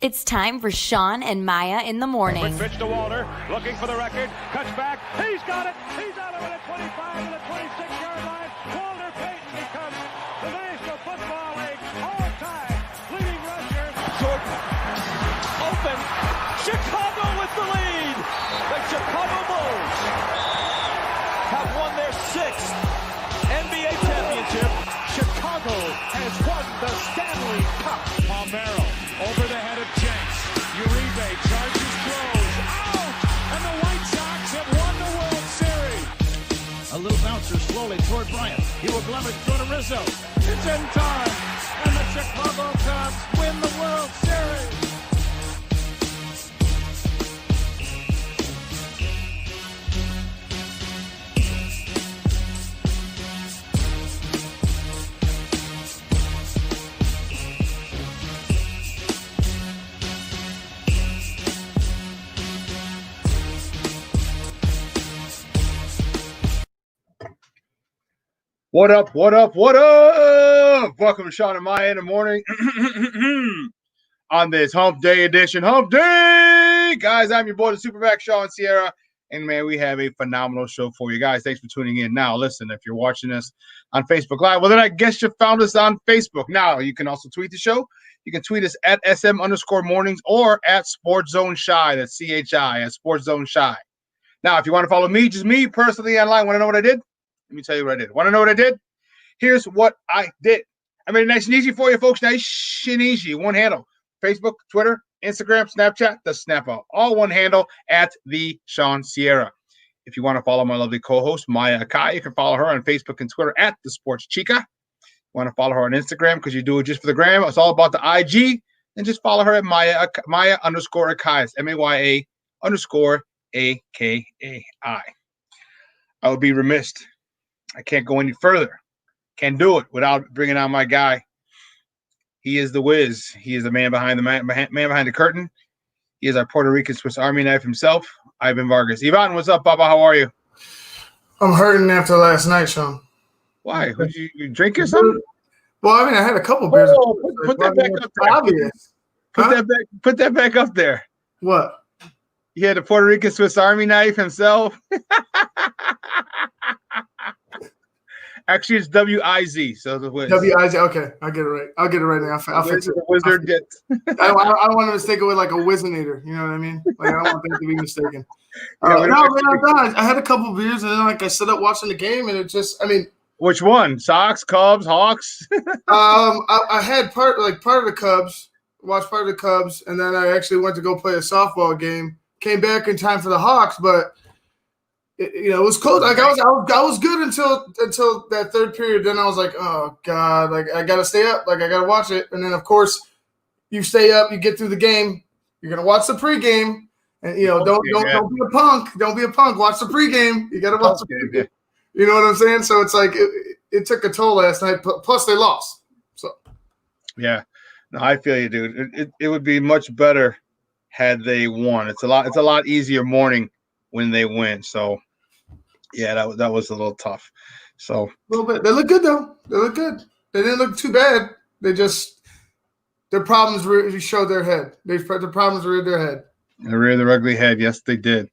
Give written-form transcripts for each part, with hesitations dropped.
It's time for Shawn and Maya in the morning. Quick pitch to Walter, looking for the record, cuts back, he's got it, he's out of it at 25 and the 26-yard line. Walter Payton becomes the National Football League all-time leading rusher. Jordan, open, Chicago with the lead. The Chicago Bulls have won their 6th NBA championship. Chicago has won the Stanley Cup. Palmero over the head of Jenks. Uribe charges, throws, out! And the White Sox have won the World Series. A little bouncer slowly toward Bryant. He will glove it, throw to Rizzo. It's in time, and the Chicago Cubs win the World Series. What up, what up, what up? Welcome to Shawn and Maya in the morning on this Hump Day edition. Hump Day! Guys, I'm your boy, the Superback, Shawn Sierra. And, man, we have a phenomenal show for you guys. Thanks for tuning in. Now, listen, if you're watching this on Facebook Live, well, then I guess you found us on Facebook. Now, you can also tweet the show. You can tweet us at SM_mornings or at SportsZone Shy. That's CHI, at SportsZone Shy. Now, if you want to follow me, just me personally online, want to know what I did? Let me tell you what I did. Want to know what I did? Here's what I did. I made it nice and easy for you, folks. Nice and easy. One handle. Facebook, Twitter, Instagram, Snapchat, the Snap Out. All one handle at the Shawn Sierra. If you want to follow my lovely co-host, Maya Akai, you can follow her on Facebook and Twitter at the Sports Chica. You want to follow her on Instagram because you do it just for the gram. It's all about the IG. And just follow her at Maya_Akai. It's MAYA_AKAI. I would be remiss. I can't go any further. Can't do it without bringing on my guy. He is the whiz. He is the man behind the man behind the curtain. He is our Puerto Rican Swiss Army knife himself, Ivan Vargas. Ivan, what's up, Papa? How are you? I'm hurting after last night, Shawn. Why? Did you drink or something? Well, I mean, I had a couple beers. Put that back up there. Obvious. Put that back up there. What? He had the Puerto Rican Swiss Army knife himself. Actually, it's W-I-Z. So the whiz. W-I-Z. Okay, I'll get it right. I'll get it right now. I'll fix it. The wizard gets. I don't want to mistake it with like a Wizinator. You know what I mean? Like, I don't want that to be mistaken. No, man, I'm done. I had a couple beers, and then like I stood up watching the game, and it just, I mean. Which one? Sox, Cubs, Hawks? I had part of the Cubs, watched part of the Cubs, and then I actually went to go play a softball game. Came back in time for the Hawks, but. It was close. Like I was good until that third period. Then I was like, oh God, like I gotta stay up, like I gotta watch it. And then of course, you stay up, you get through the game. You're gonna watch the pregame, and don't be a punk. Don't be a punk. Watch the pregame. You gotta watch the pregame. You know what I'm saying? So it's like it took a toll last night. Plus they lost. So yeah, no, I feel you, dude. It would be much better had they won. It's a lot easier morning when they win. So. Yeah, that was a little tough. So a little bit. They look good though. They look good. They didn't look too bad. They just their problems showed their head. The problems reared their head. They reared their ugly head. Yes, they did.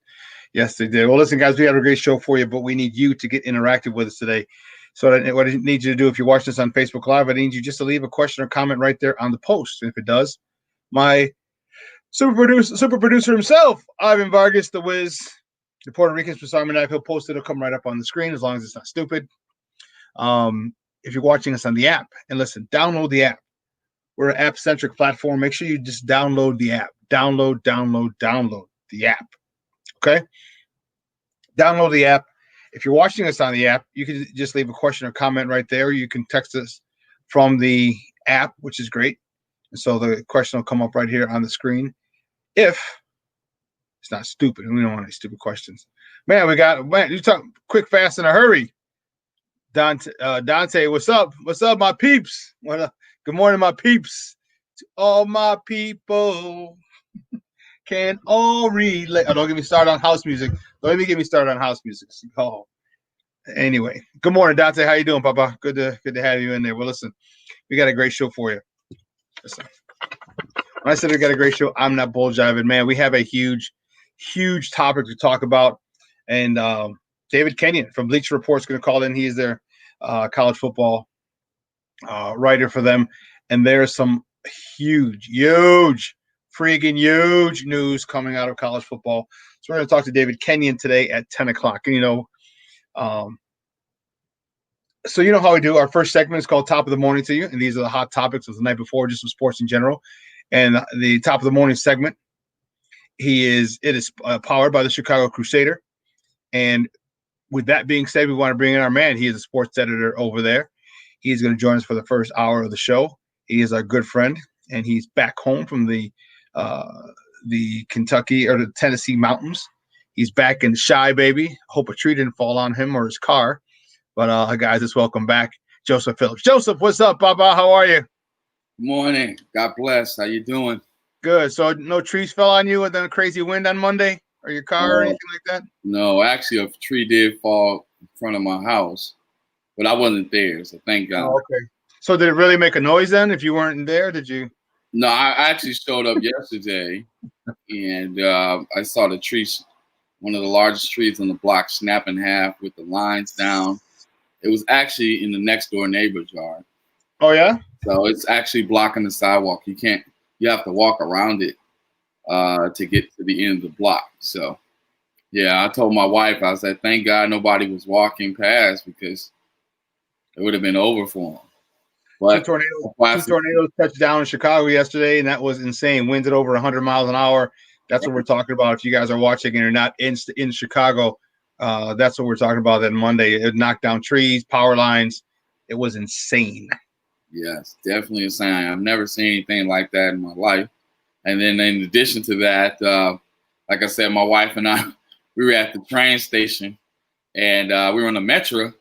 Yes, they did. Well, listen, guys, we have a great show for you, but we need you to get interactive with us today. So what I need you to do, if you're watching this on Facebook Live, I need you just to leave a question or comment right there on the post. And if it does, my super producer himself, Ivan Vargas, the whiz. The Puerto Rican Swiss Army knife, he'll post it. It'll come right up on the screen as long as it's not stupid. If you're watching us on the app, and listen, download the app. We're an app-centric platform. Make sure you just download the app. Download the app. Okay? Download the app. If you're watching us on the app, you can just leave a question or comment right there. You can text us from the app, which is great. And so the question will come up right here on the screen. If it's not stupid. We don't want any stupid questions. Man, you talk quick, fast, in a hurry. Dante, what's up? What's up, my peeps? Good morning, my peeps. To all my people can all relate. Oh, don't get me started on house music. Don't even get me started on house music. Oh. Anyway, good morning, Dante. How you doing, Papa? Good to have you in there. Well, listen, we got a great show for you. Listen. When I said we got a great show, I'm not bull jiving, man. We have a huge topic to talk about. And David Kenyon from Bleacher Report is going to call in. He's their college football writer for them. And there's some huge freaking huge news coming out of college football. So we're going to talk to David Kenyon today at 10 o'clock. And, so you know how we do. Our first segment is called Top of the Morning to You. And these are the hot topics of the night before, just with sports in general. And the Top of the Morning segment, it is powered by the Chicago Crusader. And with that being said, we want to bring in our man. He is a sports editor over there. He's going to join us for the first hour of the show. He is our good friend, and he's back home from the Kentucky or the Tennessee mountains. He's back in Shy, baby. Hope a tree didn't fall on him or his car. But guys, let's welcome back Joseph Phillips. Joseph, what's up, Baba? How are you? Good morning. God bless. How you doing? Good. So no trees fell on you and then a crazy wind on Monday or your car or anything like that? No, actually a tree did fall in front of my house, but I wasn't there, so thank God. Oh, okay. So did it really make a noise then if you weren't there? Did you? No, I actually showed up yesterday, and I saw the trees, one of the largest trees on the block, snap in half with the lines down. It was actually in the next door neighbor's yard. Oh, yeah? So it's actually blocking the sidewalk. You have to walk around it to get to the end of the block. So, yeah, I told my wife, I said, thank God nobody was walking past because it would have been over for them. But two tornadoes touched down in Chicago yesterday, and that was insane. Winds at over 100 miles an hour. That's what we're talking about. If you guys are watching and you're not in Chicago, that's what we're talking about that Monday. It knocked down trees, power lines. It was insane. Yes, definitely insane. I've never seen anything like that in my life. And then in addition to that, like I said, my wife and I, we were at the train station, and we were on the Metro,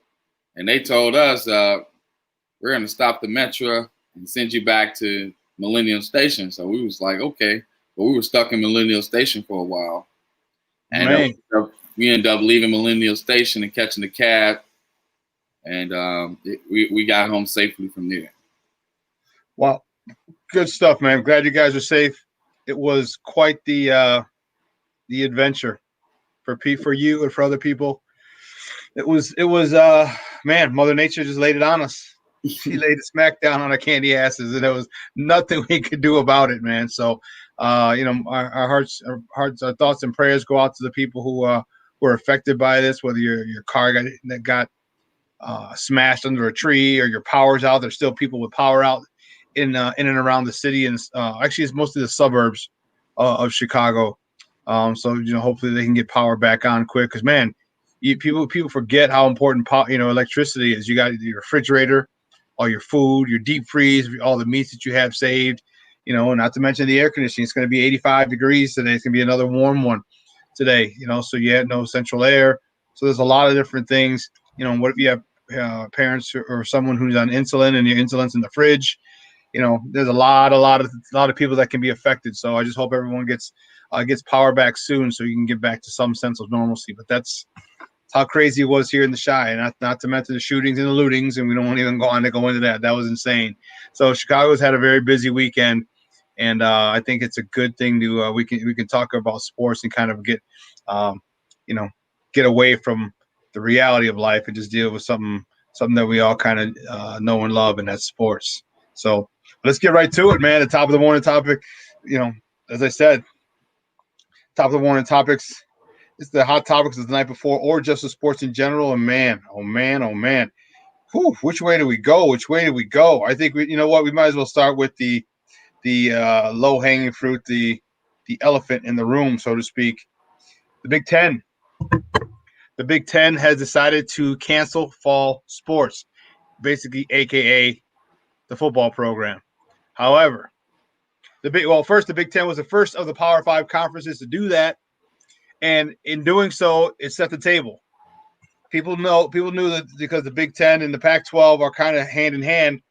and they told us, we're going to stop the Metro and send you back to Millennium Station. So we was like, okay. But we were stuck in Millennium Station for a while. And we ended up leaving Millennium Station and catching the cab. And we got home safely from there. Well, good stuff, man. I'm glad you guys are safe. It was quite the adventure for you and for other people. It was man, Mother Nature just laid it on us. She laid a smack down on our candy asses, and there was nothing we could do about it, man. So, our hearts, our thoughts and prayers go out to the people who were affected by this. Whether your car got smashed under a tree or your power's out, there's still people with power out in and around the city, and actually, it's mostly the suburbs of Chicago. So hopefully they can get power back on quick. Because man, people forget how important electricity is. You got your refrigerator, all your food, your deep freeze, all the meats that you have saved, not to mention the air conditioning. It's going to be 85 degrees today. It's going to be another warm one today, so you had no central air. So there's a lot of different things. What if you have parents or someone who's on insulin and your insulin's in the fridge? There's a lot of people that can be affected. So I just hope everyone gets power back soon so you can get back to some sense of normalcy. But that's how crazy it was here in the Shy, not to mention the shootings and the lootings, and we don't even go into that. That was insane. So Chicago's had a very busy weekend, and I think it's a good thing to we can talk about sports and kind of get away from the reality of life and just deal with something that we all kind of know and love, and that's sports. So let's get right to it, man. The top of the morning topic, as I said, top of the morning topics. It's the hot topics of the night before, or just the sports in general. And man, whew, which way do we go? I think we might as well start with the low hanging fruit, the elephant in the room, so to speak. The Big Ten. The Big Ten has decided to cancel fall sports, basically, AKA the football program. However, the Big Ten was the first of the Power 5 conferences to do that. And in doing so, it set the table. People knew that because the Big Ten and the Pac-12 are kind of hand in hand,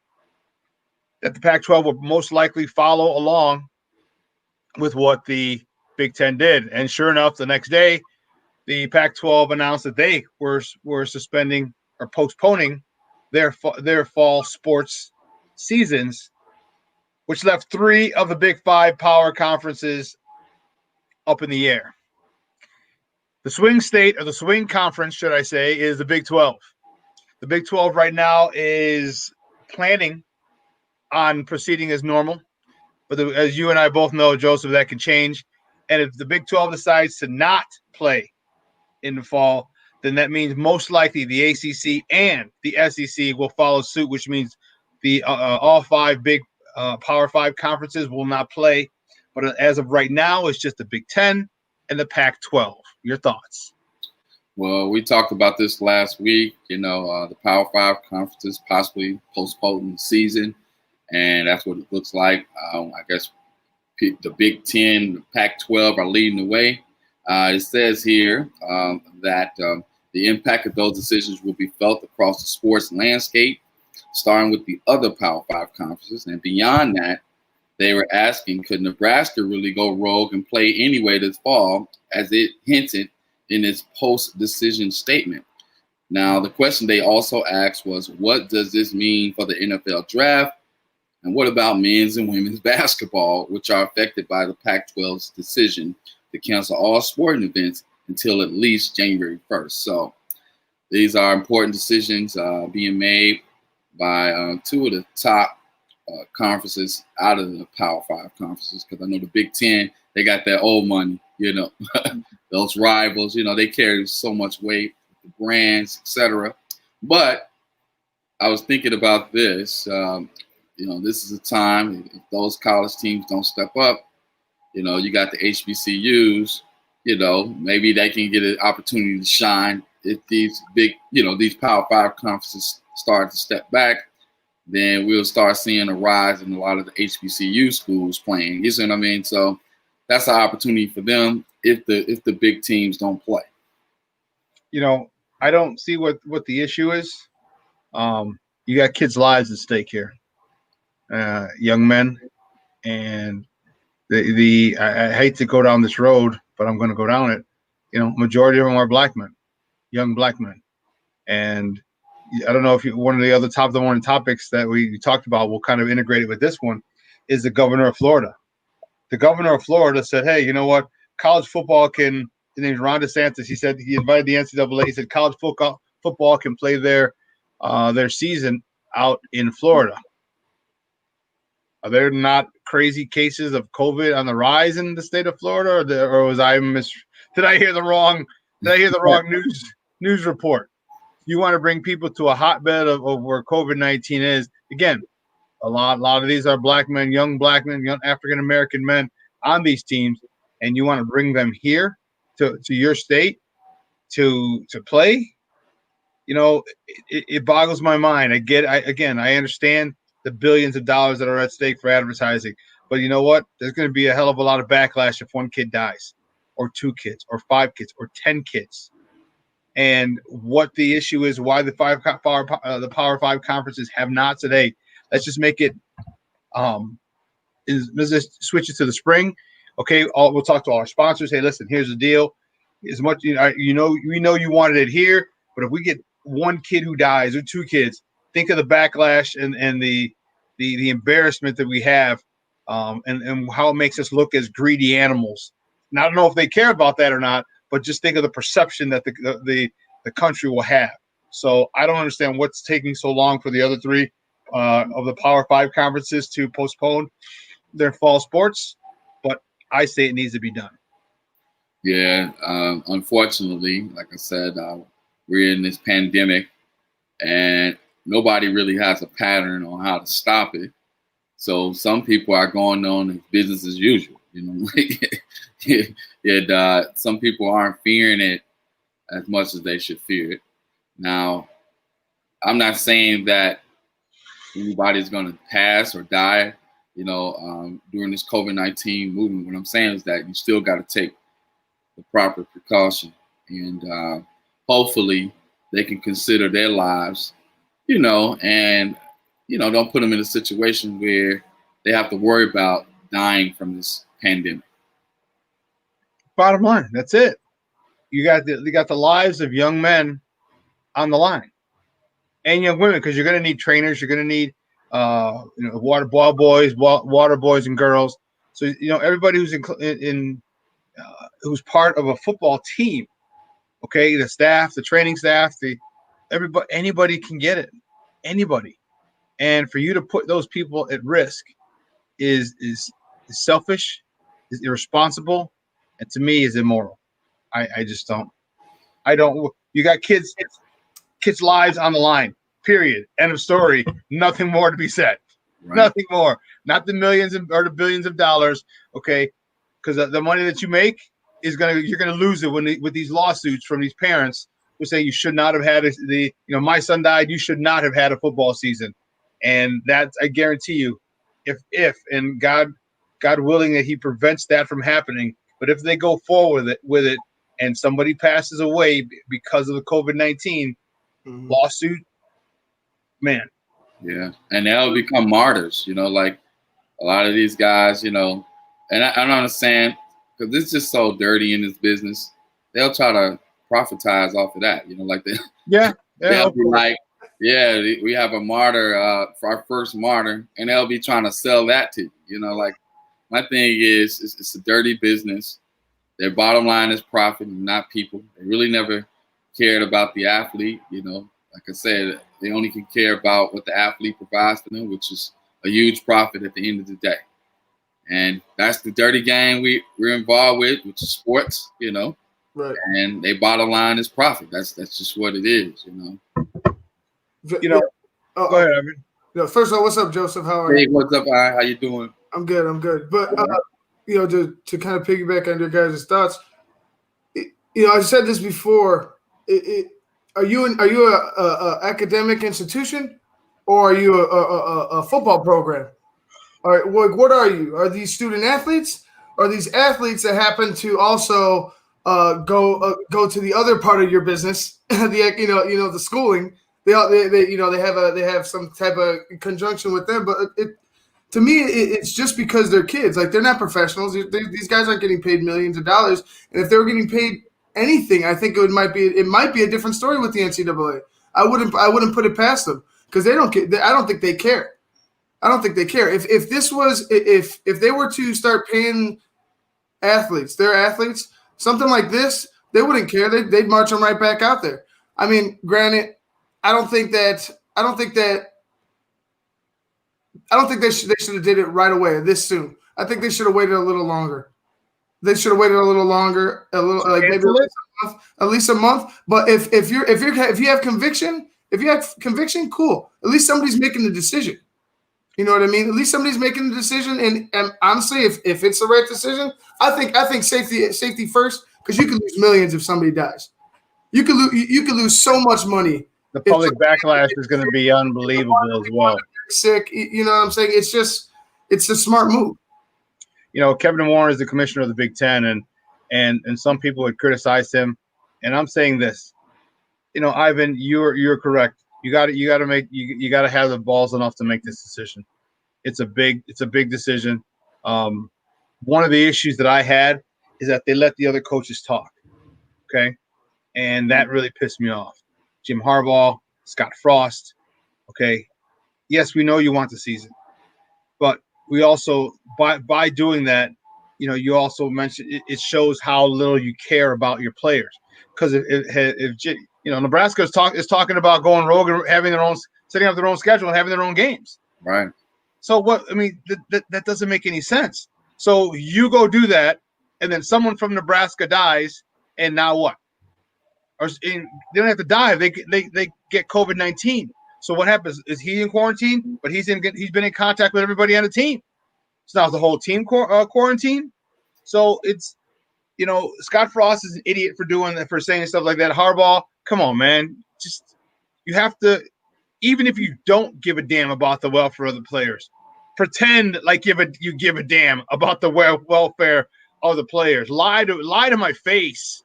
that the Pac-12 would most likely follow along with what the Big Ten did. And sure enough, the next day, the Pac-12 announced that they were suspending or postponing their fall sports seasons which left 3 of the Big 5 power conferences up in the air. The swing state, or the swing conference, should I say, is the Big 12. The Big 12 right now is planning on proceeding as normal. But as you and I both know, Joseph, that can change. And if the Big 12 decides to not play in the fall, then that means most likely the ACC and the SEC will follow suit, which means the all 5 big Power 5 conferences will not play. But as of right now, it's just the Big 10 and the Pac-12. Your thoughts? Well, we talked about this last week. The Power 5 conferences possibly postponing the season, and that's what it looks like. I guess the Big 10, the Pac-12 are leading the way. It says here that the impact of those decisions will be felt across the sports landscape, starting with the other Power 5 conferences. And beyond that, they were asking, could Nebraska really go rogue and play anyway this fall, as it hinted in its post-decision statement? Now, the question they also asked was, what does this mean for the NFL draft? And what about men's and women's basketball, which are affected by the Pac-12's decision to cancel all sporting events until at least January 1st? So these are important decisions being made by 2 of the top conferences out of the Power 5 conferences, because I know the Big 10, they got that old money, those rivals, they carry so much weight, the brands, etc. But I was thinking about this. This is a time, if those college teams don't step up, you got the HBCUs, maybe they can get an opportunity to shine. If these big, these Power 5 conferences start to step back, then we'll start seeing a rise in a lot of the HBCU schools playing. You see what I mean? So that's an opportunity for them if the big teams don't play. I don't see what the issue is. You got kids' lives at stake here, young men, and I hate to go down this road, but I'm going to go down it. Majority of them are black men, young black men, and I don't know if one of the other top of the morning topics that we talked about, we'll kind of integrate it with this one, is the governor of Florida. The governor of Florida said, hey, you know what? College football his name's Ron DeSantis. He said he invited the NCAA. He said college football can play their season out in Florida. Are there not crazy cases of COVID on the rise in the state of Florida, or was I did I hear the wrong news report? You want to bring people to a hotbed of where COVID-19 is. Again, a lot of these are black men, young African-American men on these teams, and you want to bring them here to your state to play. It boggles my mind. I understand the billions of dollars that are at stake for advertising, but you know what? There's going to be a hell of a lot of backlash if 1 kid dies, or 2 kids, or 5 kids, or 10 kids. And what the issue is, why the Power 5 conferences have not today. Let's just make it. Let's just switch it to the spring. Okay, we'll talk to all our sponsors. Hey, listen, here's the deal. As much we know you wanted it here, but if we get 1 kid who dies or 2 kids, think of the backlash and the embarrassment that we have, and how it makes us look as greedy animals. Now, I don't know if they care about that or not, but just think of the perception that the country will have. So I don't understand what's taking so long for the other 3 of the Power 5 conferences to postpone their fall sports, but I say it needs to be done. Yeah, unfortunately, like I said, we're in this pandemic, and nobody really has a pattern on how to stop it. So some people are going on as business as usual. Some people aren't fearing it as much as they should fear it. Now, I'm not saying that anybody's going to pass or die, during this COVID-19 movement. What I'm saying is that you still got to take the proper precaution, and hopefully they can consider their lives, and don't put them in a situation where they have to worry about dying from this pandemic. Bottom line, that's it. You got the lives of young men on the line, and young women, because you're going to need trainers. You're going to need water ball boys, water boys and girls. So everybody who's who's part of a football team. Okay, the staff, the training staff, anybody can get it, anybody. And for you to put those people at risk is selfish, is irresponsible, and to me is immoral. I just don't. I don't. You got kids' lives on the line. Period. End of story. Nothing more to be said. Right. Nothing more. Not the millions or the billions of dollars. Okay, because the money that you make you're gonna lose it with these lawsuits from these parents who say you should not have had my son died. You should not have had a football season, and that's, I guarantee you, if and God willing that He prevents that from happening. But if they go forward with it, and somebody passes away because of the COVID-19 lawsuit, man. Yeah, and they'll become martyrs. Like a lot of these guys. And I don't understand. Because it's just so dirty in this business. They'll try to profitize off of that, like they. Yeah. They'll be like, yeah, we have a martyr for our first martyr, and they'll be trying to sell that to you. Like my thing is, it's a dirty business. Their bottom line is profit, not people. They really never cared about the athlete. Like I said, they only can care about what the athlete provides for them, which is a huge profit at the end of the day. And that's the dirty game we're involved with, which is sports, Right. And their bottom line is profit. That's just what it is, Go ahead, Evan. First of all, what's up, Joseph? How are you? Hey, what's up? How you doing? I'm good. But to kind of piggyback on your guys' thoughts, I said this before. Are you a academic institution, or are you a football program? All right, what are you? Are these student athletes? Are these athletes that happen to also go to the other part of your business, the schooling? They have some type of conjunction with them, but to me it's just because they're kids. Like, they're not professionals. These guys aren't getting paid millions of dollars, and if they were getting paid anything, I think it might be a different story with the NCAA. I wouldn't put it past them, because they don't. I don't think they care. I don't think they care. If they were to start paying their athletes, something like this, they wouldn't care. They'd march them right back out there. I mean, granted, I don't think they should have did it right away this soon. I think they should have waited a little longer. They should have waited a little longer, like maybe at least a month. But if you have conviction, cool. At least somebody's making the decision. You know what I mean? At least somebody's making the decision, and honestly, if it's the right decision, I think safety first, because you could lose millions if somebody dies. You could lose so much money. The public backlash is going to be unbelievable as well. Sick, you know what I'm saying? It's a smart move. Kevin Warren is the commissioner of the Big Ten, and some people would criticize him, and I'm saying this. Ivan, you're correct. You got to have the balls enough to make this decision. It's a big decision. One of the issues that I had is that they let the other coaches talk. Okay. And that really pissed me off. Jim Harbaugh, Scott Frost. Okay. Yes, we know you want the season, but we also, by doing that, you also mentioned it shows how little you care about your players. Because if Nebraska is talking about going rogue and setting up their own schedule and having their own games. Right. So what? I mean, that doesn't make any sense. So you go do that, and then someone from Nebraska dies, and now what? They don't have to die. They get COVID-19. So what happens? Is he in quarantine? But he's been in contact with everybody on the team. So now the whole team quarantine. So it's. Scott Frost is an idiot for saying stuff like that. Harbaugh, come on, man. You have to, even if you don't give a damn about the welfare of the players, pretend like you give a damn about the welfare of the players. Lie to my face.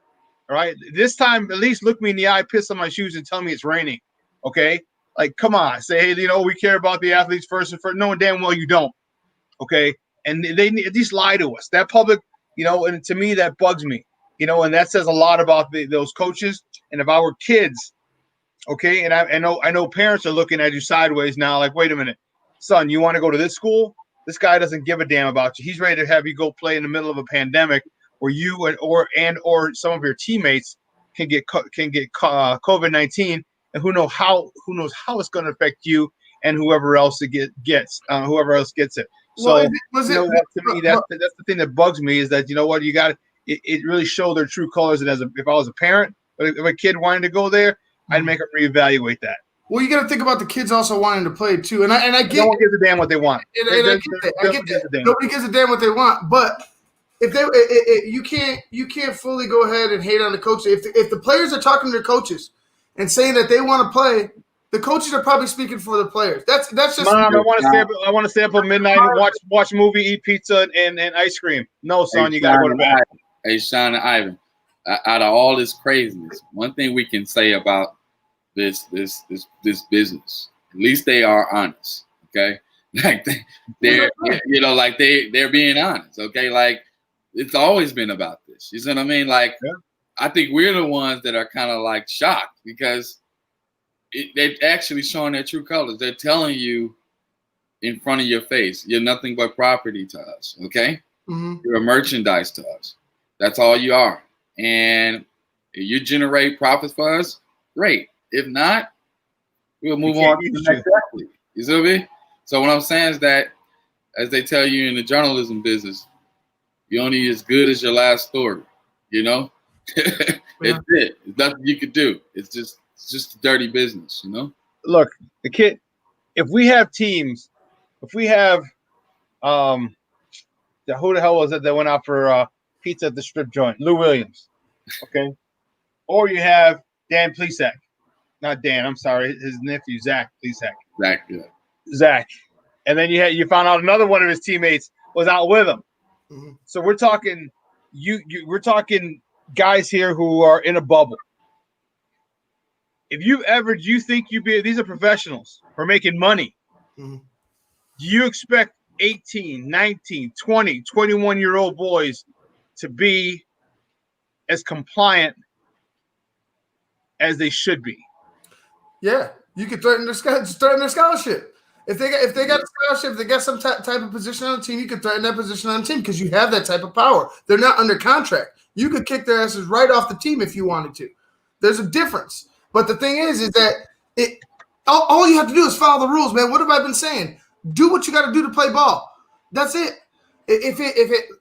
All right. This time, at least look me in the eye, piss on my shoes, and tell me it's raining. Okay. Like, come on. Say, hey, we care about the athletes first and first. Knowing damn well you don't. Okay. And they at least lie to us. That public. And to me, that bugs me, and that says a lot about those coaches. And if I were kids, okay, and I know parents are looking at you sideways now, like, wait a minute, son, you want to go to this school? This guy doesn't give a damn about you. He's ready to have you go play in the middle of a pandemic where you or some of your teammates can get COVID-19, and who knows how it's going to affect you and whoever else gets it. So to me, that's the thing that bugs me, is that, you know what, you got it really showed their true colors. And if I was a parent, if a kid wanted to go there, I'd make them reevaluate that. Well, you got to think about the kids also wanting to play too, and I get. No one gives a damn what they want. I get that. Nobody gives a damn what they want, but if you can't fully go ahead and hate on the coach. If the players are talking to their coaches and saying that they want to play, the coaches are probably speaking for the players. That's just. Mom, I want to stay up at midnight and watch a movie, eat pizza, and ice cream. No, son, you got to go to bed. Hey, Shawn and Ivan, out of all this craziness, one thing we can say about this business, at least they are honest. Okay, like they're being honest. Okay, like it's always been about this. You see what I mean? Like, I think we're the ones that are kind of like shocked because they're actually showing their true colors. They're telling you in front of your face, you're nothing but property to us. Okay, You're a merchandise to us. That's all you are. And if you generate profits for us, great. If not, we'll move on to the next athlete. You see me? So what I'm saying is that, as they tell you in the journalism business, you're only as good as your last story. You know, it's it. It's nothing you could do. It's just dirty business. You know. Look, the kid. If we have teams, who the hell was it that went out for pizza at the strip joint? Lou Williams. Okay. Or you have Dan Plesac. Not Dan, I'm sorry. His nephew, Zach Plesac. Zach. And then you found out another one of his teammates was out with him. So we're talking we're talking guys here who are in a bubble. If you think these are professionals who are making money. Do you expect 18, 19, 20, 21-year-old boys to be as compliant as they should be? Yeah, you could threaten their scholarship. If they got a scholarship, if they got some type of position on the team, you could threaten that position on the team because you have that type of power. They're not under contract. You could kick their asses right off the team if you wanted to. There's a difference. But the thing is that all you have to do is follow the rules, man. What have I been saying? Do what you got to do to play ball. That's it.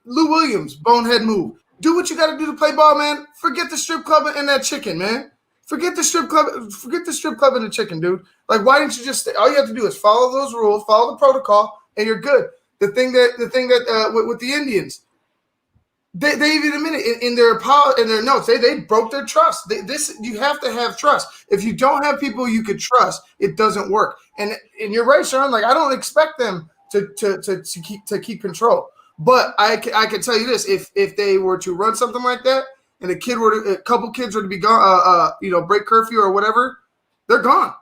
Lou Williams, bonehead move. Do what you got to do to play ball, man. Forget the strip club and that chicken, man. Forget the strip club and the chicken, dude. Like, why didn't you just stay? All you have to do is follow those rules, follow the protocol, and you're good. The thing that with the Indians, they even admitted in their notes, they broke their trust. You have to have trust. If you don't have people you could trust, it doesn't work. And you're right, Shawn. Like, I don't expect them to keep control. But I can tell you this: if they were to run something like that, and a couple kids were to be gone, break curfew or whatever, they're gone.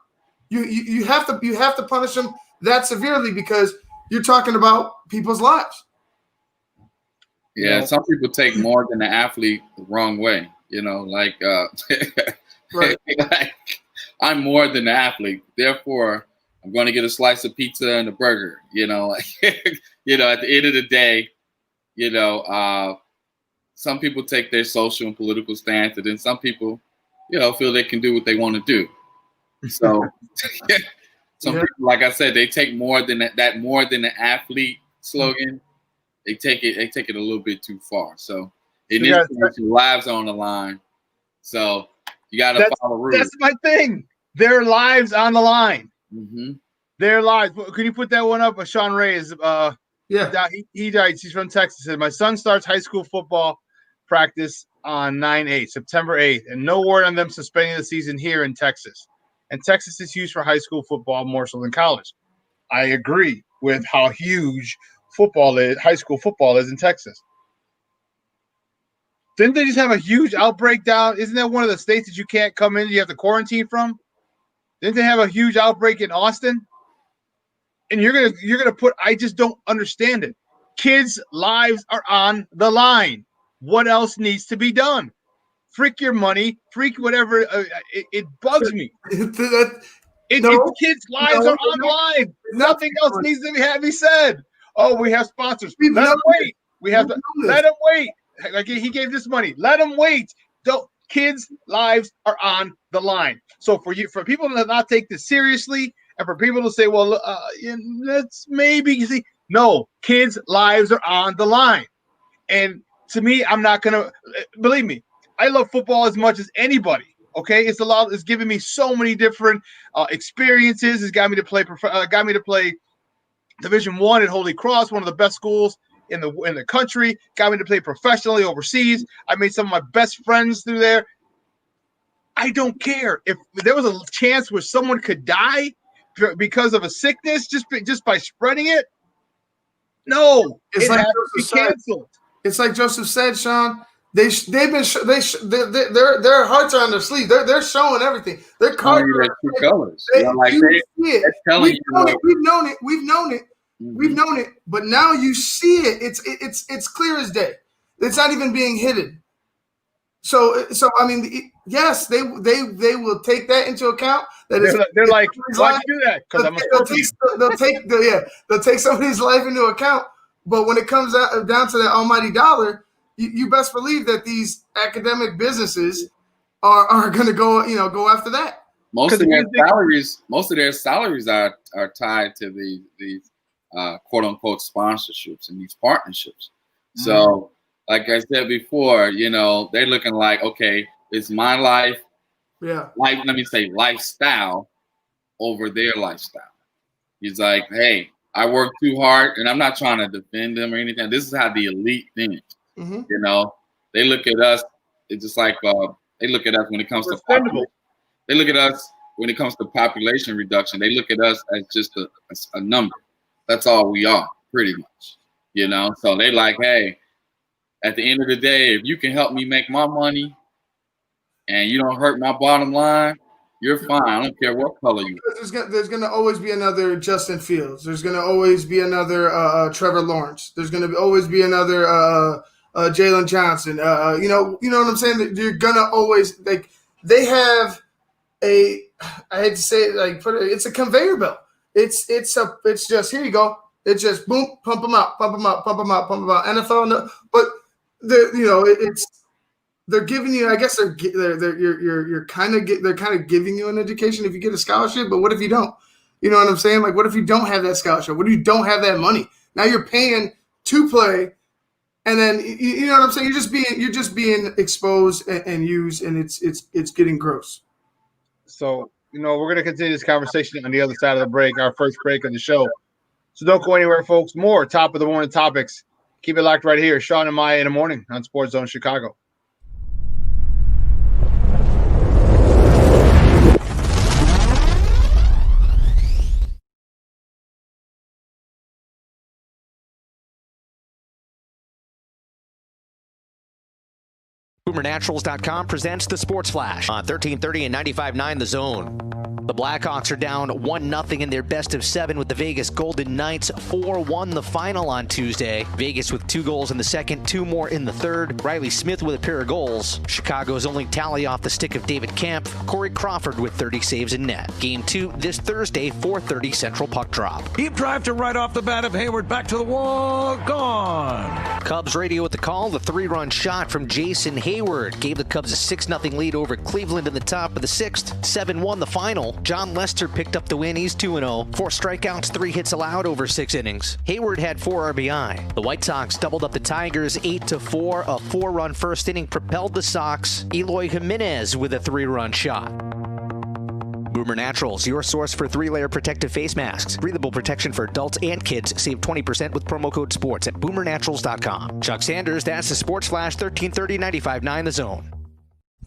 You have to punish them that severely because you're talking about people's lives. Yeah, some people take more than the athlete the wrong way. You know, like, right. Like, I'm more than the athlete, therefore I'm going to get a slice of pizza and a burger. You know, like, at the end of the day, some people take their social and political stance, and then some people, feel they can do what they want to do. So some people, like I said, they take more than that more than the athlete slogan. They take it a little bit too far. So it needs to put your lives on the line. So you got to follow rules. That's my thing. Their lives on the line. Mm-hmm. Their lives. Can you put that one up? Shawn Ray is he died. He's from Texas. He said, my son starts high school football practice on September 8th, and no word on them suspending the season here in Texas. And Texas is huge for high school football more so than college. I agree with how huge high school football is in Texas. Didn't they just have a huge outbreak down? Isn't that one of the states that you can't come in? You have to quarantine from? Didn't they have a huge outbreak in Austin? And you're gonna put. I just don't understand it. Kids' lives are on the line. What else needs to be done? Freak your money, freak whatever. It bugs me. It's kids' lives are on the line. Nothing else needs to be said. Oh, we have sponsors. Let them wait. Let them wait. Like he gave this money. Let them wait. Kids' lives are on the line. So for people to not take this seriously, and for people to say, well, let's maybe see. No, kids' lives are on the line. And to me, I'm not gonna believe me. I love football as much as anybody. Okay, it's giving me so many different experiences. It's got me to play Division I at Holy Cross, one of the best schools in the country. Got me to play professionally overseas. I made some of my best friends through there. I don't care if there was a chance where someone could die because of a sickness just by spreading it. No, it has to be canceled. It's like Joseph said, Shawn. Their hearts are on their sleeve. They're showing everything. Their cards are true colors. We've known it. Mm-hmm. We've known it. But now you see it. It's clear as day. It's not even being hidden. So I mean, yes, they will take that into account. They're like, why'd you do that? Because I'm a they'll take somebody's life into account. But when it comes down to that almighty dollar, you best believe that these academic businesses are going to go after that. Most of their salaries are tied to the quote unquote sponsorships and these partnerships. Mm-hmm. So, like I said before, they're looking like, okay, it's my life. Yeah. Let me say lifestyle over their lifestyle. He's like, hey, I work too hard, and I'm not trying to defend them or anything. This is how the elite thinks. Mm-hmm. They look at us. It's just like they look at us when it comes to population. They look at us when it comes to population reduction. They look at us as just a number. That's all we are, pretty much. So they like, hey, at the end of the day, if you can help me make my money, and you don't hurt my bottom line, you're fine. I don't care what color you are. There's going to always be another Justin Fields. There's going to always be another Trevor Lawrence. There's going to always be another Jalen Johnson. You know what I'm saying? You're going to always they have I hate to say it, it's a conveyor belt. It's just, here you go. It's just boom, pump them out. NFL, no, but they're giving you. I guess they're kind of giving you an education if you get a scholarship. But what if you don't? You know what I'm saying? Like, what if you don't have that scholarship? What if you don't have that money? Now you're paying to play, and then you know what I'm saying? You're just being exposed and used, and it's getting gross. So we're going to continue this conversation on the other side of the break, our first break of the show. So don't go anywhere, folks. More top of the morning topics. Keep it locked right here. Shawn and Maya in the morning on SportsZone Chicago. BoomerNaturals.com presents the Sports Flash on 1330 and 95.9 The Zone. The Blackhawks are down 1-0 in their best of 7 with the Vegas Golden Knights. 4-1 the final on Tuesday. Vegas with 2 goals in the second, 2 more in the third. Riley Smith with a pair of goals. Chicago's only tally off the stick of David Kampf. Corey Crawford with 30 saves in net. Game 2 this Thursday, 4:30 Central Puck Drop. Deep drive to right off the bat of Hayward. Back to the wall. Gone. Cubs radio at the call. The 3-run shot from Jason Hayward gave the Cubs a 6-0 lead over Cleveland in the top of the 6th. 7-1 the final. John Lester picked up the win. He's 2-0. 4 strikeouts, 3 hits allowed over 6 innings. Hayward had 4 RBI. The White Sox doubled up the Tigers 8-4. A 4-run first inning propelled the Sox. Eloy Jimenez with a 3-run shot. Boomer Naturals, your source for 3-layer protective face masks. Breathable protection for adults and kids. Save 20% with promo code SPORTS at BoomerNaturals.com. Chuck Sanders, that's the Sports Flash, 1330 95.9 The Zone.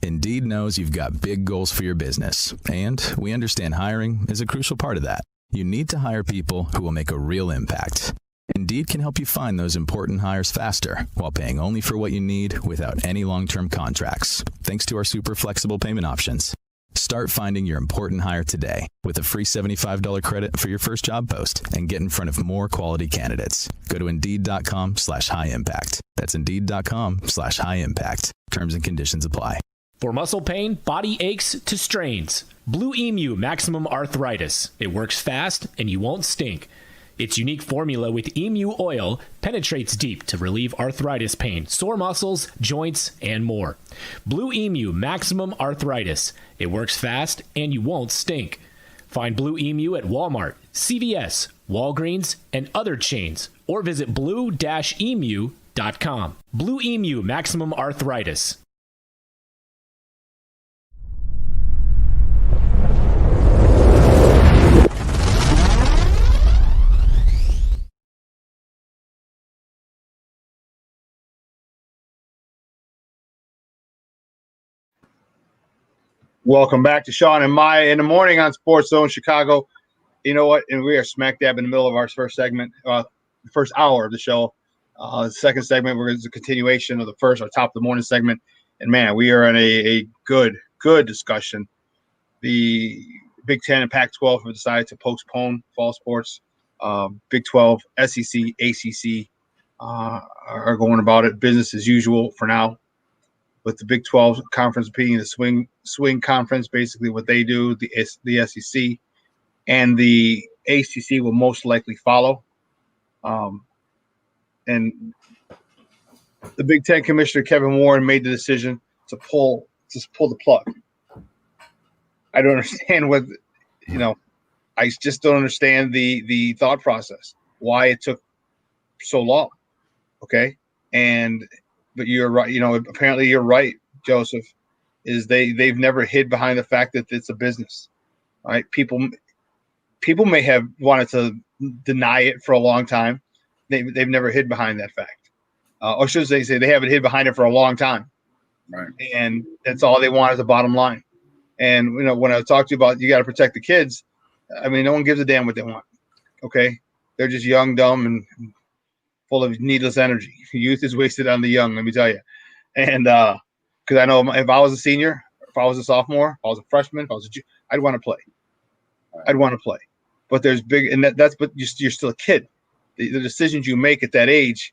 Indeed knows you've got big goals for your business, and we understand hiring is a crucial part of that. You need to hire people who will make a real impact. Indeed can help you find those important hires faster while paying only for what you need without any long-term contracts, thanks to our super flexible payment options. Start finding your important hire today with a free $75 credit for your first job post and get in front of more quality candidates. Go to Indeed.com/high impact. That's Indeed.com/high impact. Terms and conditions apply. For muscle pain, body aches to strains, Blue Emu Maximum Arthritis. It works fast and you won't stink. Its unique formula with emu oil penetrates deep to relieve arthritis pain, sore muscles, joints, and more. Blue Emu Maximum Arthritis. It works fast and you won't stink. Find Blue Emu at Walmart, CVS, Walgreens, and other chains, or visit blue-emu.com. Blue Emu Maximum Arthritis. Welcome back to Shawn and Maya in the morning on SportsZone Chicago. You know what? And we are smack dab in the middle of our first segment, the first hour of the show. The second segment, it's a continuation of the first, our top of the morning segment. And man, we are in a good discussion. The Big Ten and Pac-12 have decided to postpone fall sports. Big 12, SEC, ACC are going about it business as usual for now. With the Big 12 conference being the swing conference, basically what they do, the SEC and the ACC will most likely follow. And the Big Ten commissioner Kevin Warren made the decision to pull the plug. I don't understand I just don't understand the thought process, why it took so long. Okay, but you're right. Apparently you're right, Joseph. Is they've never hid behind the fact that it's a business, right? People may have wanted to deny it for a long time. They've never hid behind that fact, or should they say they haven't hid behind it for a long time, Right? And that's all they want is the bottom line. And when I talk to you about you got to protect the kids, I mean, no one gives a damn what they want. Okay, they're just young, dumb, and full of needless energy. Youth is wasted on the young, let me tell you. And because I know if I was a senior, if I was a sophomore, if I was a freshman, if I was a junior, I'd want to play. I'd want to play. But there's big, and but you're still a kid. The decisions you make at that age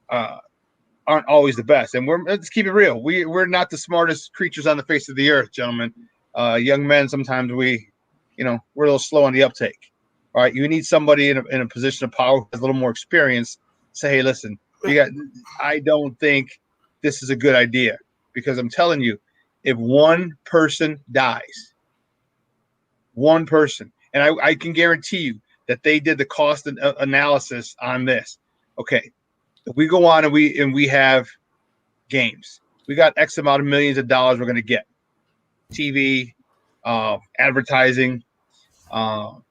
aren't always the best. And let's keep it real. We're not the smartest creatures on the face of the earth, gentlemen. Young men, sometimes we're a little slow on the uptake. All right, you need somebody in a position of power who has a little more experience. Say, hey, listen, I don't think this is a good idea, because I'm telling you, if one person dies, one person, and I can guarantee you that they did the cost analysis on this. Okay, if we go on and we have games, we got X amount of millions of dollars we're going to get, TV, advertising. How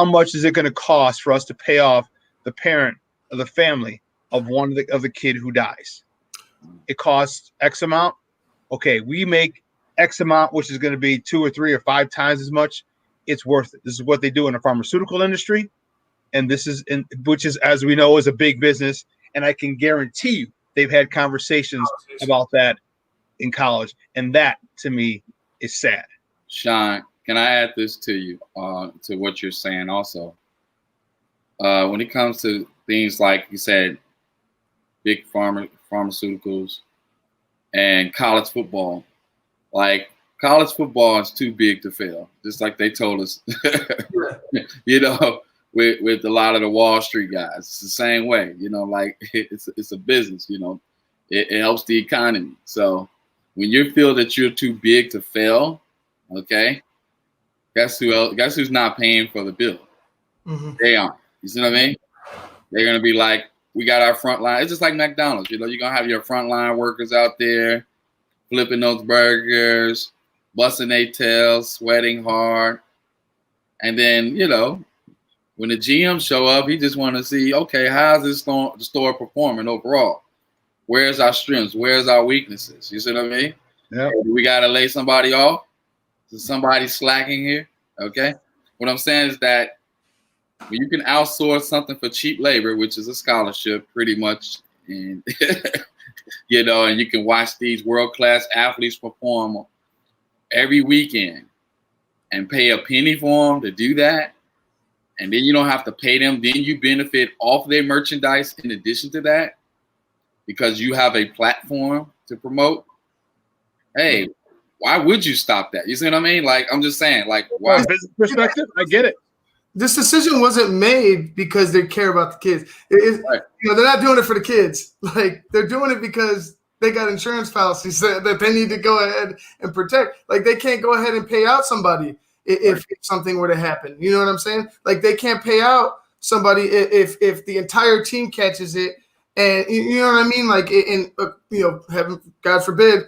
much is it going to cost for us to pay off the parent of the family of one of the kid who dies? It costs X amount. Okay, we make X amount, which is going to be 2 or 3 or 5 times as much. It's worth it. This is what they do in the pharmaceutical industry, and which is, as we know, is a big business. And I can guarantee you, they've had conversations about that in college, and that to me is sad. Shawn, can I add this to you, to what you're saying also? When it comes to things like you said, big pharmaceuticals and college football, like college football is too big to fail, just like they told us, with a lot of the Wall Street guys. It's the same way, like it's a business, it helps the economy. So when you feel that you're too big to fail, okay, guess who's not paying for the bill? Mm-hmm. They aren't. You see what I mean? They're going to be like, we got our front line. It's just like McDonald's. You're going to have your frontline workers out there flipping those burgers, busting their tails, sweating hard. And then, when the GM show up, he just want to see, okay, how's this store performing overall? Where's our strengths? Where's our weaknesses? You see what I mean? Yeah. We got to lay somebody off. Is somebody slacking here? Okay. What I'm saying is that when you can outsource something for cheap labor, which is a scholarship pretty much, and and you can watch these world-class athletes perform every weekend and pay a penny for them to do that, and then you don't have to pay them, then you benefit off their merchandise in addition to that because you have a platform to promote. hey, why would you stop that? You see what I mean? Like, I'm just saying, like, why? From a business perspective, I get it. This decision wasn't made because they care about the kids. Right. They're not doing it for the kids. Like, they're doing it because they got insurance policies that they need to go ahead and protect. Like, they can't go ahead and pay out somebody if something were to happen. You know what I'm saying? Like, they can't pay out somebody if the entire team catches it. And you know what I mean? Like, heaven, God forbid,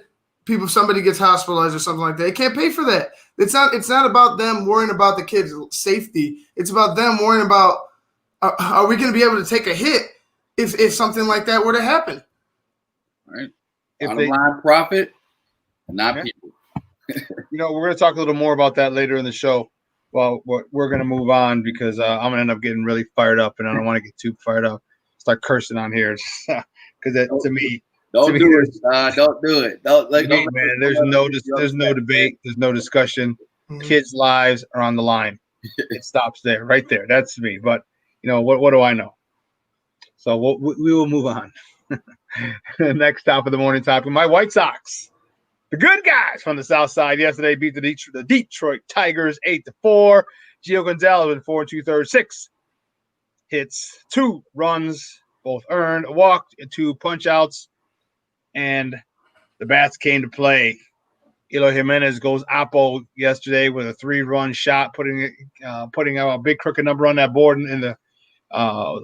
somebody gets hospitalized or something like that. They can't pay for that. It's not about them worrying about the kids' safety. It's about them worrying about are we going to be able to take a hit if something like that were to happen? Right. Bottom line profit, not people. We're going to talk a little more about that later in the show. Well, we're going to move on because I'm going to end up getting really fired up, and I don't want to get too fired up. Start cursing on here because to me. Don't do it. Don't do it. Man, there's no debate. There's no discussion. Mm-hmm. Kids' lives are on the line. It stops there, right there. That's me. But what do I know? So we will move on. Next top of the morning topic: my White Sox, the good guys from the South Side, yesterday beat the Detroit Tigers 8-4. Gio Gonzalez with 4 2/3, 6 hits, 2 runs, both earned, a walk, 2 punch outs. And the bats came to play. Eloy Jimenez goes oppo yesterday with a 3-run shot, putting out a big crooked number on that board in the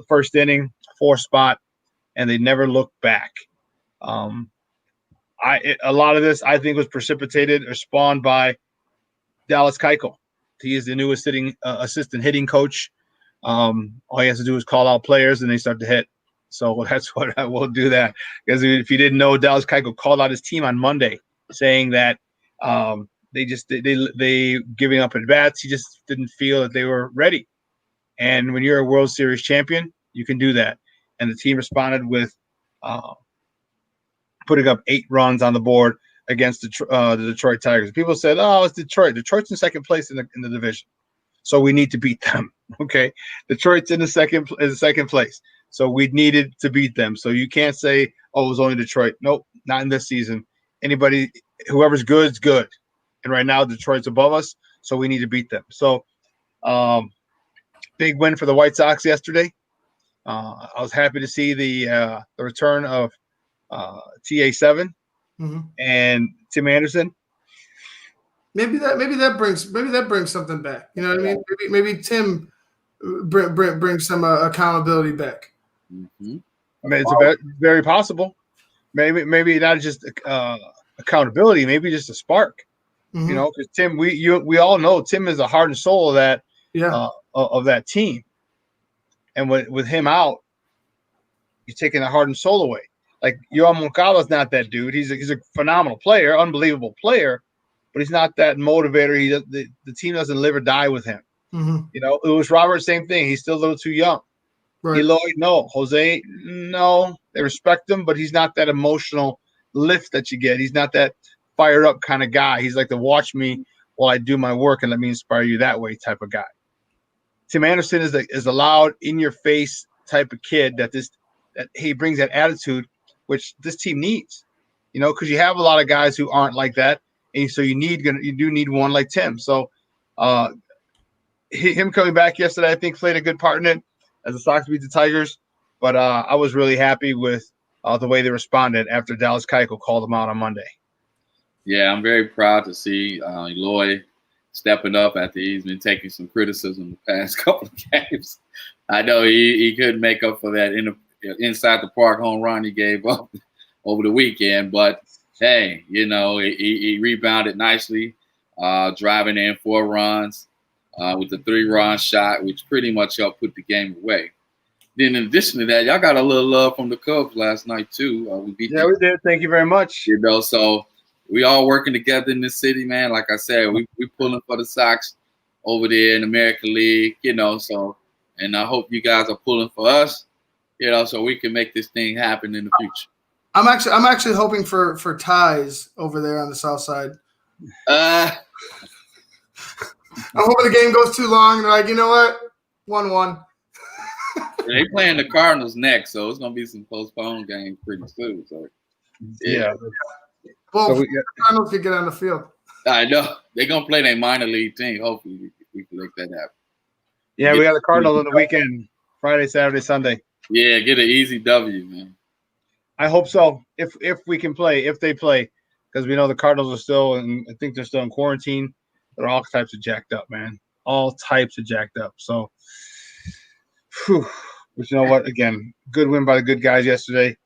first inning, 4th spot, and they never looked back. A lot of this, I think, was precipitated or spawned by Dallas Keuchel. He is the new assistant hitting coach. All he has to do is call out players, and they start to hit. So that's what I will do that. Because if you didn't know, Dallas Keuchel called out his team on Monday, saying that they giving up at bats. He just didn't feel that they were ready. And when you're a World Series champion, you can do that. And the team responded with putting up 8 runs on the board against the Detroit Tigers. People said, "Oh, it's Detroit. Detroit's in second place in the division, so we need to beat them." Okay, Detroit's in the second place. So we needed to beat them. So you can't say, "Oh, it was only Detroit." Nope, not in this season. Whoever's good is good. And right now, Detroit's above us, so we need to beat them. So big win for the White Sox yesterday. I was happy to see the return of TA7 and Tim Anderson. Maybe that brings something back. You know what I mean? Maybe Tim brings some accountability back. Mm-hmm. I mean, it's very possible. Maybe not just accountability. Maybe just a spark. Mm-hmm. Because Tim, we all know Tim is the heart and soul of that of that team. And with him out, you're taking the heart and soul away. Like Yohan Moncada's not that dude. He's a phenomenal player, unbelievable player, but he's not that motivator. The team doesn't live or die with him. Mm-hmm. It was Robert, same thing. He's still a little too young. Right. Eloy, no. Jose, no. They respect him, but he's not that emotional lift that you get. He's not that fired up kind of guy. He's like the watch me while I do my work and let me inspire you that way type of guy. Tim Anderson is a loud, in your face type of kid that he brings that attitude, which this team needs. Because you have a lot of guys who aren't like that, and so you do need one like Tim. So him coming back yesterday, I think played a good part in it as the Sox beat the Tigers. But I was really happy with the way they responded after Dallas Keuchel called them out on Monday. Yeah, I'm very proud to see Eloy stepping up after he's been taking some criticism the past couple of games. I know he couldn't make up for that inside the park home run he gave up over the weekend, but hey, he rebounded nicely, driving in 4 runs with the 3-run shot, which pretty much helped put the game away. Then in addition to that, y'all got a little love from the Cubs last night too. We did. Thank you very much. So we all working together in this city, man. Like I said, we pulling for the Sox over there in the American League, so, and I hope you guys are pulling for us, so we can make this thing happen in the future. I'm actually hoping for ties over there on the South Side. I'm hoping the game goes too long and they're like, you know what? 1-1. They playing the Cardinals next, so it's gonna be some postponed games pretty soon. So yeah. Well, So Cardinals could get on the field. I know they're gonna play their minor league team. Hopefully, we can make that happen. yeah, we got the Cardinals on the weekend, Friday, Saturday, Sunday. Yeah, get an easy W, man. I hope so. If we can play, if they play, because we know the Cardinals are still, and I think they're still in quarantine. They're all types of jacked up, man. All types of jacked up. So, whew. But you know what? Again, good win by the good guys yesterday.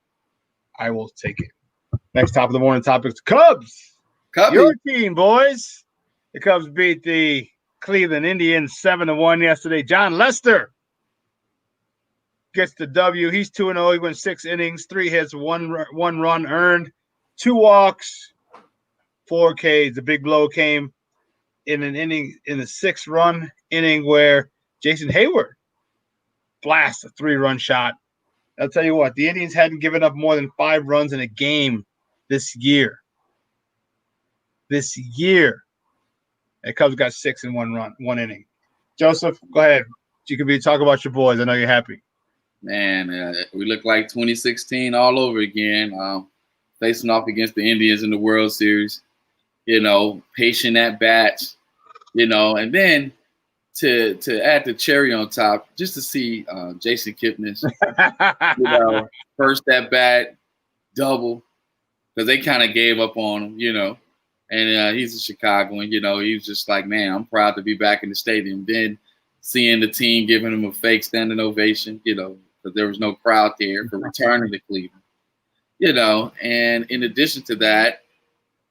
I will take it. Next top of the morning topics: Cubs. Your team, boys. The Cubs beat the Cleveland Indians 7-1 yesterday. John Lester gets the W. He's 2-0. He went 6 innings, 3 hits, one run earned, 2 walks, 4 Ks. The big blow came in an inning, in the 6th inning where Jason Hayward blasts a 3-run shot. I'll tell you what, the Indians hadn't given up more than 5 runs in a game this year. The Cubs got 6 in 1 inning. Joseph, go ahead. You can talk about your boys. I know you're happy. Man, we look like 2016 all over again. Facing off against the Indians in the World Series. Patient at bats. And then to add the cherry on top, just to see Jason Kipnis, first at bat, double, because they kind of gave up on him, and he's a Chicagoan, he was just like, man, I'm proud to be back in the stadium. Then seeing the team giving him a fake standing ovation, because there was no crowd there for returning to Cleveland, and in addition to that,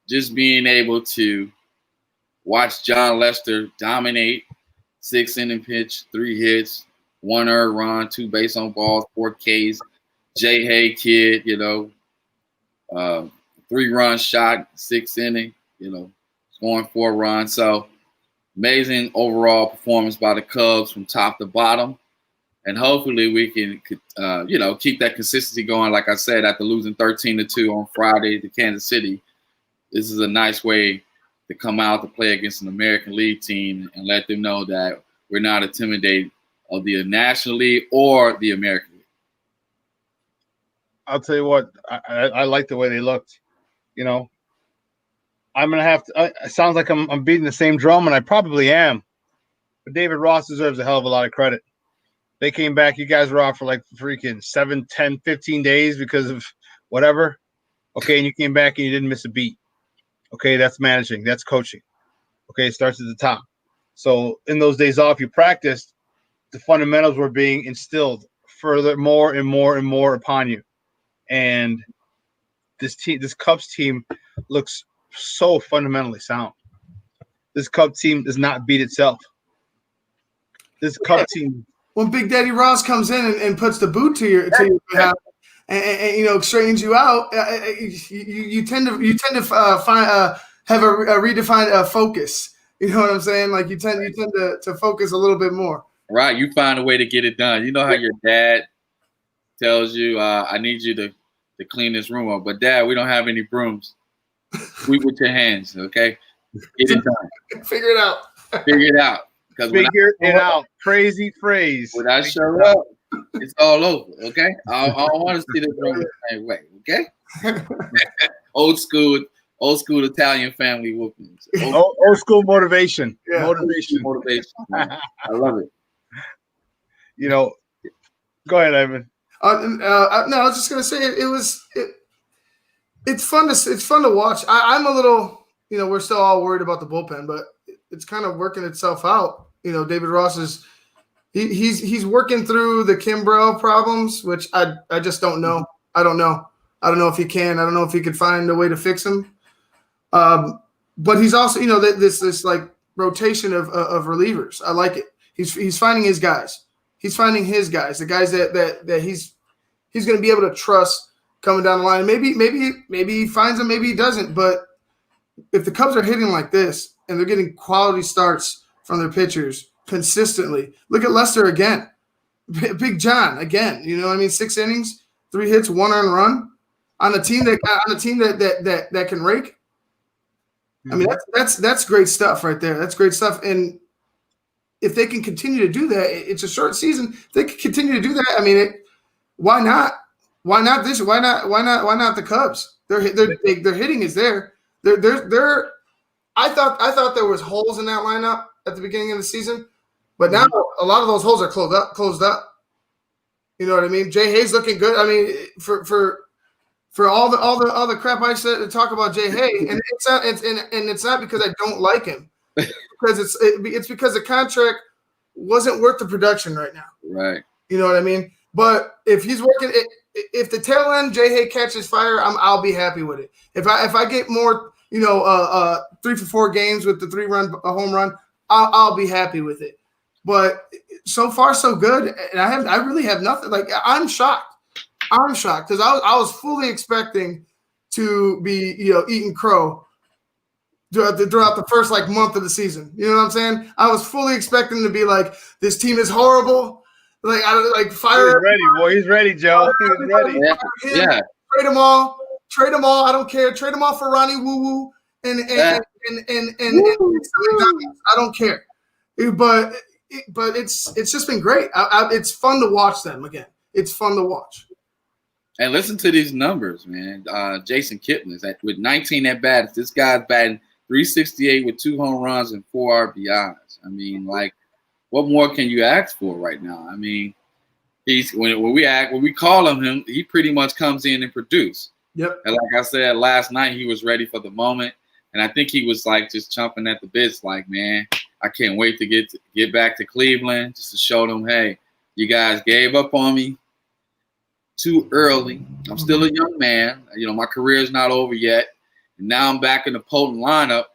just being able to watch John Lester dominate, 6-inning pitch, 3 hits, 1 earned run, 2 base on balls, 4 Ks. Jay Hay kid, 3-run shot, 6th inning, scoring 4 runs. So amazing overall performance by the Cubs from top to bottom. And hopefully we can, keep that consistency going. Like I said, after losing 13-2 on Friday to Kansas City, this is a nice way to come out to play against an American League team and let them know that we're not intimidated of the National League or the American League. I'll tell you what, I like the way they looked. I'm gonna have to. It sounds like I'm beating the same drum, and I probably am. But David Ross deserves a hell of a lot of credit. They came back. You guys were off for like freaking 7, 10, 15 days because of whatever. Okay, and you came back and you didn't miss a beat. Okay, that's managing. That's coaching. Okay, it starts at the top. So in those days off, you practiced. The fundamentals were being instilled further, more and more and more upon you. And this Cubs team looks so fundamentally sound. This Cubs team does not beat itself. This Cubs team. When Big Daddy Ross comes in and puts the boot to your behalf, and straightens you out, you tend to have a redefined focus. You know what I'm saying? Like you tend to focus a little bit more. Right. You find a way to get it done. You know how your dad tells you, I need you to clean this room up. But Dad, we don't have any brooms. Sweep with your hands, okay? Get it done. Figure it out. Figure it out. Figure it out. Crazy phrase. When I show up, it's all over, okay? I don't want to see the room the same way, okay? Old school Italian family whoopings. Old school motivation. Yeah. Motivation. I love it. Go ahead, Ivan. No, I was just gonna say it's fun to watch. I'm a little, we're still all worried about the bullpen, but it's kind of working itself out. David Ross is he's working through the Kimbrel problems, which I just don't know. I don't know if he can. I don't know if he could find a way to fix them. But he's also, this like rotation of relievers. I like it. He's finding his guys. He's finding his guys, the guys that he's going to be able to trust coming down the line. Maybe he finds them, maybe he doesn't. But if the Cubs are hitting like this and they're getting quality starts from their pitchers consistently, look at Lester again, Big John again. 6 innings, 3 hits, 1 earned run on a team that can rake. I mean, that's great stuff right there. That's great stuff. And if they can continue to do that, it's a short season. If they can continue to do that, I mean, why not? Why not this? Why not the Cubs? Their hitting is there. They're I thought there was holes in that lineup at the beginning of the season, but now a lot of those holes are closed up. You know what I mean? Jay Hay's looking good. I mean, for all the crap I said to talk about Jay Hay, and it's not because I don't like him, because it's because the contract wasn't worth the production right now. Right. You know what I mean? But if he's working, if the tail end Jay Hay catches fire, I'll be happy with it. If I get more, 3 for 4 games with the 3-run home run, I'll be happy with it. But so far so good, and I really have nothing. Like, I'm shocked because I was fully expecting to be eating crow throughout the first month of the season. You know what I'm saying? I was fully expecting to be like, this team is horrible. Like, I don't like fire. He's ready, boy. He's ready, Joe. He's ready. Yeah. Trade them all. I don't care. Trade them all for Ronnie Woo Woo and I don't care. But it's just been great. It's fun to watch them again. It's fun to watch. And listen to these numbers, man. Jason Kipnis with 19 at bats. This guy's batting .368 with 2 home runs and 4 RBIs. I mean, like, what more can you ask for right now? I mean, he's when we call him, he pretty much comes in and produce. Yep. And like I said last night, he was ready for the moment, and I think he was like just chomping at the bits, like, man, I can't wait to get back to Cleveland just to show them, hey, you guys gave up on me too early. I'm still a young man. My career is not over yet, and now I'm back in the potent lineup.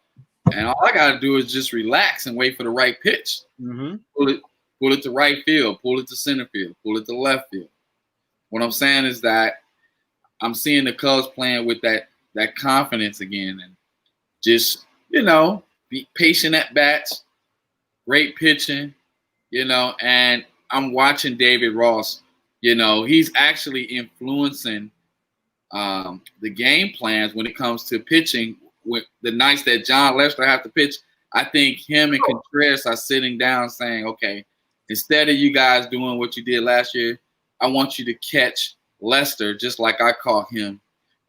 And all I got to do is just relax and wait for the right pitch. Mm-hmm. Pull it to right field, pull it to center field, pull it to left field. What I'm saying is that I'm seeing the Cubs playing with that confidence again, and just, be patient at bats, great pitching, and I'm watching David Ross. He's actually influencing the game plans when it comes to pitching. With the nights that John Lester have to pitch, I think him and Contreras are sitting down saying, okay, instead of you guys doing what you did last year, I want you to catch Lester just like I caught him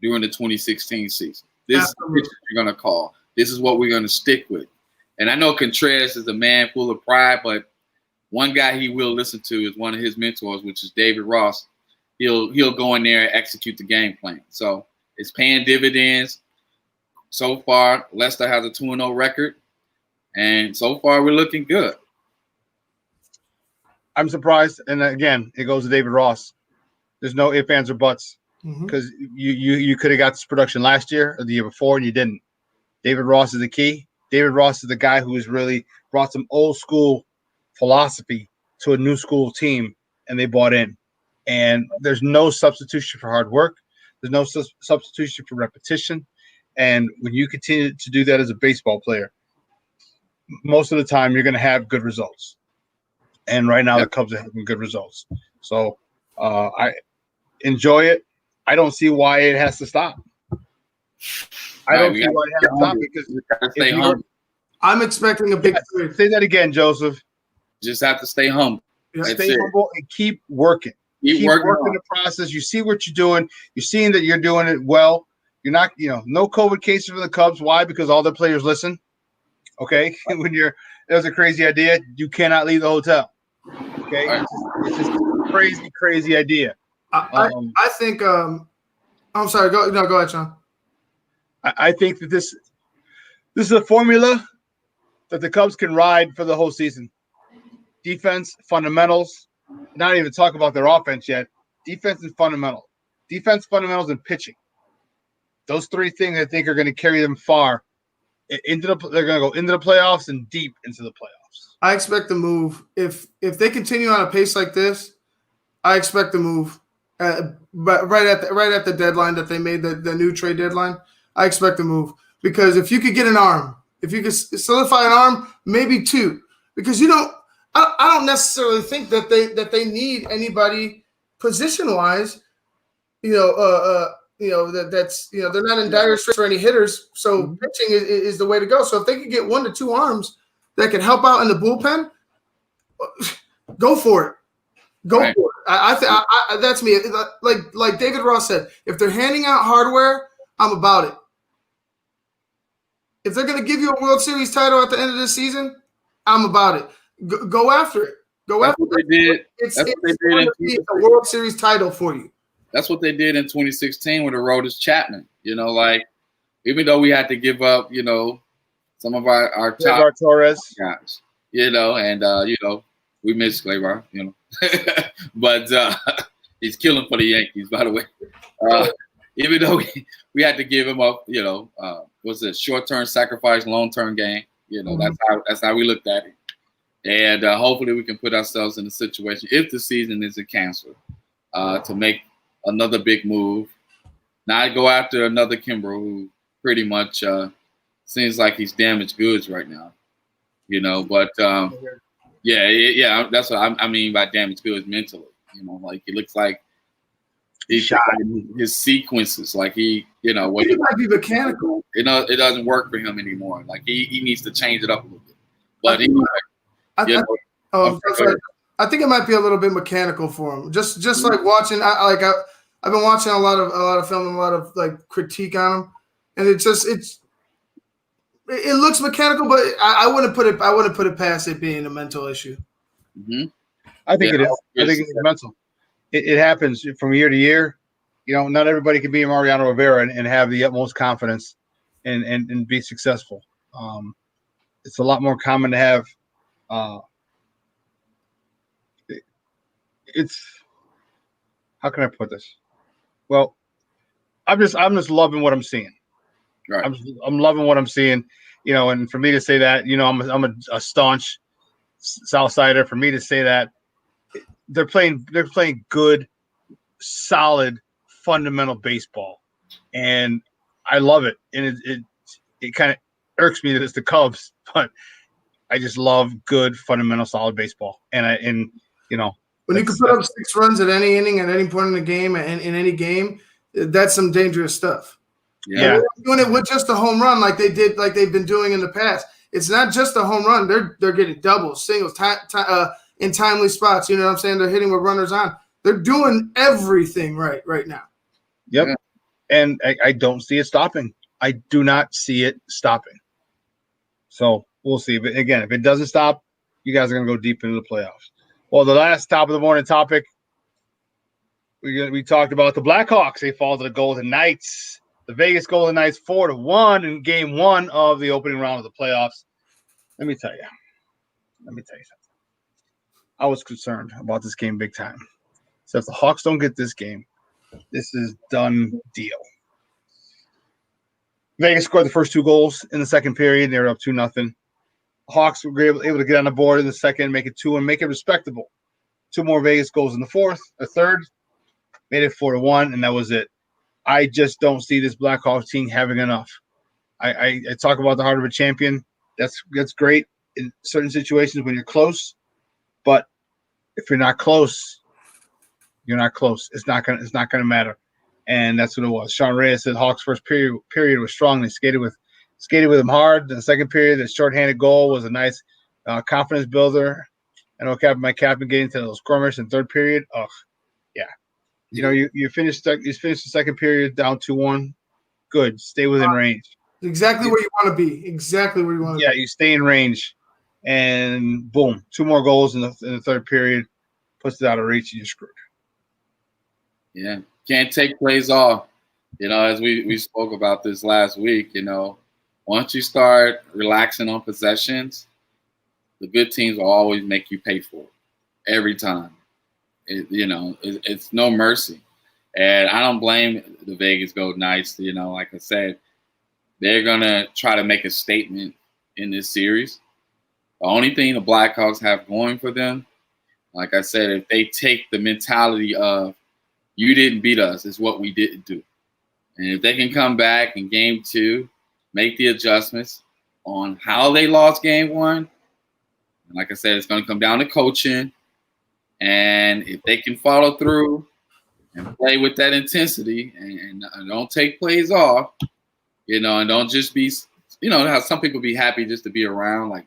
during the 2016 season. This is the pitch you're going to call. This is what we're going to stick with. And I know Contreras is a man full of pride, but one guy he will listen to is one of his mentors, which is David Ross. He'll go in there and execute the game plan. So it's paying dividends. So far, Lester has a 2-0 record, and so far we're looking good. I'm surprised, and again, it goes to David Ross. There's no ifs, ands, or buts, because you could have got this production last year or the year before, and you didn't. David Ross is the key. David Ross is the guy who has really brought some old school philosophy to a new school team, and they bought in. And there's no substitution for hard work. There's no substitution for repetition. And when you continue to do that as a baseball player, most of the time you're going to have good results. And right now the Cubs are having good results. So I enjoy it. I don't see why it has to stop. I don't see why it has to stop because I'm expecting a big trade. Say that again, Joseph. Just have to stay humble. Stay humble and keep working. Keep working the process. You see what you're doing. You're seeing that you're doing it well. You're not, no COVID cases for the Cubs. Why? Because all their players listen. Okay, when there's a crazy idea, you cannot leave the hotel. Okay, it's just a crazy idea. I think. I'm sorry. Go ahead, Shawn. I think that this is a formula that the Cubs can ride for the whole season. Defense, fundamentals. Not even talk about their offense yet. Defense and fundamental. Defense, fundamentals, and pitching. Those 3 things I think are going to carry them far they're going to go into the playoffs and deep into the playoffs. I expect the move. If they continue on a pace like this, I expect the move. Right at the deadline that they made, the new trade deadline, I expect the move. Because if you could get an arm, if you could solidify an arm, maybe 2. Because I don't necessarily think that they need anybody position wise. That's they're not in dire straits for any hitters, so pitching is the way to go. So if they could get 1 to 2 arms that can help out in the bullpen, go for it. Go for it. That's me. Like David Ross said, if they're handing out hardware, I'm about it. If they're going to give you a World Series title at the end of the season, I'm about it. Go after it. That's what they did. It's going to be a World Series title for you. That's what they did in 2016 with the Aroldis Chapman. Like even though we had to give up, some of our top Torres guys, and we miss Gleyber, but he's killing for the Yankees, by the way. Even though we had to give him up, was it short-term sacrifice, long-term gain? That's how we looked at it. And hopefully we can put ourselves in a situation, if the season isn't canceled, to make another big move. Not go after another Kimbrel who pretty much seems like he's damaged goods right now. But that's what I mean by damaged goods mentally. Like it looks like he shot his sequences, like he what he might be mechanical. It doesn't work for him anymore. Like he needs to change it up a little bit. But anyway, I think it might be a little bit mechanical for him. Just like watching, I've been watching a lot of film and a lot of like critique on him, and it looks mechanical, but I wouldn't put it past it being a mental issue. Mm-hmm. I think it is. I think it's mental. It happens from year to year. Not everybody can be Mariano Rivera and have the utmost confidence and be successful. It's a lot more common to have. It's how can I put this? Well, I'm just loving what I'm seeing. Right. I'm loving what I'm seeing. And for me to say that, I'm a staunch Southsider. For me to say that, they're playing good, solid, fundamental baseball, and I love it. And it kind of irks me that it's the Cubs, but I just love good, fundamental, solid baseball. And when you can put up 6 runs at any inning, at any point in the game, and in any game, that's some dangerous stuff. Yeah, they're doing it with just a home run, like they've been doing in the past. It's not just a home run; they're getting doubles, singles, in timely spots. You know what I'm saying? They're hitting with runners on. They're doing everything right now. Yep. Yeah. And I don't see it stopping. I do not see it stopping. So we'll see. But again, if it doesn't stop, you guys are going to go deep into the playoffs. Well, the last top of the morning topic, we talked about the Blackhawks. They fall to the Golden Knights. The Vegas Golden Knights 4-1 in game 1 of the opening round of the playoffs. Let me tell you something. I was concerned about this game big time. So if the Hawks don't get this game, this is done deal. Vegas scored the first 2 goals in the second period. They were up 2-0. Hawks were able to get on the board in the second, make it 2 and make it respectable. 2 more Vegas goals in the third, made it 4-1, and that was it. I just don't see this Blackhawks team having enough. I talk about the heart of a champion. That's great in certain situations when you're close, but if you're not close, you're not close. It's not gonna matter, and that's what it was. Shawn Reyes said Hawks' first period was strong. They skated with him hard. In the second period, the shorthanded goal was a nice confidence builder. I know my captain getting to those skirmish in third period. Oh, yeah. You finished the second period down 2-1. Good. Stay within range. Exactly where you want to be. Exactly where you want to be. Yeah, you stay in range, and boom, 2 more goals in the third period, puts it out of reach, and you're screwed. Yeah, can't take plays off. As we spoke about this last week, once you start relaxing on possessions, the good teams will always make you pay for it every time. It's no mercy. And I don't blame the Vegas Golden Knights. Like I said, they're going to try to make a statement in this series. The only thing the Blackhawks have going for them, like I said, if they take the mentality of you didn't beat us, it's what we didn't do. And if they can come back in game 2, make the adjustments on how they lost game 1, and like I said, it's going to come down to coaching. And if they can follow through and play with that intensity and don't take plays off, and don't just be, how some people be happy just to be around, like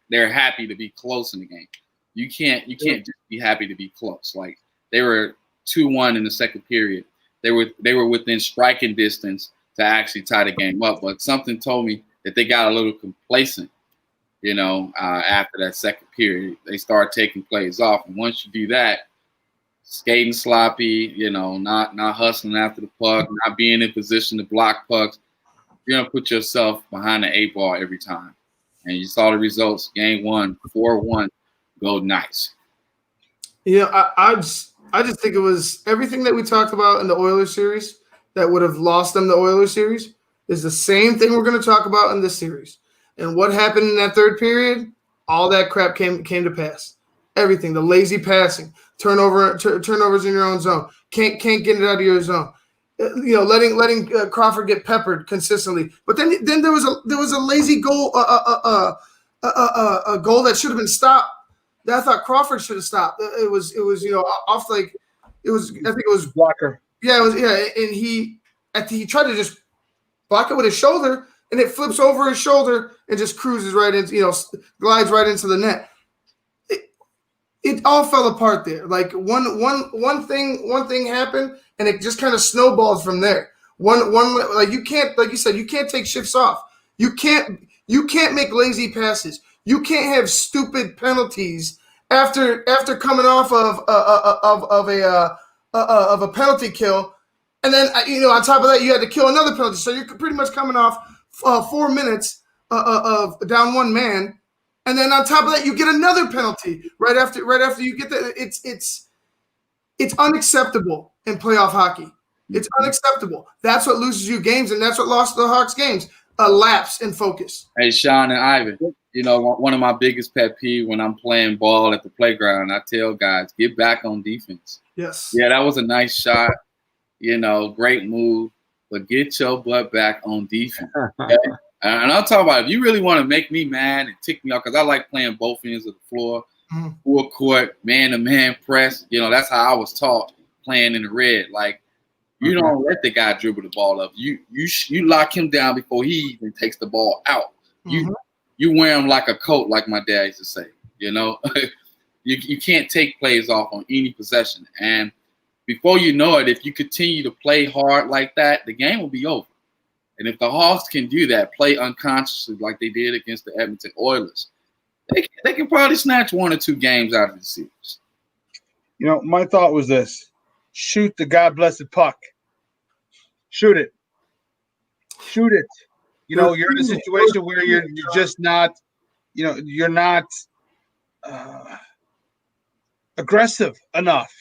they're happy to be close in the game. You can't just be happy to be close. Like They were 2-1 in the second period. They were within striking distance to actually tie the game up, but something told me that they got a little complacent, after that second period. They started taking plays off, and once you do that, skating sloppy, not hustling after the puck, not being in position to block pucks, you're gonna put yourself behind the 8 ball every time. And you saw the results. Game 1, 4-1, Golden Knights. I just think it was everything that we talked about in the Oilers series that would have lost them the Oilers series is the same thing we're going to talk about in this series. And what happened in that third period? All that crap came to pass. Everything, the lazy passing, turnovers in your own zone, can't get it out of your zone. Letting Crawford get peppered consistently. But then there was a lazy goal, a goal that should have been stopped. That I thought Crawford should have stopped. It was off like it was. I think it was blocker. Yeah, it was. Yeah, and he tried to just block it with his shoulder, and it flips over his shoulder and just cruises right into glides right into the net. It all fell apart there. Like one thing happened, and it just kind of snowballs from there. You can't, like you said, you can't take shifts off. You can't make lazy passes. You can't have stupid penalties after coming off of a penalty kill, and then on top of that you had to kill another penalty. So you're pretty much coming off 4 minutes of down one man, and then on top of that you get another penalty right after you get that. It's unacceptable in playoff hockey. It's unacceptable. That's what loses you games, and that's what lost the Hawks games. A lapse in focus. Hey, Shawn and Ivan, one of my biggest pet peeves when I'm playing ball at the playground, I tell guys, get back on defense. Yes. Yeah, that was a nice shot, great move, but get your butt back on defense. Okay? And I'm talking about if you really want to make me mad and tick me off, because I like playing both ends of the floor, full court, man-to-man press. That's how I was taught playing in the red. Like, you don't let the guy dribble the ball up. You lock him down before he even takes the ball out. You wear him like a coat, like my dad used to say. You can't take plays off on any possession. And before you know it, if you continue to play hard like that, the game will be over. And if the Hawks can do that, play unconsciously like they did against the Edmonton Oilers, they can probably snatch 1 or 2 games out of the series. My thought was this. Shoot the God-blessed puck. Shoot it. You're in a situation where you're just not, you're not aggressive enough.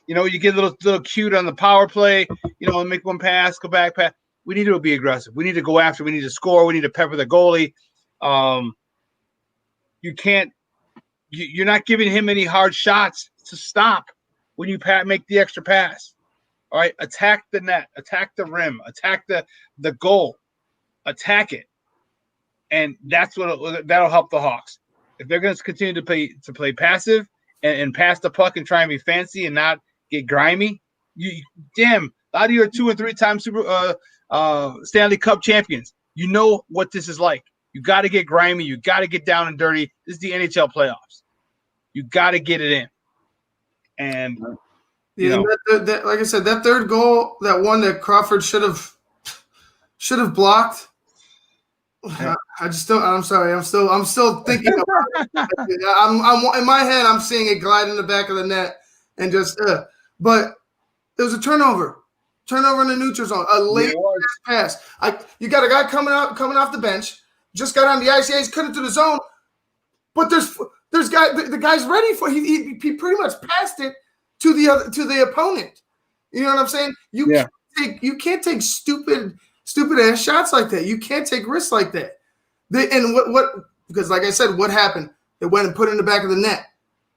You get a little cute on the power play, make one pass, go back, pass. We need to be aggressive. We need to go after. We need to score. We need to pepper the goalie. You're not giving him any hard shots to stop when you make the extra pass. All right, attack the net, attack the rim, attack the goal, attack it, and that'll help the Hawks. If they're going to continue to play passive and pass the puck and try and be fancy and not get grimy, a lot of you are 2 and 3 time Stanley Cup champions. You know what this is like. You got to get grimy. You got to get down and dirty. This is the NHL playoffs. You got to get it in. And like I said, that third goal, that one that Crawford should have blocked. Yeah. I just don't. I'm sorry. I'm still thinking about it. I'm in my head. I'm seeing it glide in the back of the net and just. But it was a turnover in the neutral zone. A late pass. You got a guy coming off the bench. Just got on the ice. Yeah, he's cut into the zone. But the guy's ready for. He pretty much passed it to the opponent. You know what I'm saying? You can't take stupid ass shots like that. You can't take risks like that. Because like I said, what happened? They went and put it in the back of the net.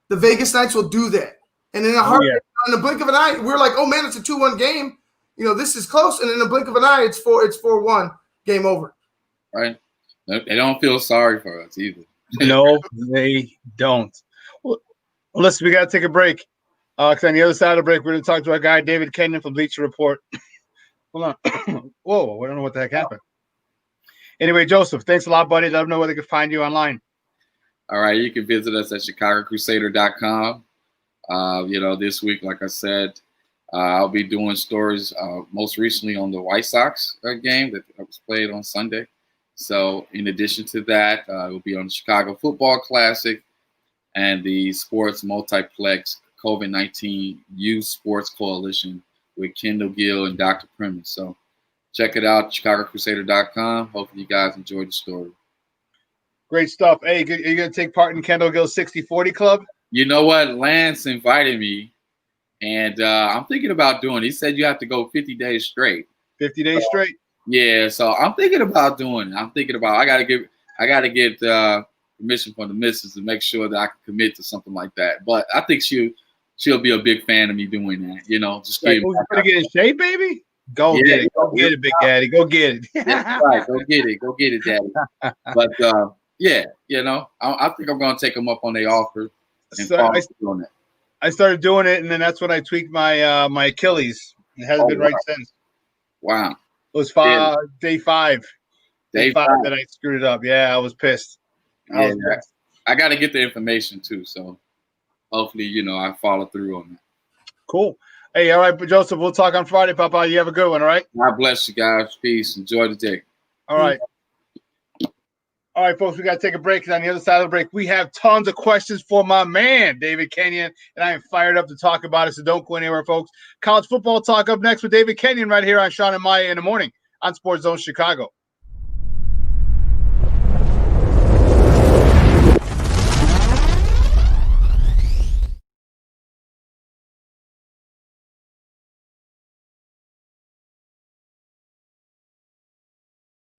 The Vegas Knights will do that. And in in the blink of an eye, we're like, oh man, it's a 2-1 game. This is close. And in the blink of an eye, it's 4-1, game over. Right. They don't feel sorry for us either. No, they don't. Well, listen, we got to take a break. Because on the other side of the break, we're going to talk to our guy, David Kenyon from Bleacher Report. Hold on. Whoa, I don't know what the heck happened. Anyway, Joseph, thanks a lot, buddy. Let them know where they can find you online. All right, you can visit us at ChicagoCrusader.com. This week, like I said, I'll be doing stories most recently on the White Sox game that was played on Sunday. So in addition to that, it will be on the Chicago Football Classic and the Sports Multiplex COVID-19 Youth Sports Coalition with Kendall Gill and Dr. Premise. So check it out, ChicagoCrusader.com. Hopefully you guys enjoyed the story. Great stuff. Hey, are you going to take part in Kendall Gill's 60-40 club? You know what? Lance invited me, and I'm thinking about doing it. He said you have to go 50 days straight. 50 days straight? Yeah, so I'm thinking about doing it. I got to get permission from the missus to make sure that I can commit to something like that. But I think she'll be a big fan of me doing that. Just like, you gonna get in shape, baby? Get it. Go get it, Big Daddy. Go get it. That's right. Go get it, Daddy. But I think I'm gonna take them up on their offer and doing it. I started doing it, and then that's when I tweaked my my Achilles. It hasn't been right since. Wow. It was day five. Day five that I screwed it up. Yeah, I was pissed. I got to get the information too, so hopefully, I follow through on that. Cool. Hey, all right, Joseph, we'll talk on Friday, Papa. You have a good one, all right? God bless you guys. Peace. Enjoy the day. All right. All right, folks, we got to take a break. And on the other side of the break, we have tons of questions for my man, David Kenyon, and I am fired up to talk about it, so don't go anywhere, folks. College football talk up next with David Kenyon right here on Shawn and Maya in the morning on SportsZone Chicago.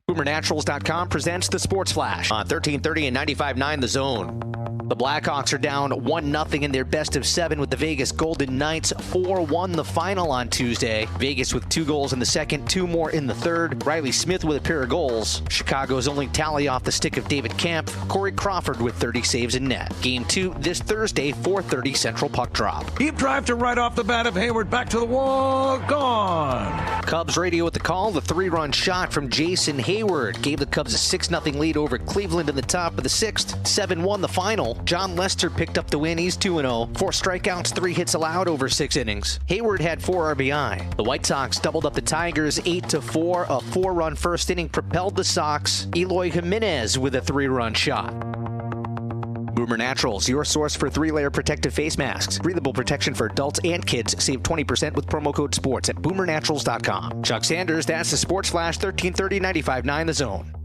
BoomerNaturals.com presents the Sports Flash on 1330 and 95.9 The Zone. The Blackhawks are down 1-0 in their best of 7 with the Vegas Golden Knights. 4-1 the final on Tuesday. Vegas with 2 goals in the second, 2 more in the third. Riley Smith with a pair of goals. Chicago's only tally off the stick of David Kampf. Corey Crawford with 30 saves in net. Game 2 this Thursday, 4:30 Central puck drop. Deep drive to right off the bat of Hayward. Back to the wall. Gone. Cubs radio at the call. The 3-run shot from Jason Hayward gave the Cubs a 6-0 lead over Cleveland in the top of the 6th. 7-1 the final. John Lester picked up the win. He's 2-0. 4 strikeouts, 3 hits allowed over 6 innings. Hayward had 4 RBI. The White Sox doubled up the Tigers 8-4. A 4-run first inning propelled the Sox. Eloy Jimenez with a 3-run shot. Boomer Naturals, your source for 3-layer protective face masks. Breathable protection for adults and kids. Save 20% with promo code SPORTS at BoomerNaturals.com. Chuck Sanders, that's the Sports Flash, 1330 95.9 The Zone.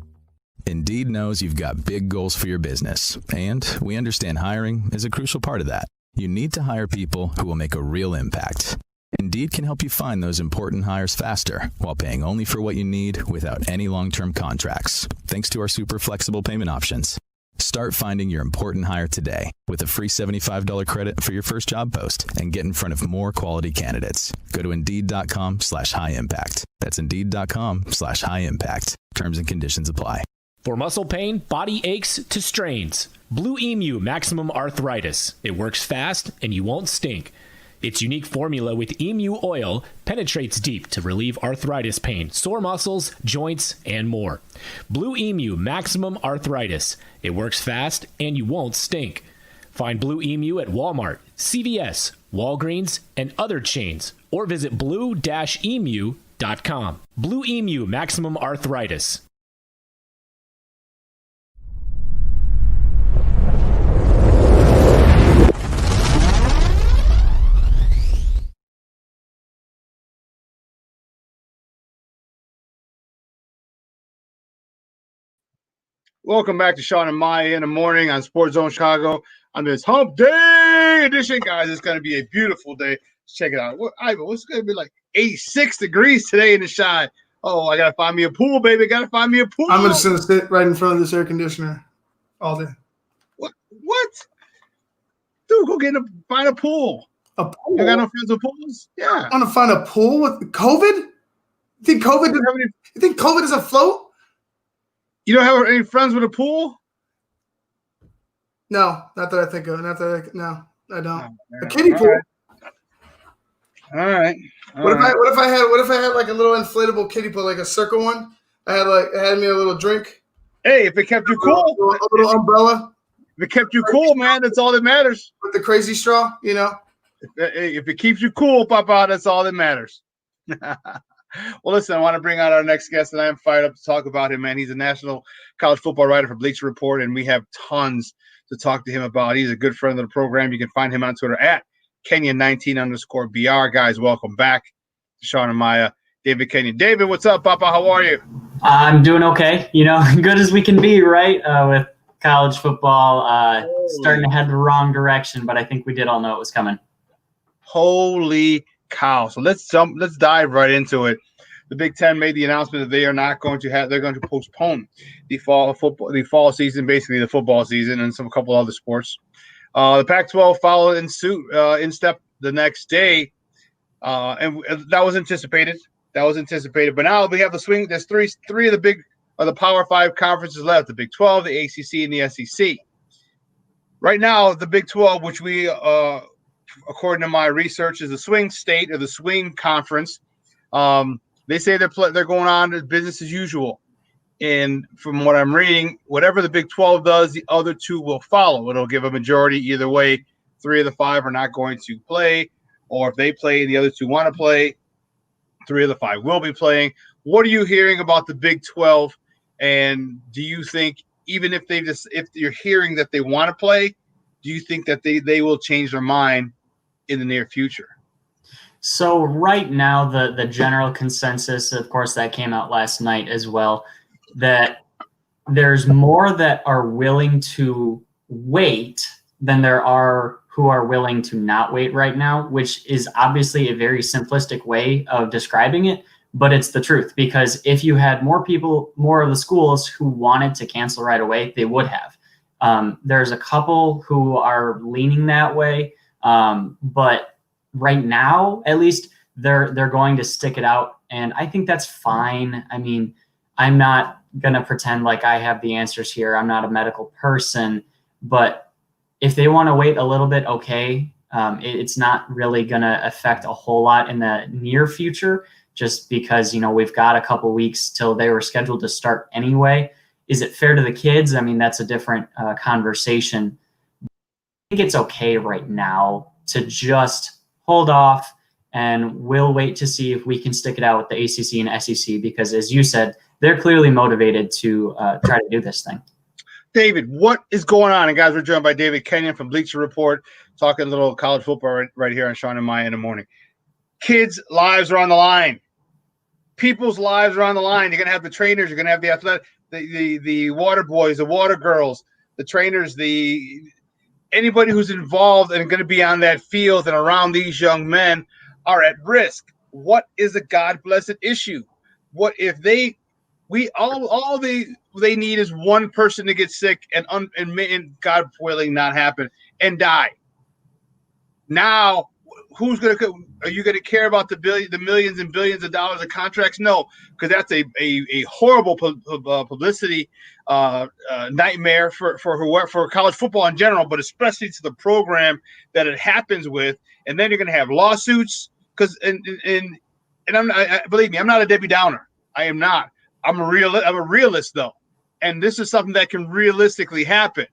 Indeed knows you've got big goals for your business, and we understand hiring is a crucial part of that. You need to hire people who will make a real impact. Indeed can help you find those important hires faster while paying only for what you need without any long-term contracts, thanks to our super flexible payment options. Start finding your important hire today with a free $75 credit for your first job post and get in front of more quality candidates. Go to Indeed.com/high impact. That's Indeed.com/high impact. Terms and conditions apply. For muscle pain, body aches to strains, Blue Emu Maximum Arthritis. It works fast and you won't stink. Its unique formula with emu oil penetrates deep to relieve arthritis pain, sore muscles, joints, and more. Blue Emu Maximum Arthritis. It works fast and you won't stink. Find Blue Emu at Walmart, CVS, Walgreens, and other chains, or visit blue-emu.com. Blue Emu Maximum Arthritis. Welcome back to Shawn and Maya in the morning on SportsZone Chicago on this Hump Day edition, guys. It's going to be a beautiful day. Let's check it out. What's going to be like 86 degrees today in the shine? Oh, I got to find me a pool, baby. Got to find me a pool. I'm just going to sit right in front of this air conditioner all day. What? Dude, go find a pool. A pool? You got no friends with pools? Yeah. I want to find a pool with COVID? You think COVID is afloat? You don't have any friends with a pool? No, not that I think of. No, I don't. A kiddie pool. All right. What if I had like a little inflatable kiddie pool, like a circle one? I had me a little drink. Hey, if it kept you cool, a little umbrella. If it kept you cool, man, that's all that matters. With the crazy straw, If it keeps you cool, Papa, that's all that matters. Well, listen, I want to bring out our next guest, and I am fired up to talk about him, man. He's a national college football writer for Bleacher Report, and we have tons to talk to him about. He's a good friend of the program. You can find him on Twitter at Kenyon19_BR. Guys, welcome back to Shawn and Maya. David Kenyon. David, what's up, Papa? How are you? I'm doing okay. Good as we can be, right? With college football starting to head the wrong direction, but I think we did all know it was coming. Holy cow. So let's dive right into it. The Big Ten made the announcement that they're going to postpone the fall season, basically the football season, and a couple other sports. The Pac-12 followed in suit, in step the next day, and that was anticipated. But now we have the swing. There's three of the Power 5 conferences left: the Big 12, the ACC, and the SEC. Right now, the Big 12, which we, according to my research, is the swing state or the swing conference. They say they're going on to business as usual. And from what I'm reading, whatever the Big 12 does, the other two will follow. It'll give a majority either way. 3 of the 5 are not going to play, or if they play, the other 2 want to play. 3 of the 5 will be playing. What are you hearing about the Big 12? And do you think, even if you're hearing that they want to play, do you think that they will change their mind in the near future? So right now, the general consensus, of course, that came out last night as well, that there's more that are willing to wait than there are who are willing to not wait right now, which is obviously a very simplistic way of describing it, but it's the truth. Because if you had more of the schools who wanted to cancel right away, they would have. There's a couple who are leaning that way, but right now, at least, they're going to stick it out, and I think that's fine. I mean, I'm not going to pretend like I have the answers here. I'm not a medical person, but if they want to wait a little bit, okay. It's not really going to affect a whole lot in the near future, just because, we've got a couple weeks till they were scheduled to start anyway. Is it fair to the kids? I mean, that's a different conversation. I think it's okay right now to just hold off, and we'll wait to see if we can stick it out with the ACC and SEC, because, as you said, they're clearly motivated to try to do this thing. David, what is going on? And guys, we're joined by David Kenyon from Bleacher Report, talking a little college football right here on Shawn and Maya in the morning. Kids' lives are on the line. People's lives are on the line. You're going to have the trainers. You're going to have the athletic, the water boys, the water girls, the trainers, anybody who's involved and going to be on that field and around these young men are at risk. What is a God-blessed issue? What if they need is one person to get sick and God willing not happen and die? Now, are you going to care about the millions and billions of dollars of contracts? No, because that's a horrible publicity nightmare for college football in general, but especially to the program that it happens with. And then you're going to have lawsuits because believe me, I'm not a Debbie Downer. I am not. I'm a realist though, and this is something that can realistically happen.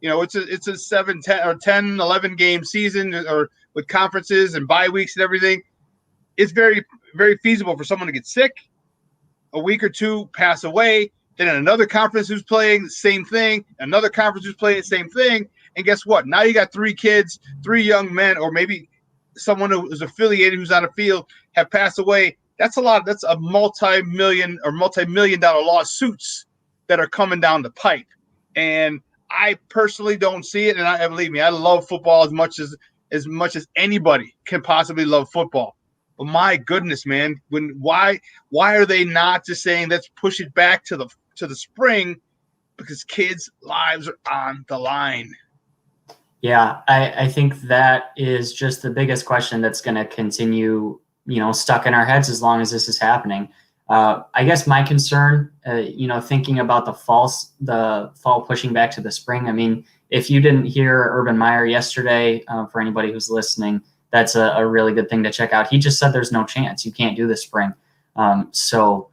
It's a 7, 10, or 10, 11 game season, or with conferences and bye weeks and everything. It's very, very feasible for someone to get sick, a week or two pass away, then another conference who's playing the same thing, another conference who's playing the same thing, and guess what? Now you got 3 kids, 3 young men, or maybe someone who's affiliated who's on the field have passed away. That's a lot. That's a multi-million dollar lawsuits that are coming down the pipe. And I personally don't see it. And believe me, I love football as much as anybody can possibly love football. But my goodness, man, why are they not just saying let's push it back to the spring? Because kids' lives are on the line. Yeah, I think that is just the biggest question that's going to continue, stuck in our heads as long as this is happening. I guess my concern, thinking about the fall pushing back to the spring. I mean, if you didn't hear Urban Meyer yesterday, for anybody who's listening, that's a really good thing to check out. He just said there's no chance. You can't do the spring. So,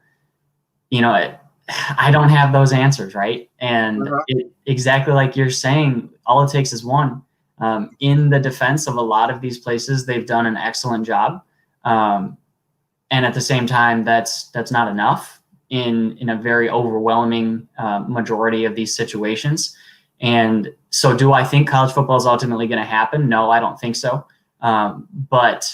I don't have those answers, right? And exactly like you're saying, all it takes is one. In the defense of a lot of these places, they've done an excellent job. And at the same time, that's not enough in a very overwhelming majority of these situations. And so do I think college football is ultimately going to happen? No, I don't think so. But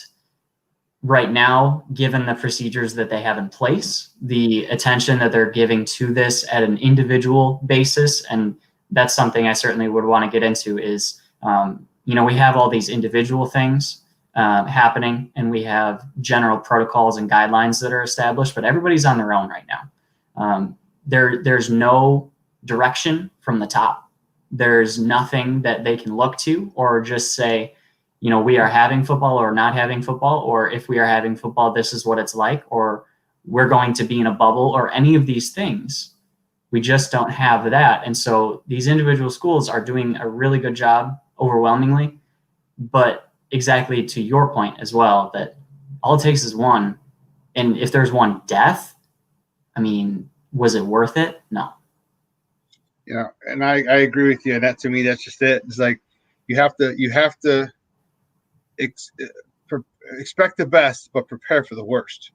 right now, given the procedures that they have in place, the attention that they're giving to this at an individual basis, and that's something I certainly would want to get into is, we have all these individual things happening, and we have general protocols and guidelines that are established, but everybody's on their own right now. There's no direction from the top. There's nothing that they can look to or just say, we are having football or not having football, or if we are having football, this is what it's like, or we're going to be in a bubble, or any of these things. We just don't have that. And so these individual schools are doing a really good job overwhelmingly, but exactly to your point as well, that all it takes is one. And if there's one death, was it worth it? No. Yeah, and I agree with you. And that, to me, that's just it. It's like you have to expect the best, but prepare for the worst.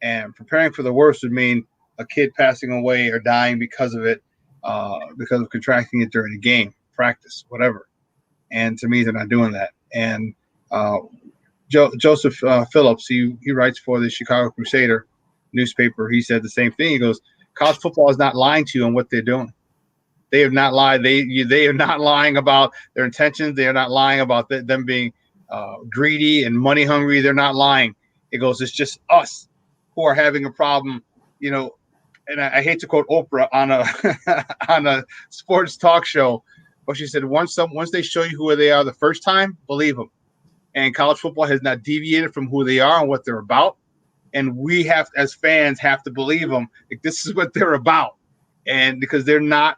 And preparing for the worst would mean a kid passing away or dying because of it, because of contracting it during a game, practice, whatever. And to me, they're not doing that. And Joseph Phillips, he writes for the Chicago Crusader newspaper. He said the same thing. He goes, college football is not lying to you on what they're doing. They have not lied. They are not lying about their intentions. They are not lying about them being greedy and money hungry. They're not lying. It goes, it's just us who are having a problem, and I hate to quote Oprah on a sports talk show, but she said, once they show you who they are the first time, believe them. And college football has not deviated from who they are and what they're about. And we have, as fans, have to believe them. Like, this is what they're about. And because they're not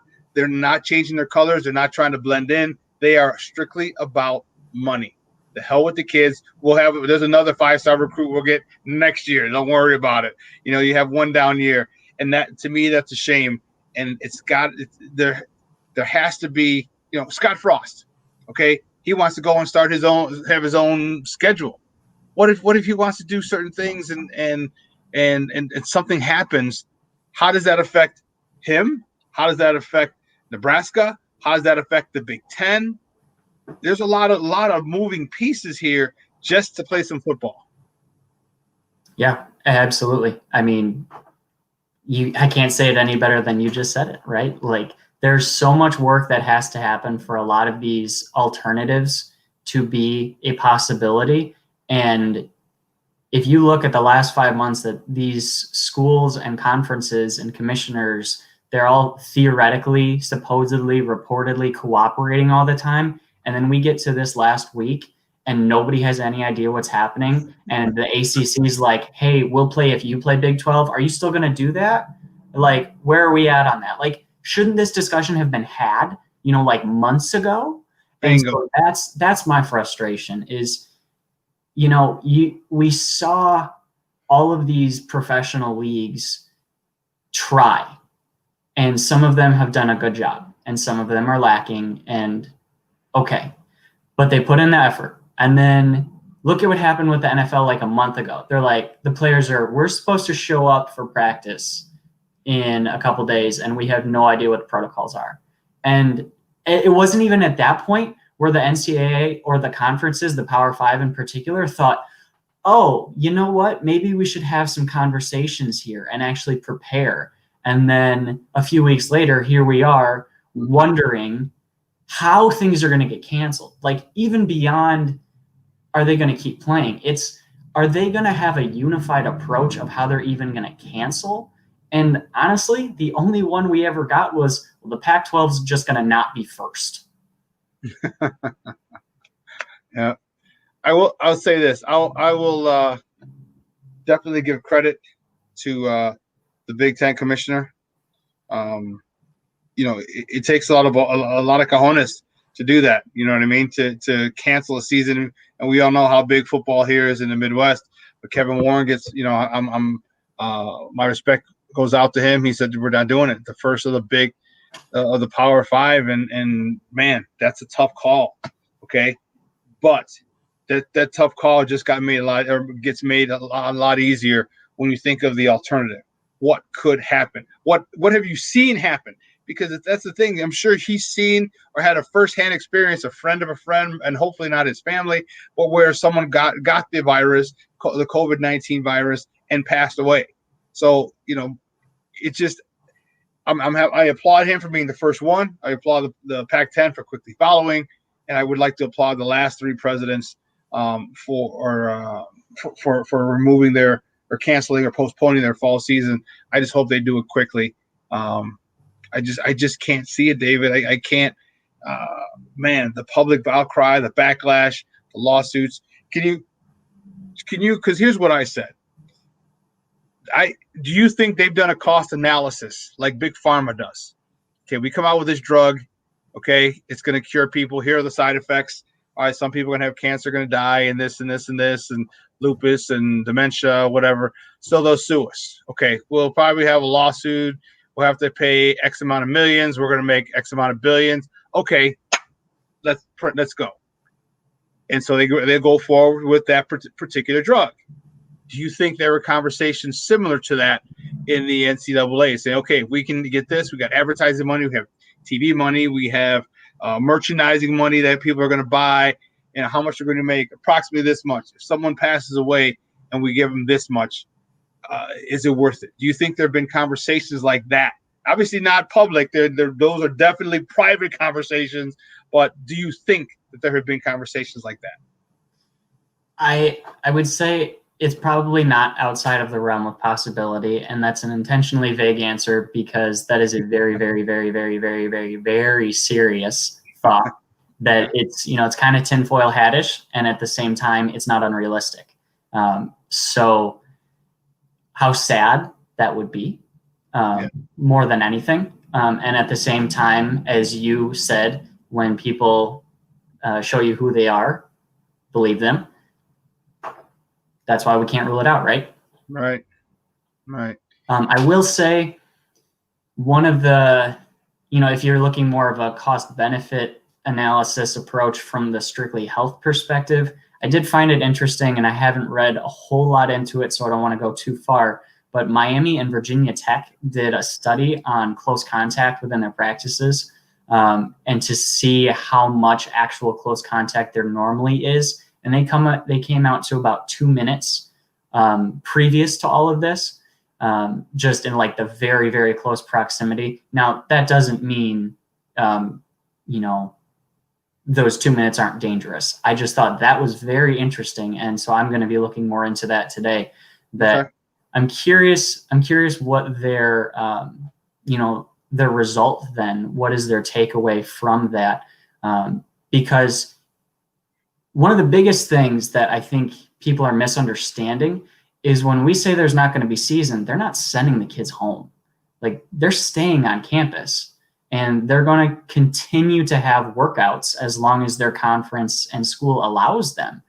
changing their colors. They're not trying to blend in. They are strictly about money. The hell with the kids. There's another 5-star recruit we'll get next year. Don't worry about it. You have one down year. And that, to me, that's a shame. And there has to be, Scott Frost. Okay. He wants to go and have his own schedule. What if he wants to do certain things and something happens? How does that affect him? How does that affect Nebraska? How does that affect the Big Ten? There's a lot of moving pieces here just to play some football. Yeah, absolutely. I can't say it any better than you just said it, right? Like, there's so much work that has to happen for a lot of these alternatives to be a possibility. And if you look at the last 5 months that these schools and conferences and commissioners, they're all theoretically, supposedly, reportedly cooperating all the time. And then we get to this last week and nobody has any idea what's happening. And the ACC is like, hey, we'll play if you play Big 12. Are you still going to do that? Like, where are we at on that? Like, shouldn't this discussion have been had, months ago? And so that's my frustration is, we saw all of these professional leagues try, and some of them have done a good job and some of them are lacking, and okay, but they put in the effort. And then look at what happened with the NFL like a month ago. They're like, we're supposed to show up for practice in a couple days and we have no idea what the protocols are. And it wasn't even at that point where the NCAA or the conferences, the Power Five in particular, thought, oh, you know what? Maybe we should have some conversations here and actually prepare. And then a few weeks later, here we are wondering how things are going to get canceled. Like, even beyond, are they going to keep playing? Are they going to have a unified approach of how they're even going to cancel? And honestly, the only one we ever got was, well, the Pac-12 is just going to not be first. Yeah, I'll say this. I will definitely give credit to the Big Ten commissioner. It takes a lot of cojones to do that. You know what I mean? To cancel a season, and we all know how big football here is in the Midwest. But Kevin Warren gets, my respect goes out to him. He said, we're not doing it. The first of the big of the Power Five, and man, that's a tough call. Okay, but that tough call just got made gets made a lot easier when you think of the alternative. What could happen? What have you seen happen? Because that's the thing. I'm sure he's seen or had a firsthand experience, a friend of a friend, and hopefully not his family, but where someone got the virus, the COVID-19 virus, and passed away. So it just I applaud him for being the first one. I applaud the Pac-10 for quickly following, and I would like to applaud the last three presidents for removing or canceling or postponing their fall season. I just hope they do it quickly. I just can't see it, David. I can't. Man, the public outcry, the backlash, the lawsuits. Can you? Because here's what I said. Do you think they've done a cost analysis like Big Pharma does? Okay, we come out with this drug. Okay, it's going to cure people. Here are the side effects. All right, some people are going to have cancer, going to die, and this and this and this, and lupus and dementia, whatever. So they'll sue us. Okay, we'll probably have a lawsuit. We'll have to pay X amount of millions. We're going to make X amount of billions. Okay, let's go. And so they go forward with that particular drug. Do you think there were conversations similar to that in the NCAA? Saying, okay, we can get this. We got advertising money. We have TV money. We have merchandising money that people are going to buy. And how much they're going to make? Approximately this much. If someone passes away and we give them this much, is it worth it? Do you think there have been conversations like that? Obviously not public. Those are definitely private conversations. But do you think that there have been conversations like that? I would say it's probably not outside of the realm of possibility, and that's an intentionally vague answer because that is a very, very, very, very, very, very, very serious thought. That it's kind of tinfoil hatish, and at the same time, it's not unrealistic. So how sad that would be, more than anything. And at the same time, as you said, when people show you who they are, believe them. That's why we can't rule it out, right? Right. I will say one of the, if you're looking more of a cost-benefit analysis approach from the strictly health perspective, I did find it interesting, and I haven't read a whole lot into it, so I don't want to go too far. But Miami and Virginia Tech did a study on close contact within their practices, and to see how much actual close contact there normally is. And they came out to about 2 minutes previous to all of this, just in like the very, very close proximity. Now, that doesn't mean, those 2 minutes aren't dangerous. I just thought that was very interesting. And so I'm going to be looking more into that today. That I'm curious what their result then, what is their takeaway from that? Because one of the biggest things that I think people are misunderstanding is when we say there's not going to be season, they're not sending the kids home. Like, they're staying on campus, and they're going to continue to have workouts as long as their conference and school allows them.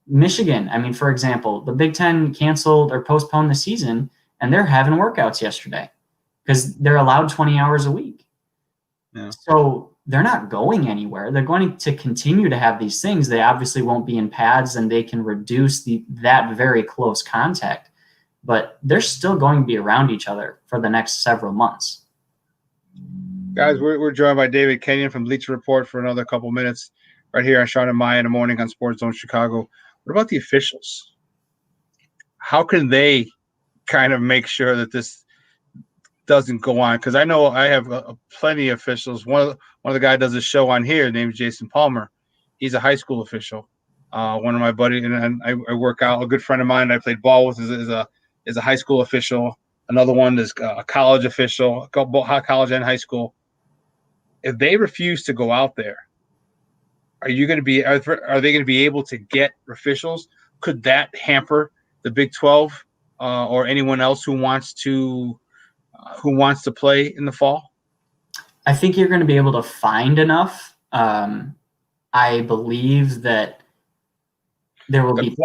Michigan, for example, the Big Ten canceled or postponed the season, and they're having workouts yesterday because they're allowed 20 hours a week. Yeah. So they're not going anywhere. They're going to continue to have these things. They obviously won't be in pads, and they can reduce that very close contact, but they're still going to be around each other for the next several months. Guys, we're joined by David Kenyon from Bleacher Report for another couple minutes right here on Shawn and Maya in the morning on SportsZone Chicago. What about the officials? How can they kind of make sure that this doesn't go on? Because I know I have plenty of officials. One of the guys does a show on here named Jason Palmer. He's a high school official. One of my buddies, and I work out. A good friend of mine I played ball with is a high school official. Another one is a college official, both college and high school. If they refuse to go out there, are they going to be able to get officials? Could that hamper the Big 12 or anyone else who wants to play in the fall? I think you're going to be able to find enough. I believe that there will be the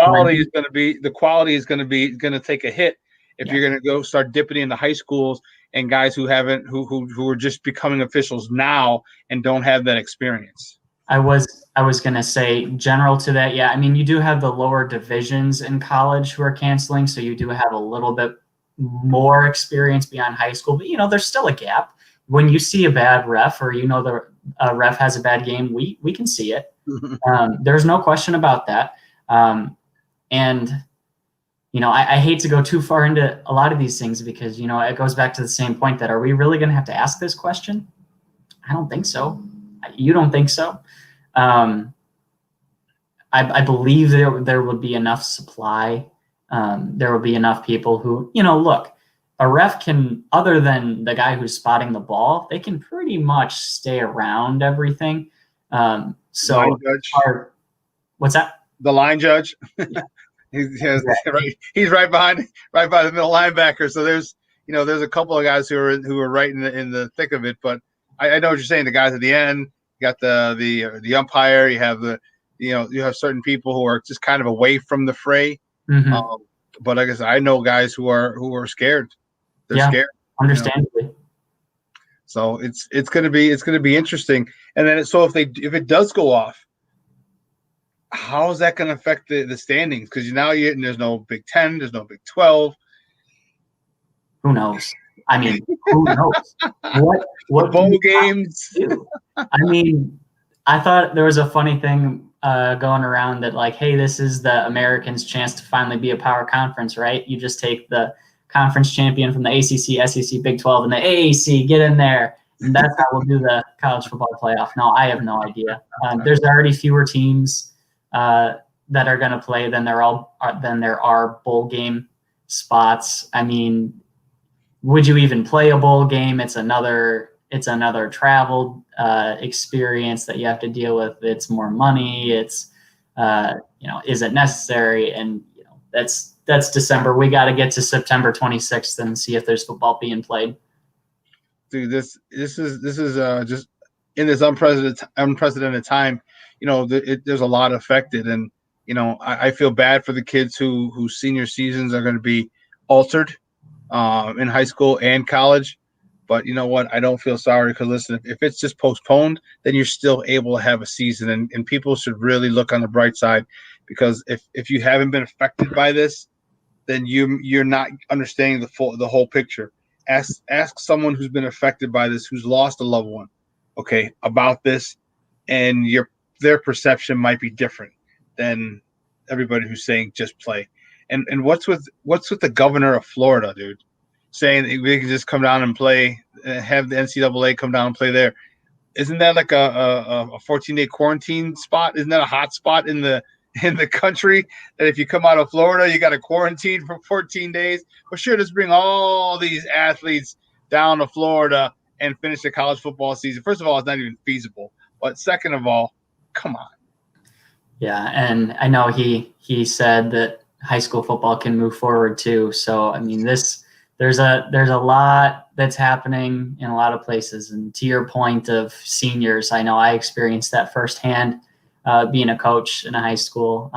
quality is going to take a hit if you're going to go start dipping into high schools and guys who are just becoming officials now and don't have that experience. I was going to say general to that. Yeah. I mean, you do have the lower divisions in college who are canceling. So you do have a little bit more experience beyond high school, but there's still a gap. When you see a bad ref or, the ref has a bad game, we can see it. There's no question about that. And I hate to go too far into a lot of these things because, it goes back to the same point that are we really going to have to ask this question? I don't think so. You don't think so? I believe there would be enough supply. There would be enough people who, look, a ref can, other than the guy who's spotting the ball, they can pretty much stay around everything. So line judge. What's that? The line judge. Yeah. He's right by the middle linebacker. So there's a couple of guys who are right in the thick of it. But I know what you're saying. The guys at the end, you got the umpire. You have you have certain people who are just kind of away from the fray. Mm-hmm. But I guess I know guys who are scared. They're scared, understandably. So it's gonna be interesting. And then so if it does go off, how is that going to affect the standings? Because there's no Big 10, there's no Big 12. Who knows? I mean, who knows? What bowl games? I mean, I thought there was a funny thing going around that like, hey, this is the Americans' chance to finally be a power conference, right? You just take the conference champion from the ACC, SEC, Big 12, and the AAC, get in there. And that's how we'll do the college football playoff. No, I have no idea. There's already fewer teams that are going to play than there are bowl game spots. I mean, would you even play a bowl game? It's another travel experience that you have to deal with. It's more money. It's is it necessary? And that's December. We got to get to September 26th and see if there's football being played. Dude, this is just in this unprecedented time. There's a lot affected, and I feel bad for the kids whose senior seasons are going to be altered in high school and college. But you know what? I don't feel sorry because listen, if it's just postponed, then you're still able to have a season, and people should really look on the bright side because if you haven't been affected by this, then you're not understanding the whole picture. Ask someone who's been affected by this, who's lost a loved one, okay, about this, and their perception might be different than everybody who's saying just play. And what's with the governor of Florida, dude, saying that we can just come down and play, have the NCAA come down and play there? Isn't that like a 14-day quarantine spot? Isn't that a hot spot in the country that if you come out of Florida, you got to quarantine for 14 days? Well, sure, just bring all these athletes down to Florida and finish the college football season. First of all, it's not even feasible. But second of all, come on. Yeah, and I know he said that high school football can move forward too. So I mean, there's a lot that's happening in a lot of places. And to your point of seniors, I know I experienced that firsthand, being a coach in a high school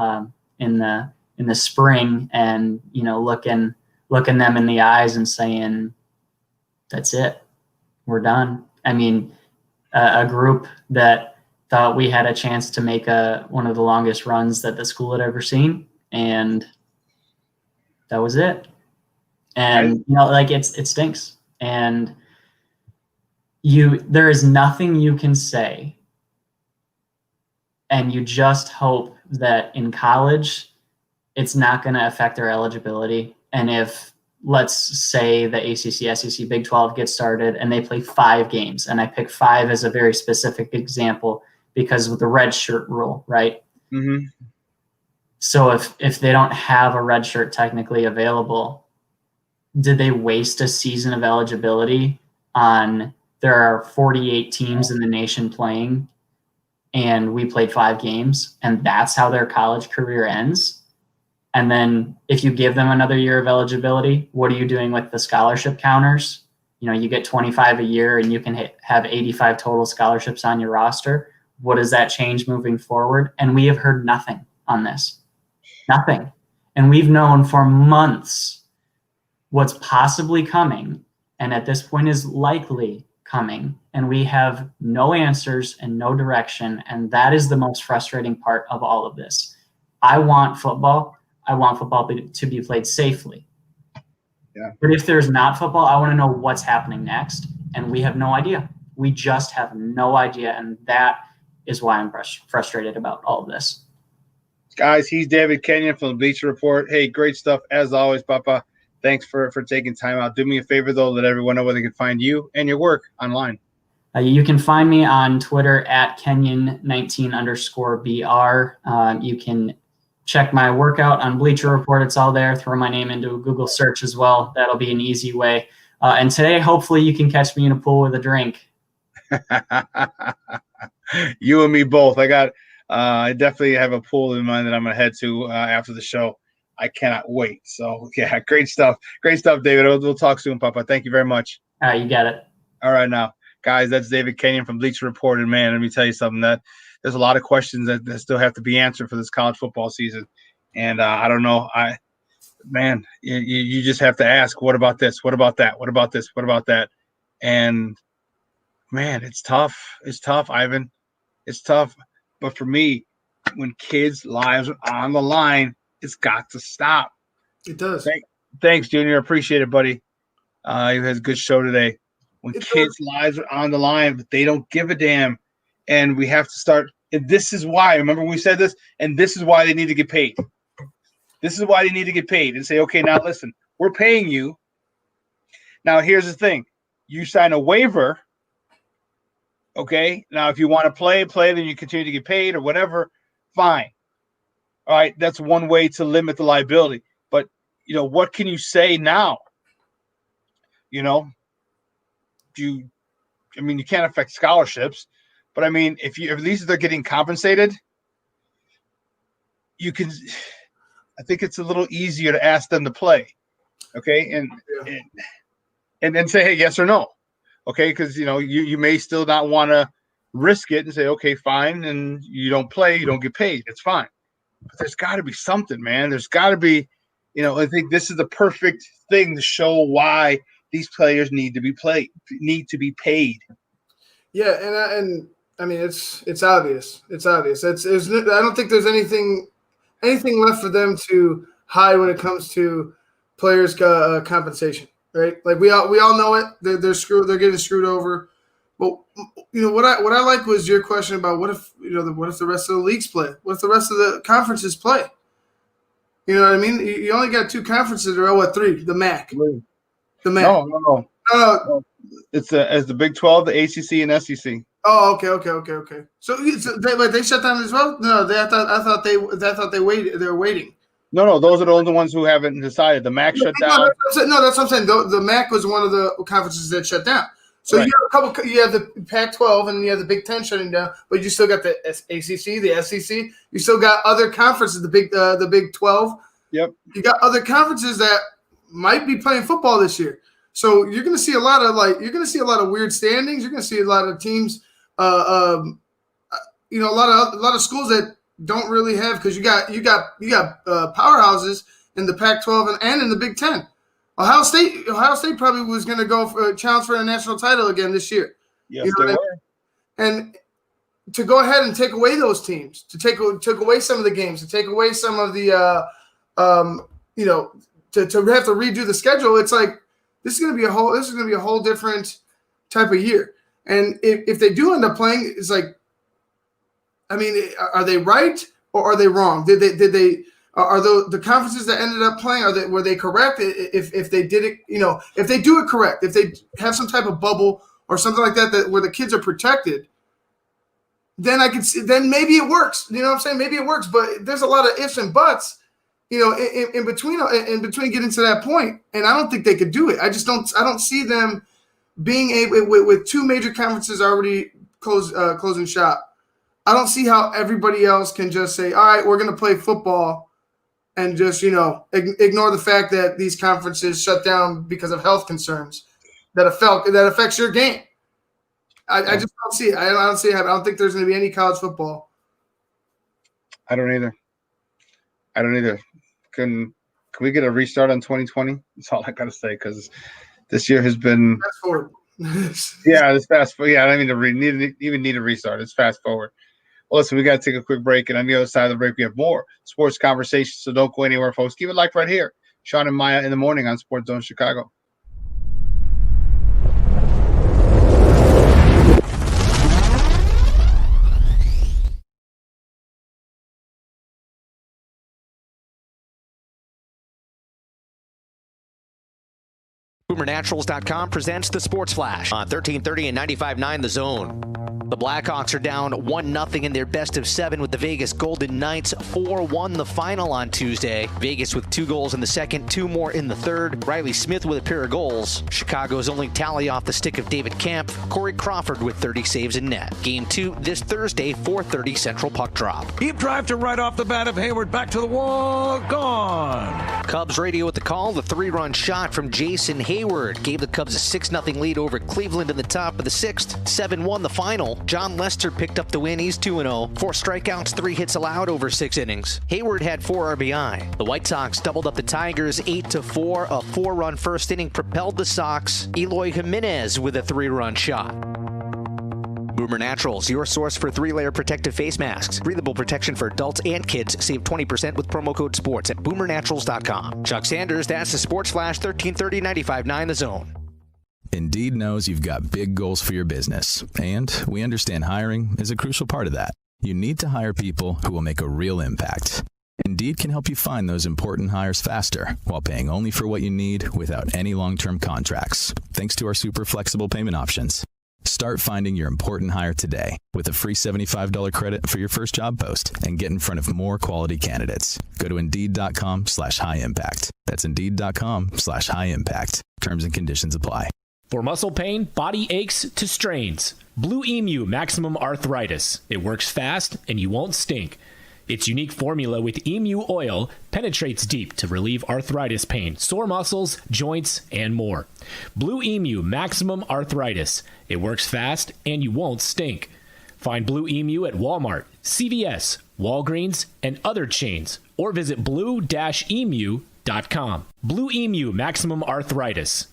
in the spring, and looking them in the eyes and saying, "That's it, we're done." I mean, a group that thought we had a chance to make one of the longest runs that the school had ever seen, and that was it. And it stinks. And there is nothing you can say, and you just hope that in college it's not going to affect their eligibility. And if, let's say, the ACC, SEC, Big 12 gets started and they play 5 games, and I pick 5 as a very specific example because of the red shirt rule, right? Mm-hmm. So if they don't have a red shirt technically available, did they waste a season of eligibility on there are 48 teams in the nation playing and we played 5 games and that's how their college career ends? And then if you give them another year of eligibility, what are you doing with the scholarship counters? You get 25 a year and you can have 85 total scholarships on your roster. What does that change moving forward? And we have heard nothing on this. Nothing. And we've known for months what's possibly coming, and at this point is likely coming, and we have no answers and no direction, and that is the most frustrating part of all of this. I want football. I want football to be played safely. Yeah. But if there's not football, I want to know what's happening next, and we have no idea. We just have no idea, and that is why I'm frustrated about all of this. Guys, he's David Kenyon from the Bleacher Report. Hey, great stuff as always, Papa. Thanks for taking time out. Do me a favor, though, let everyone know where they can find you and your work online. You can find me on Twitter at Kenyon19_BR. You can check my workout on Bleacher Report. It's all there. Throw my name into a Google search as well. That'll be an easy way. And today, hopefully, you can catch me in a pool with a drink. You and me both. I definitely have a pool in mind that I'm going to head to after the show. I cannot wait. So, yeah, great stuff. Great stuff, David. We'll talk soon, Papa. Thank you very much. All right, you got it. All right, now, guys, that's David Kenyon from Bleacher Report. And, man, let me tell you something. That there's a lot of questions that still have to be answered for this college football season. And I don't know. You just have to ask, what about this? What about that? What about this? What about that? And, man, it's tough. It's tough, Ivan. It's tough. But for me, when kids' lives are on the line, it's got to stop. It does. Thanks, Junior. Appreciate it, buddy. You had a good show today. When kids' lives are on the line, but they don't give a damn, and we have to start. And this is why. Remember we said this, and this is why they need to get paid. This is why they need to get paid and say, okay, now listen, we're paying you. Now here's the thing: you sign a waiver. Okay. Now, if you want to play, then you continue to get paid or whatever. Fine. All right. That's one way to limit the liability. But, what can you say now? You can't affect scholarships. But, if at least they're getting compensated, you can – I think it's a little easier to ask them to play. Okay. And then say, hey, yes or no. Okay, because you may still not want to risk it and say, okay, fine, and you don't play, you don't get paid. It's fine. But there's got to be something, man. There's got to be, I think this is the perfect thing to show why these players need to be paid. Yeah, and it's obvious. It's obvious. I don't think there's anything left for them to hide when it comes to players' compensation. Right, like we all know it. They're screwed. They're getting screwed over. But what I like was your question about what if the rest of the leagues play? What if the rest of the conferences play? You know what I mean? You only got two conferences, or three? The MAC. The MAC. No. It's the Big 12, the ACC, and SEC. Oh, okay. So they shut down as well? No, I thought they waited. They were waiting. No, those are the only ones who haven't decided. The MAC shut down. No, that's what I'm saying. The MAC was one of the conferences that shut down. So right. You have the Pac-12 and you have the Big Ten shutting down, but you still got the ACC, the SEC. You still got other conferences, the Big 12. Yep. You got other conferences that might be playing football this year. So you're going to see a lot of weird standings. You're going to see a lot of teams, a lot of schools that don't really have, because you got powerhouses in the Pac-12 and in the Big Ten. Ohio State probably was going to go for a challenge for a national title again this year. Yes, they were. And to go ahead and take away those teams, to take away some of the games, to take away some of the, to have to redo the schedule, it's like this is going to be a whole different type of year. And if they do end up playing, it's like, are they right or are they wrong? Did they are the conferences that ended up playing, were they correct? If they did it, if they do it correct, if they have some type of bubble or something like that where the kids are protected, then I could see, then maybe it works. You know what I'm saying? Maybe it works, but there's a lot of ifs and buts, in between getting to that point. And I don't think they could do it. I don't see them being able, with two major conferences already closing shop. I don't see how everybody else can just say, all right, we're going to play football and just, ignore the fact that these conferences shut down because of health concerns that affects your game. I just don't see it. I don't see it happen. I don't think there's going to be any college football. I don't either. Can we get a restart on 2020? That's all I got to say, because this year has been Yeah, it's fast forward. Yeah, I don't even need a restart. It's fast forward. Well, listen, we got to take a quick break, and on the other side of the break, we have more sports conversations. So don't go anywhere, folks. Keep it like right here, Shawn and Maya in the morning on SportsZone Chicago. BoomerNaturals.com presents the Sports Flash on 1330 and 95.9 The Zone. The Blackhawks are down 1-0 in their best of 7 with the Vegas Golden Knights. 4-1 the final on Tuesday. Vegas with 2 goals in the second, 2 more in the third. Riley Smith with a pair of goals. Chicago's only tally off the stick of David Kampf. Corey Crawford with 30 saves in net. Game 2 this Thursday, 4:30 Central Puck Drop. Deep drive to right off the bat of Hayward. Back to the wall. Gone. Cubs radio at the call. The 3-run shot from Jason Hayward gave the Cubs a 6-0 lead over Cleveland in the top of the 6th. 7-1 the final. John Lester picked up the win. He's 2-0. 4 strikeouts, 3 hits allowed over 6 innings. Hayward had 4 RBI. The White Sox doubled up the Tigers 8-4. A 4-run first inning propelled the Sox. Eloy Jimenez with a 3-run shot. Boomer Naturals, your source for 3-layer protective face masks. Breathable protection for adults and kids. Save 20% with promo code SPORTS at BoomerNaturals.com. Chuck Sanders, that's the Sports Flash, 1330 95.9 The Zone. Indeed knows you've got big goals for your business, and we understand hiring is a crucial part of that. You need to hire people who will make a real impact. Indeed can help you find those important hires faster while paying only for what you need without any long-term contracts, thanks to our super flexible payment options. Start finding your important hire today with a free $75 credit for your first job post and get in front of more quality candidates. Go to Indeed.com/high impact. That's Indeed.com/high impact. Terms and conditions apply. For muscle pain, body aches to strains, Blue Emu Maximum Arthritis. It works fast and you won't stink. Its unique formula with emu oil penetrates deep to relieve arthritis pain, sore muscles, joints, and more. Blue Emu Maximum Arthritis. It works fast and you won't stink. Find Blue Emu at Walmart, CVS, Walgreens, and other chains, or visit blue-emu.com. Blue Emu Maximum Arthritis.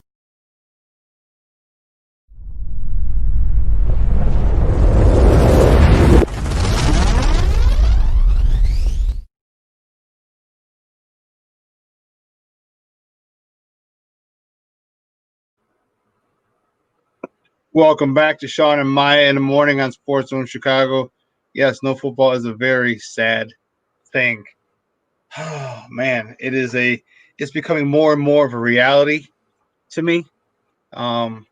Welcome back to Shawn and Maya in the morning on SportsZone Chicago. Yes, no football is a very sad thing. Oh man, it's becoming more and more of a reality to me. But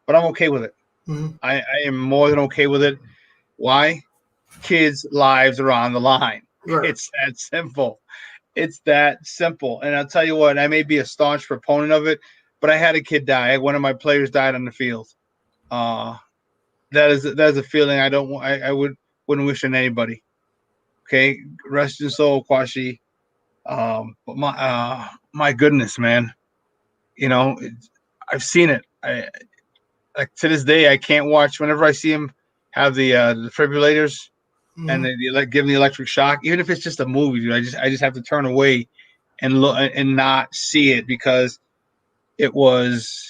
I'm okay with it. Mm-hmm. I am more than okay with it. Why? Kids' lives are on the line. Right. It's that simple. It's that simple. And I'll tell you what, I may be a staunch proponent of it, but I had a kid die. One of my players died on the field. That is a feeling I wouldn't wish on anybody. Okay, rest in soul, Kwashi. But my goodness, man, I've seen it. Like to this day, I can't watch. Whenever I see him have the defibrillators and they like give him the electric shock, even if it's just a movie, dude, I just have to turn away and look and not see it because it was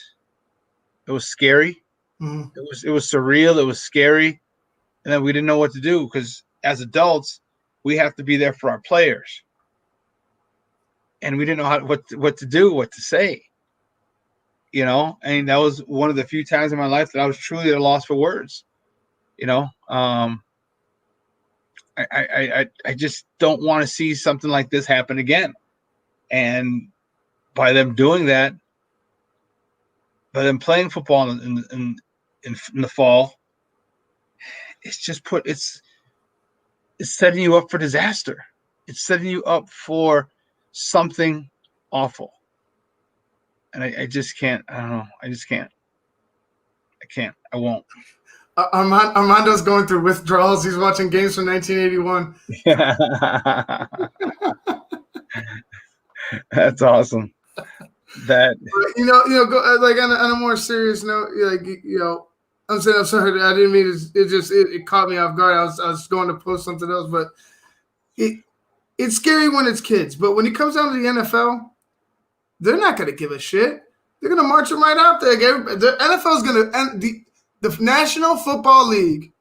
scary. Mm-hmm. It was surreal. It was scary, and then we didn't know what to do because as adults, we have to be there for our players, and we didn't know what to do, what to say. And that was one of the few times in my life that I was truly at a loss for words. I just don't want to see something like this happen again, and by them doing that, by them playing football in the fall, it's setting you up for disaster. It's setting you up for something awful. And I just can't. I don't know. I just can't. I can't. I won't. Armando's going through withdrawals. He's watching games from 1981. That's awesome. That go, like on a more serious note, I'm sorry, I didn't mean it caught me off guard. I was going to post something else, but it's scary when it's kids. But when it comes down to the NFL, they're not going to give a shit. They're going to march them right out there. The NFL is going to end the National Football League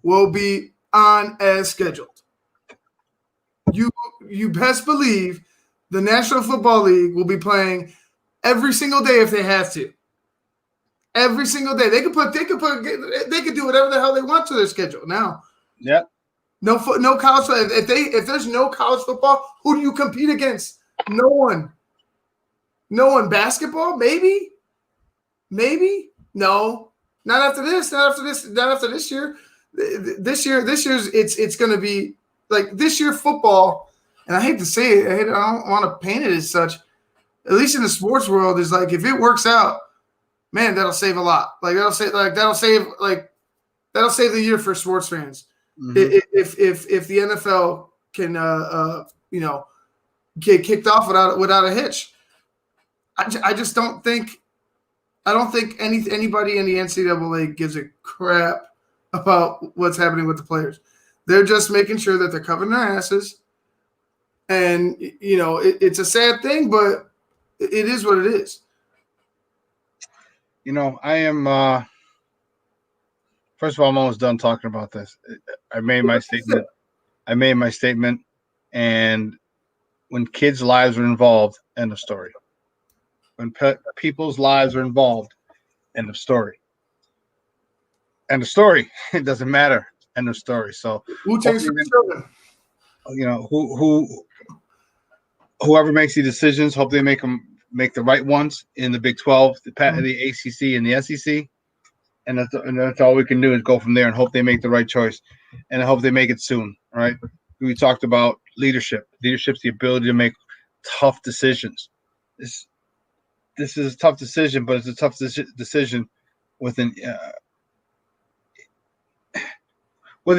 will be on as scheduled. You best believe the National Football League will be playing every single day if they have to. Every single day. They could do whatever the hell they want to their schedule now. Yep. No college. If there's no college football, who do you compete against? No one. No one. Basketball? Maybe. No. Not after this. Not after this year. This year's it's going to be like this year football. And I hate to say it. I don't want to paint it as such. At least in the sports world, is like if it works out, man, that'll save a lot. Like that'll save the year for sports fans. Mm-hmm. If the NFL can get kicked off without a hitch. I just don't think anybody in the NCAA gives a crap about what's happening with the players. They're just making sure that they're covering their asses. And it's a sad thing, but it is what it is. I am first of all, I'm almost done talking about this. I made my statement. And when kids' lives are involved, end of story. When people's lives are involved, end of story. End of story. It doesn't matter. End of story. So whoever makes the decisions, hope they make the right ones in the Big 12, the ACC, and the SEC. And that's all we can do is go from there and hope they make the right choice. And I hope they make it soon. All right. We talked about leadership. Leadership's the ability to make tough decisions. This is a tough decision, but it's a tough decision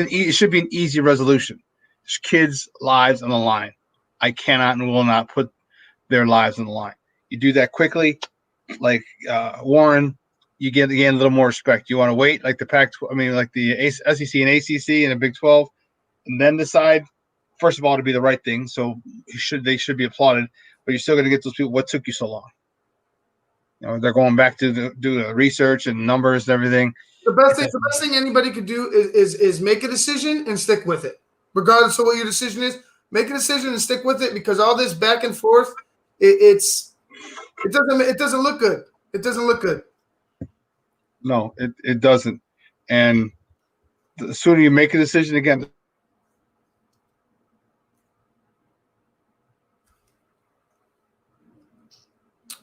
it should be an easy resolution. There's kids' lives on the line. I cannot and will not put their lives on the line. You do that quickly, like Warren, you get a little more respect. You want to wait, like the SEC and ACC and the Big 12, and then decide. First of all, to be the right thing, so they should be applauded. But you're still going to get those people. What took you so long? They're going back to do the research and numbers and everything. The best thing anybody could do is make a decision and stick with it, regardless of what your decision is. Make a decision and stick with it, because all this back and forth, it doesn't look good. It doesn't look good. No, it doesn't. And the sooner you make a decision again.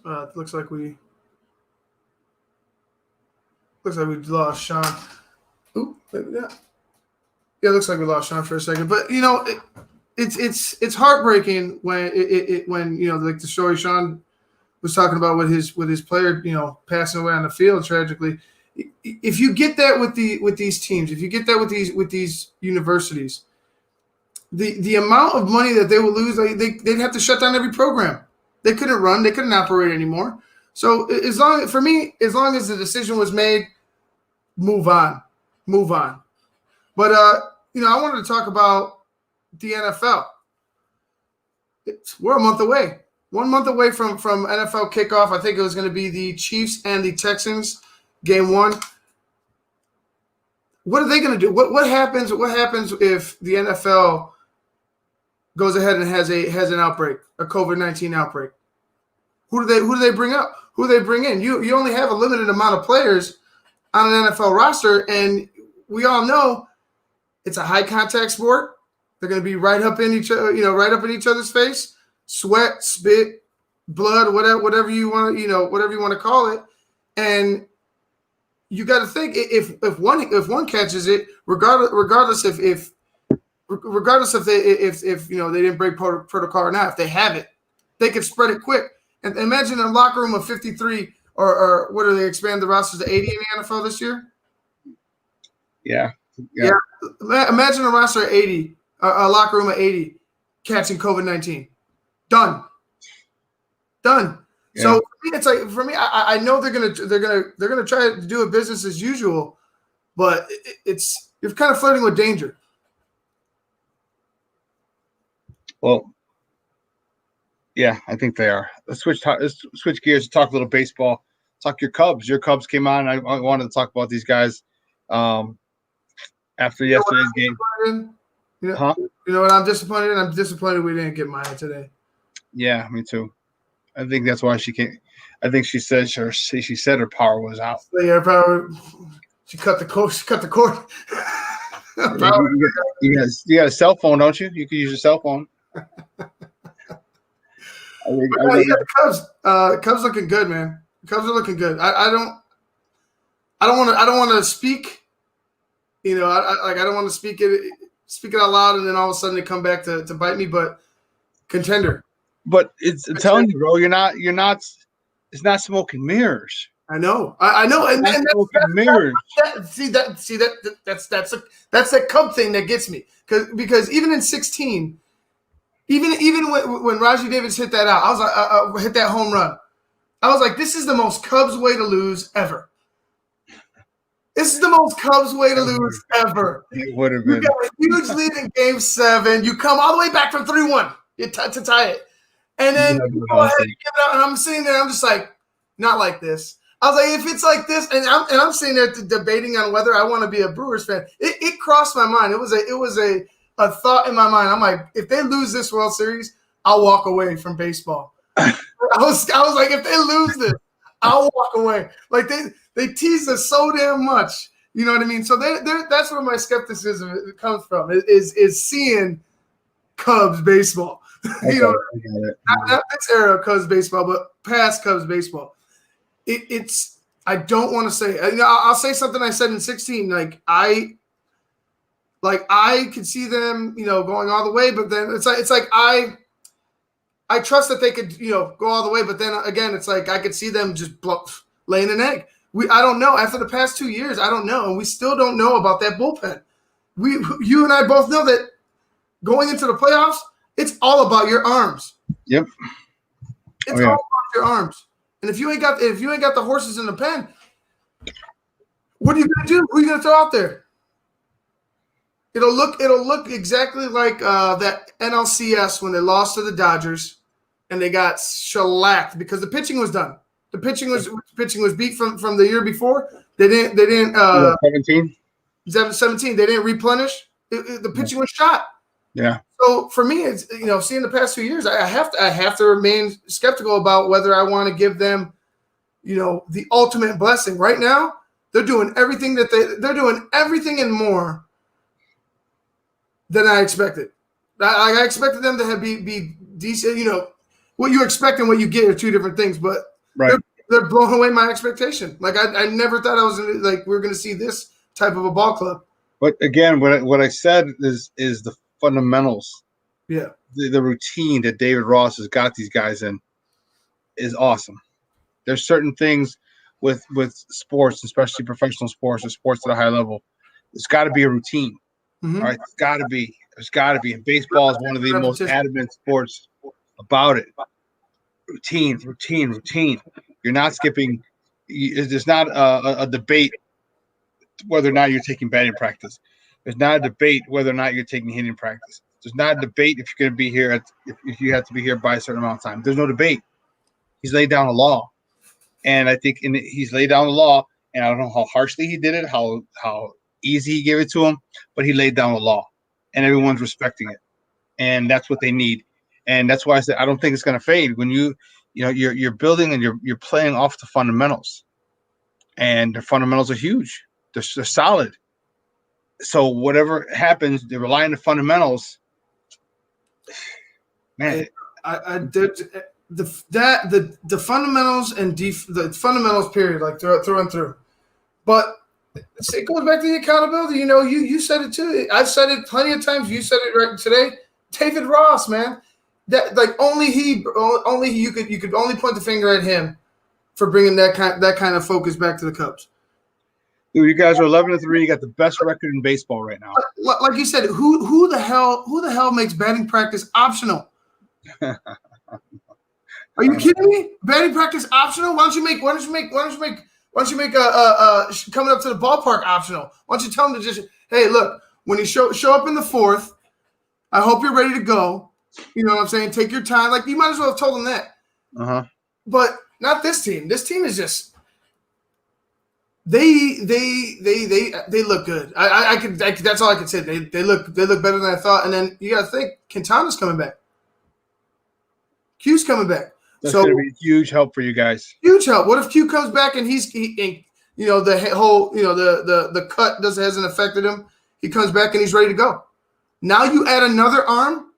It looks like we lost Shawn. Ooh, yeah. It looks like we lost Shawn for a second. But it's heartbreaking when like the story Shawn was talking about with his player, passing away on the field tragically. If you get that with these teams, if you get that with these universities, the amount of money that they will lose, they'd have to shut down every program. They couldn't run, they couldn't operate anymore. So as long as the decision was made, move on. But I wanted to talk about the NFL. We're a month away. 1 month away from NFL kickoff. I think it was going to be the Chiefs and the Texans, game 1. What are they going to do? What happens if the NFL goes ahead and has an outbreak, a COVID-19 outbreak? Who do they bring up? Who do they bring in? You only have a limited amount of players on an NFL roster, and we all know it's a high contact sport. They're going to be right up in each other's face, sweat, spit, blood, whatever you want to call it. And you got to think if one catches it, regardless if they didn't break protocol or not, if they have it, they can spread it quick. And imagine a locker room of 53, or what do they expand the rosters to 80 in the NFL this year? Yeah. Imagine a roster of 80, a locker room of 80 catching COVID-19. Done. Yeah. So for me, I know they're gonna try to do a business as usual, but you're kind of flirting with danger. Well, Yeah, I think they are. Let's switch gears to talk a little baseball. Talk your Cubs. Your Cubs came on. I wanted to talk about these guys after yesterday's game. You know what I'm disappointed in? I'm disappointed we didn't get Maya today. Yeah, me too. I think that's why she can't. I think she said her power was out. Yeah, power. She cut the cord. She cut the cord. You got a cell phone, don't you? You can use your cell phone. The Cubs looking good, man. The Cubs are looking good. I don't want to speak. You know, I don't want to speak it out loud, and then all of a sudden they come back to bite me. But contender. But I'm telling you, bro, you're not. It's not smoke and mirrors. I know, and smoke and mirrors. That's that Cub thing that gets me because even in 16. Even when Rajai Davis hit that out, I was like, hit that home run. I was like, this is the most Cubs way to lose ever. This is the most Cubs way to lose ever. It would have been. You got a huge lead in Game 7. You come all the way back from 3-1 to tie it, and then you go ahead and give it out. And I'm sitting there, I'm just like, not like this. I was like, if it's like this, and I'm sitting there debating on whether I want to be a Brewers fan. It crossed my mind. It was a thought in my mind. I'm like, if they lose this World Series, I'll walk away from baseball. I was like, if they lose this, I'll walk away. Like they tease us so damn much. You know what I mean? So that's where my skepticism comes from. Is seeing Cubs baseball. You know, not this era of Cubs baseball, but past Cubs baseball. It's. I don't want to say. I'll say something I said in 16. I could see them, going all the way, but then it's like I trust that they could, go all the way, but then again, it's like I could see them just laying an egg. I don't know. After the past 2 years, I don't know, and we still don't know about that bullpen. You and I both know that going into the playoffs, it's all about your arms. Yep. It's all about your arms, and if you ain't got the horses in the pen, what are you gonna do? Who are you gonna throw out there? It'll look exactly like that NLCS when they lost to the Dodgers, and they got shellacked because the pitching was done. The pitching was beat from the year before. They didn't 17. They didn't replenish. The pitching was shot. Yeah. So for me, it's seeing the past 2 years, I have to remain skeptical about whether I want to give them, the ultimate blessing. Right now, they're doing everything they're doing everything and more than I expected. I expected them to be decent. What you expect and what you get are two different things, but they're blowing away my expectation. Like I never thought we were going to see this type of a ball club. But again, what I said is the fundamentals. Yeah. The routine that David Ross has got these guys in is awesome. There's certain things with sports, especially professional sports or sports at a high level. It's got to be a routine. Mm-hmm. All right, it's got to be. There's got to be. And baseball is one of the most adamant sports about it. Routine. You're not skipping. There's not a debate whether or not you're taking batting practice. There's not a debate whether or not you're taking hitting practice. There's not a debate if you're going to be here if you have to be here by a certain amount of time. There's no debate. He's laid down a law, and I think he's laid down the law. And I don't know how harshly he did it, how easy he gave it to him, but he laid down the law, and everyone's respecting it, and that's what they need. And that's why I said I don't think it's going to fade when you're building and you're playing off the fundamentals, and the fundamentals are huge. They're solid. So whatever happens, they rely on the fundamentals. Man, the fundamentals and the fundamentals period, like through and through. But it goes back to the accountability. You said it too. I've said it plenty of times. You said it right today. David Ross, man. That only you could only point the finger at him for bringing that kind of focus back to the Cubs. Dude, you guys are 11-3. You got the best record in baseball right now. Like you said, who the hell makes batting practice optional? Are you kidding me? Batting practice optional? Why don't you make coming up to the ballpark optional? Why don't you tell them to just, hey, look, when you show up in the fourth, I hope you're ready to go. You know what I'm saying? Take your time. Like, you might as well have told him that. But not this team. This team is just they look good. I could that's all I could say. They look better than I thought. And then you got to think Quintana's coming back. Q's coming back. That's so going to be a huge help for you guys. Huge help. What if Q comes back and the whole the cut hasn't affected him? He comes back and he's ready to go. Now you add another arm.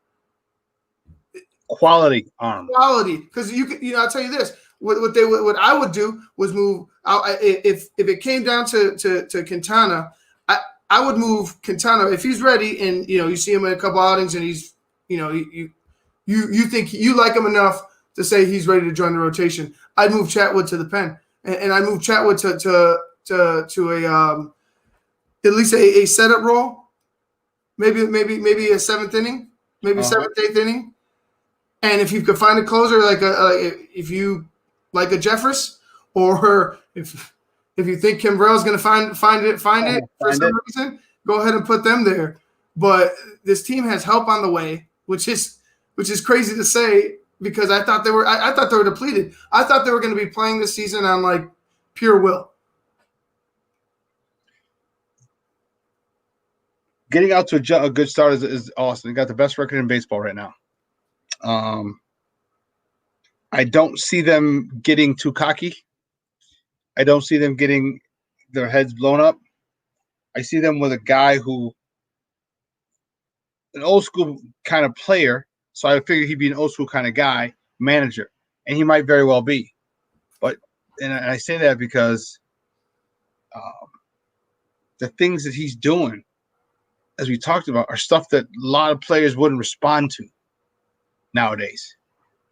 Quality arm. Quality, because I'll tell you this. What I would do was move. If it came down to Quintana, I would move Quintana if he's ready, and you see him in a couple outings, and he's you think you like him enough to say he's ready to join the rotation. I'd move Chatwood to the pen, and I'd move Chatwood to a at least a setup role, maybe a seventh inning, maybe seventh, eighth inning. And if you could find a closer if you like a Jeffress, or if you think Kimbrell's going to find it for some reason, go ahead and put them there. But this team has help on the way, which is crazy to say because I thought they were depleted. I thought they were going to be playing this season on like pure will. Getting out to a good start is awesome. They got the best record in baseball right now. I don't see them getting too cocky. I don't see them getting their heads blown up. I see them with a guy an old school kind of player. So I figured he'd be an old school kind of guy, manager, and he might very well be. And I say that because the things that he's doing, as we talked about, are stuff that a lot of players wouldn't respond to nowadays.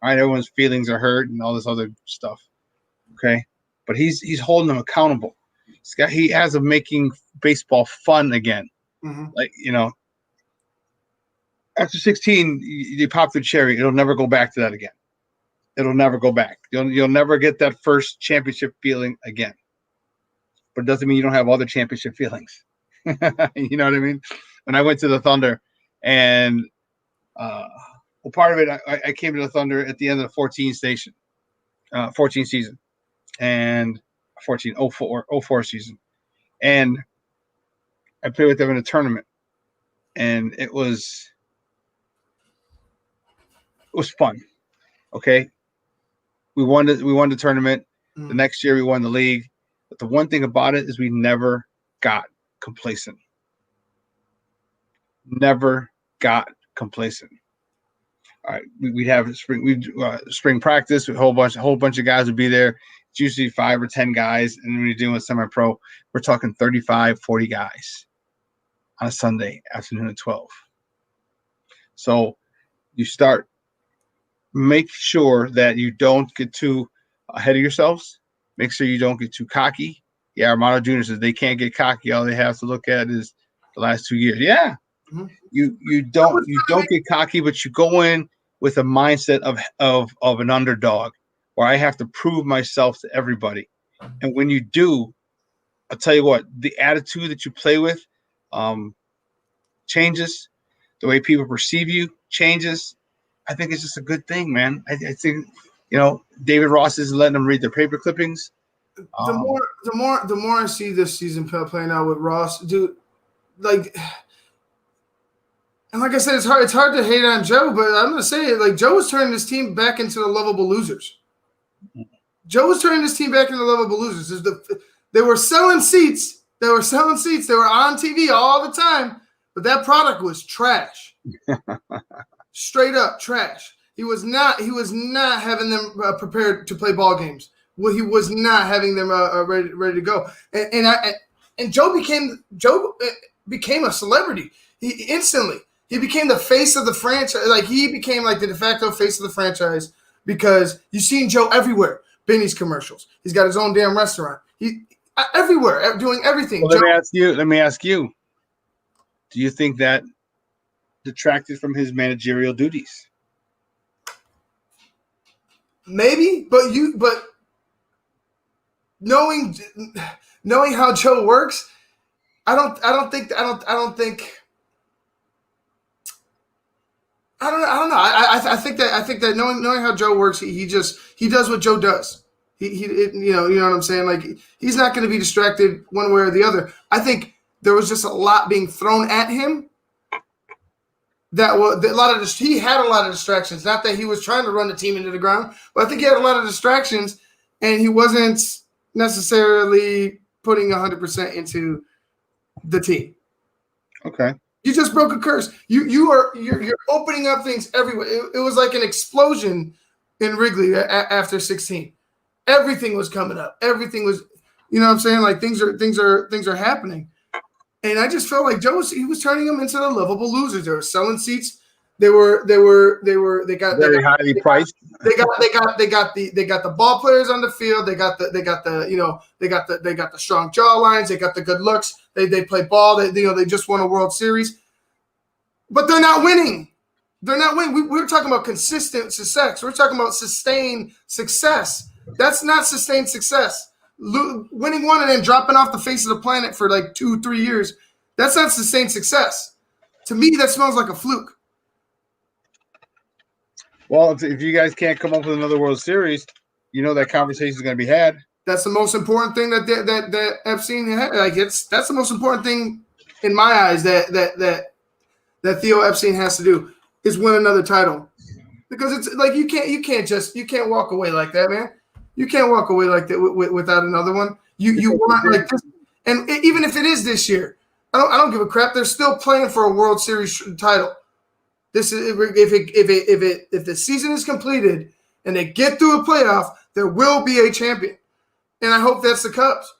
All right, everyone's feelings are hurt and all this other stuff. Okay, but he's holding them accountable. He has a making baseball fun again. Mm-hmm. Like after 16, you pop the cherry. It'll never go back to that again. It'll never go back. You'll never get that first championship feeling again. But it doesn't mean you don't have other championship feelings. You know what I mean? When I went to the Thunder, and part of it, I came to the Thunder at the end of the 14 season, and 04 season, and I played with them in a tournament, and it was fun. Okay, we won the tournament. The next year we won the league, but the one thing about it is we never got complacent. Never got complacent. All right, we'd have spring practice. A whole bunch of guys would be there. It's usually 5 or 10 guys, and when you're doing semi-pro, we're talking 35, 40 guys on a Sunday afternoon at 12. So you start. Make sure that you don't get too ahead of yourselves. Make sure you don't get too cocky. Yeah, Armando Jr. says they can't get cocky. All they have to look at is the last 2 years. Yeah, you don't get cocky, but you go in with a mindset of an underdog, where I have to prove myself to everybody. And when you do, I'll tell you what, the attitude that you play with changes. The way people perceive you changes. I think it's just a good thing, man. I think, David Ross isn't letting them read their paper clippings. The more I see this season playing out with Ross, dude, and like I said, it's hard to hate on Joe, but I'm gonna say it. Like, Joe was turning this team back into the lovable losers. Joe was turning this team back into lovable losers. They were selling seats. They were on TV all the time, but that product was trash. Straight up trash. He was not having them prepared to play ball games. Well, he was not having them ready to go. And Joe became a celebrity. He became the face of the franchise. Like, he became like the de facto face of the franchise because you've seen Joe everywhere. Benny's commercials. He's got his own damn restaurant. He everywhere doing everything. Well, let me ask you. Do you think that detracted from his managerial duties? Maybe, but knowing how Joe works, I don't think I don't know. I think that knowing how Joe works, he does what Joe does. You know what I'm saying? Like, he's not going to be distracted one way or the other. I think there was just a lot being thrown at him. He had a lot of distractions. Not that he was trying to run the team into the ground, but I think he had a lot of distractions, and he wasn't necessarily putting 100% into the team. Okay. You just broke a curse. You're opening up things everywhere. It was like an explosion in Wrigley after 16. Everything was coming up. Everything was, you know what I'm saying? Like, things are happening. And I just felt like he was turning them into the lovable losers. They were selling seats. They got very highly priced. They got the ball players on the field. They got the strong jaw lines. They got the good looks. They play ball. They just won a World Series. But they're not winning. They're not winning. We're talking about consistent success. We're talking about sustained success. That's not sustained success. Winning one and then dropping off the face of the planet for like 2-3 years, that's not sustained success. To me, that smells like a fluke. Well, if you guys can't come up with another World Series, you know that conversation is going to be had. That's the most important thing that Epstein had. That's the most important thing in my eyes that Theo Epstein has to do is win another title, because it's like you can't walk away like that, man. You can't walk away like that without another one. You want like this, and even if it is this year, I don't give a crap. They're still playing for a World Series title. This is if the season is completed and they get through a playoff, there will be a champion, and I hope that's the Cubs.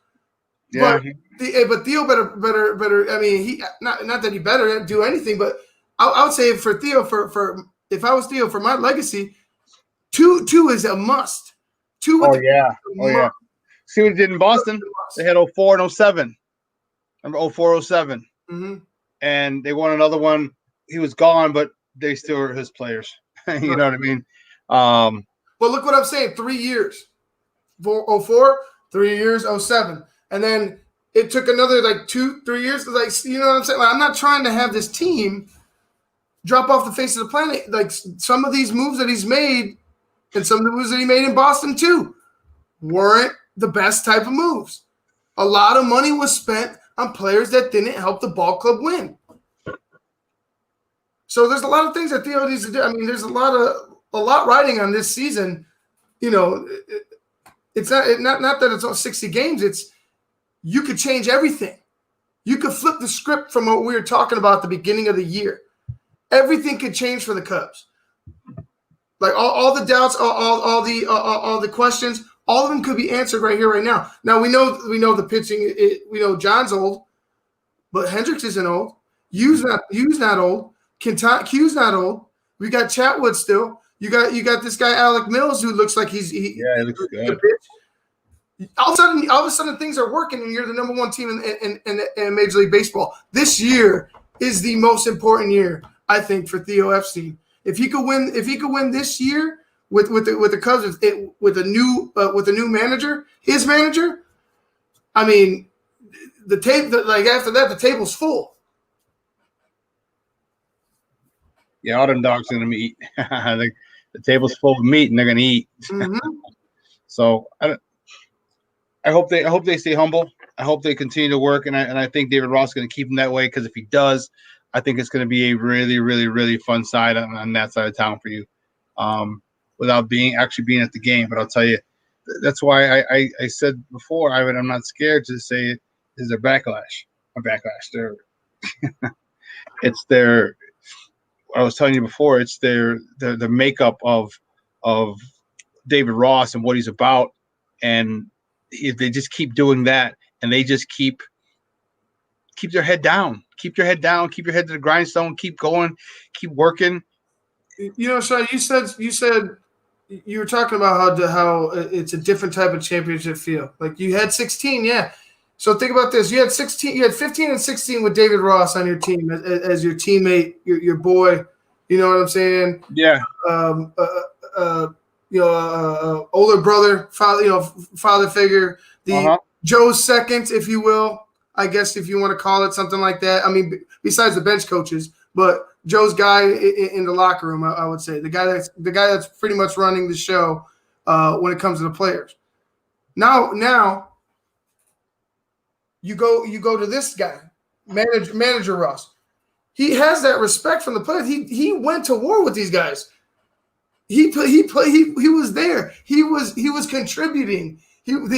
Yeah. But Theo better. I mean, he not that he better do anything, but I would say for Theo, for if I was Theo, for my legacy, two is a must. Oh yeah. See what he did in Boston? They had 04 and 07. Remember 04, 07. Mm-hmm. And they won another one. He was gone, but they still were his players. You know what I mean? But look what I'm saying. 3 years. 04, 3 years, 07. And then it took another like 2-3 years. Like, you know what I'm saying? Like, I'm not trying to have this team drop off the face of the planet. Like, some of these moves that he's made and some of the moves that he made in Boston too weren't the best type of moves. A lot of money was spent on players that didn't help the ball club win. So there's a lot of things that Theo needs to do. I mean, there's a lot riding on this season. You know, it's not that it's all 60 games. It's you could change everything. You could flip the script from what we were talking about at the beginning of the year. Everything could change for the Cubs. Like all the doubts, all the questions, all of them could be answered right here, right now. Now we know the pitching. We know John's old, but Hendricks isn't old. Yu's not old. Q's not old. We got Chatwood still. You got this guy Alec Mills who looks like he looks good. All of a sudden things are working, and you're the number one team in Major League Baseball. This year is the most important year, I think, for Theo Epstein. If he could win this year with the Cubs with a new manager, his manager, I mean, after that the table's full. Yeah, all them dogs are gonna eat. I think the table's full of meat and they're gonna eat. Mm-hmm. So I hope they stay humble. I hope they continue to work, and I think David Ross is going to keep them that way, because if he does, I think it's going to be a really, really, really fun side on that side of town for you, without actually being at the game. But I'll tell you, that's why I said before, I'm not scared to say it is a backlash. It's their. I was telling you before, it's the makeup of David Ross and what he's about, and if they just keep doing that, and they just keep their head down, keep your head to the grindstone, keep going, keep working. You know, Shawn, you said you were talking about how it's a different type of championship feel. Like, you had 16, yeah. So think about this: you had 15 and 16 with David Ross on your team as your teammate, your boy. You know what I'm saying? Yeah. Older brother, father figure, Joe's second, if you will, I guess, if you want to call it something like that. I mean, besides the bench coaches, but Joe's guy in the locker room. I would say the guy that's pretty much running the show when it comes to the players. Now you go to this guy, manager Ross. He has that respect from the players. He went to war with these guys. He was there. He was contributing. He was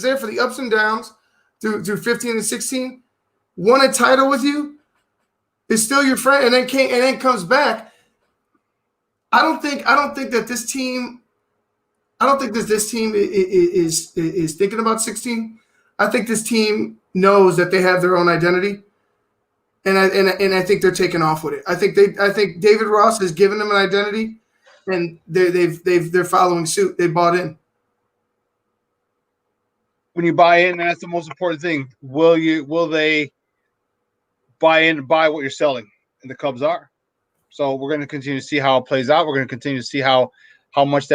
there for the ups and downs through 15 and 16. Won a title with you. Is still your friend, and then comes back. I don't think that this team. I don't think that this team is thinking about 16. I think this team knows that they have their own identity, and I think they're taking off with it. I think David Ross has given them an identity, and they're following suit. They bought in. When you buy in, that's the most important thing. Will they buy in and buy what you're selling? And the Cubs are. So we're going to continue to see how it plays out. We're going to continue to see how much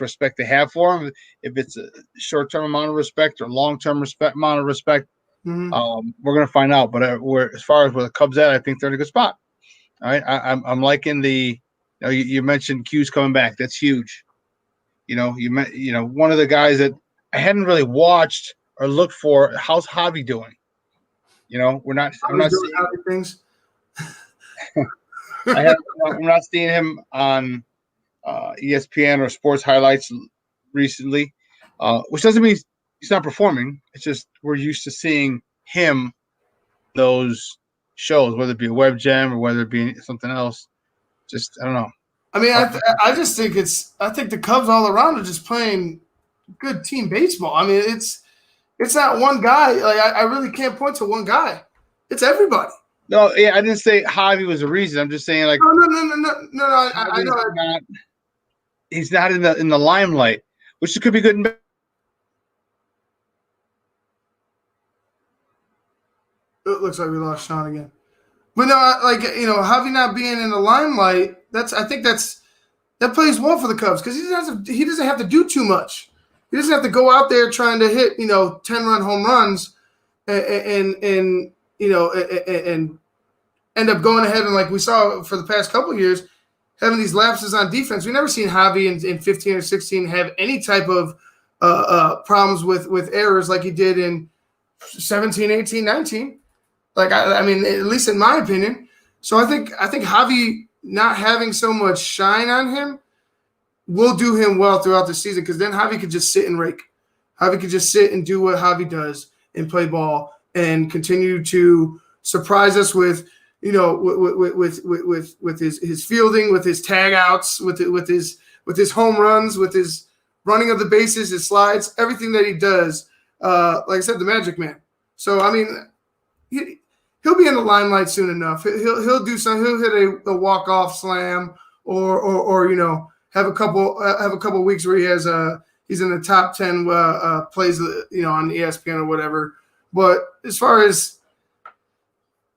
respect they have for him. If it's a short-term amount of respect or long-term amount of respect, we're going to find out. But as far as where the Cubs at, I think they're in a good spot. All right, I'm liking the. You mentioned Q's coming back. That's huge. One of the guys that I hadn't really watched or looked for. How's Javi doing? I'm not seeing things. I'm not seeing him on ESPN or sports highlights recently, which doesn't mean he's not performing. It's just we're used to seeing him those shows, whether it be a web jam or whether it be something else. Just I don't know. I mean, I just think I think the Cubs all around are just playing good team baseball. I mean, it's not one guy. Like I really can't point to one guy. It's everybody. No, yeah, I didn't say Javi was a reason. I'm just saying like no. I know. He's not in the limelight, which could be good and bad. It looks like we lost Shawn again. But no, Javi not being in the limelight, I think that plays well for the Cubs because he doesn't have to do too much. He doesn't have to go out there trying to hit 10-run home runs and end up going ahead and like we saw for the past couple of years having these lapses on defense. We've never seen Javi in 15 or 16 have any type of problems with errors like he did in 17, 18, 19. Like I mean, at least in my opinion. So I think Javi not having so much shine on him will do him well throughout the season because then Javi could just sit and rake. Javi could just sit and do what Javi does and play ball and continue to surprise us with with his fielding, with his tag outs, with his home runs, with his running of the bases, his slides, everything that he does. Like I said, the Magic Man. So I mean, he'll be in the limelight soon enough. He'll do something. He'll hit a walk-off slam or have a couple weeks where he's in the top 10 plays on ESPN or whatever. But as far as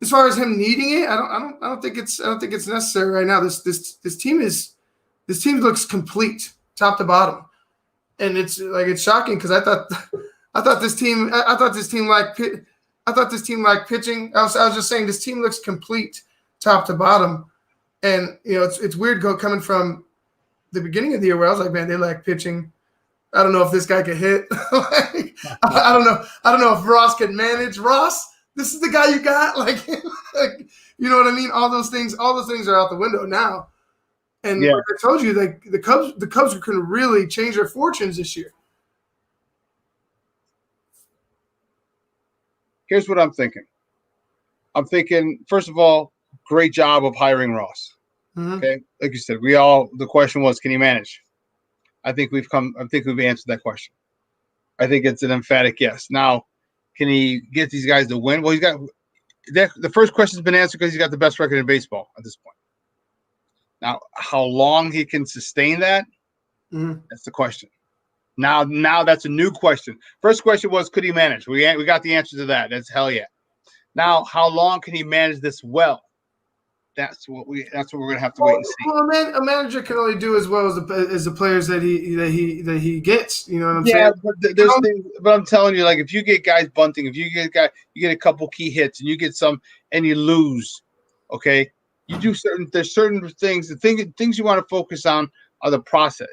him needing it, I don't think it's necessary right now. This team looks complete top to bottom, and it's shocking because I thought this team liked pitching. I was just saying this team looks complete top to bottom, and it's weird coming from the beginning of the year where I was like, man, they lack pitching. I don't know if this guy could hit. I don't know if Ross could manage. Ross, this is the guy you got. Like you know what I mean? All those things are out the window now. And like I told you, like the Cubs can really change their fortunes this year. Here's what I'm thinking. I'm thinking, first of all, great job of hiring Ross. Mm-hmm. Okay, like you said, the question was, can he manage? I think we've answered that question. I think it's an emphatic yes. Now, can he get these guys to win? Well, the first question's been answered because he's got the best record in baseball at this point. Now, how long he can sustain that? Mm-hmm. That's the question. Now that's a new question. First question was, could he manage? We got the answer to that. That's hell yeah. Now, how long can he manage this well? that's what we're gonna have to wait and see. Well, a manager can only do as well as the players that he gets. You know what I'm saying? Yeah, but there's things. But I'm telling you, like if you get guys bunting, if you get a couple key hits, and you get some, and you lose, okay, you do there's certain things. The things you want to focus on are the process.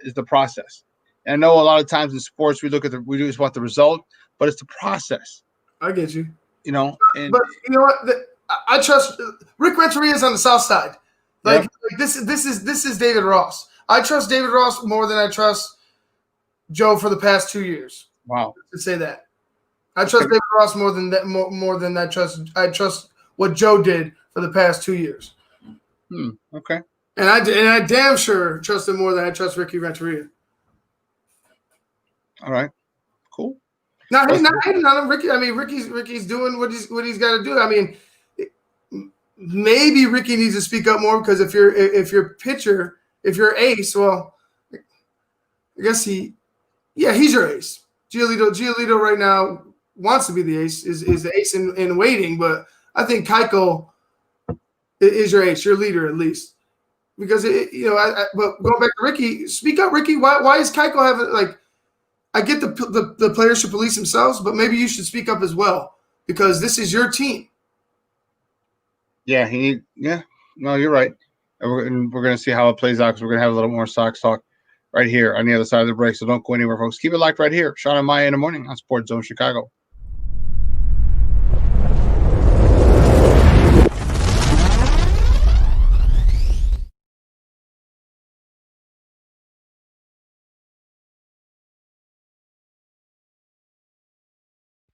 And I know a lot of times in sports we just want the result, but it's the process. I get you. You know, but you know what? I trust Rick Renteria's on the south side. Like this is David Ross. I trust David Ross more than I trust Joe for the past 2 years. Wow. To say that. I trust David Ross more than that more than I trust what Joe did for the past 2 years. Okay. And I damn sure trust him more than I trust Ricky Renteria. All right. Cool. Not hating on him, Ricky. I mean, Ricky's doing what he's got to do. I mean, maybe Ricky needs to speak up more because if you're pitcher, if you're ace, well, I guess he's your ace. Giolito right now wants to be the ace, is the ace in waiting, but I think Keuchel is your ace, your leader at least. Because but going back to Ricky, speak up, Ricky. Why is Keuchel having I get the players should police themselves, but maybe you should speak up as well because this is your team. Yeah, no, you're right. And we're going to see how it plays out because we're going to have a little more Sox talk right here on the other side of the break. So don't go anywhere, folks. Keep it locked right here. Shawn and Maya in the morning on SportsZone Chicago.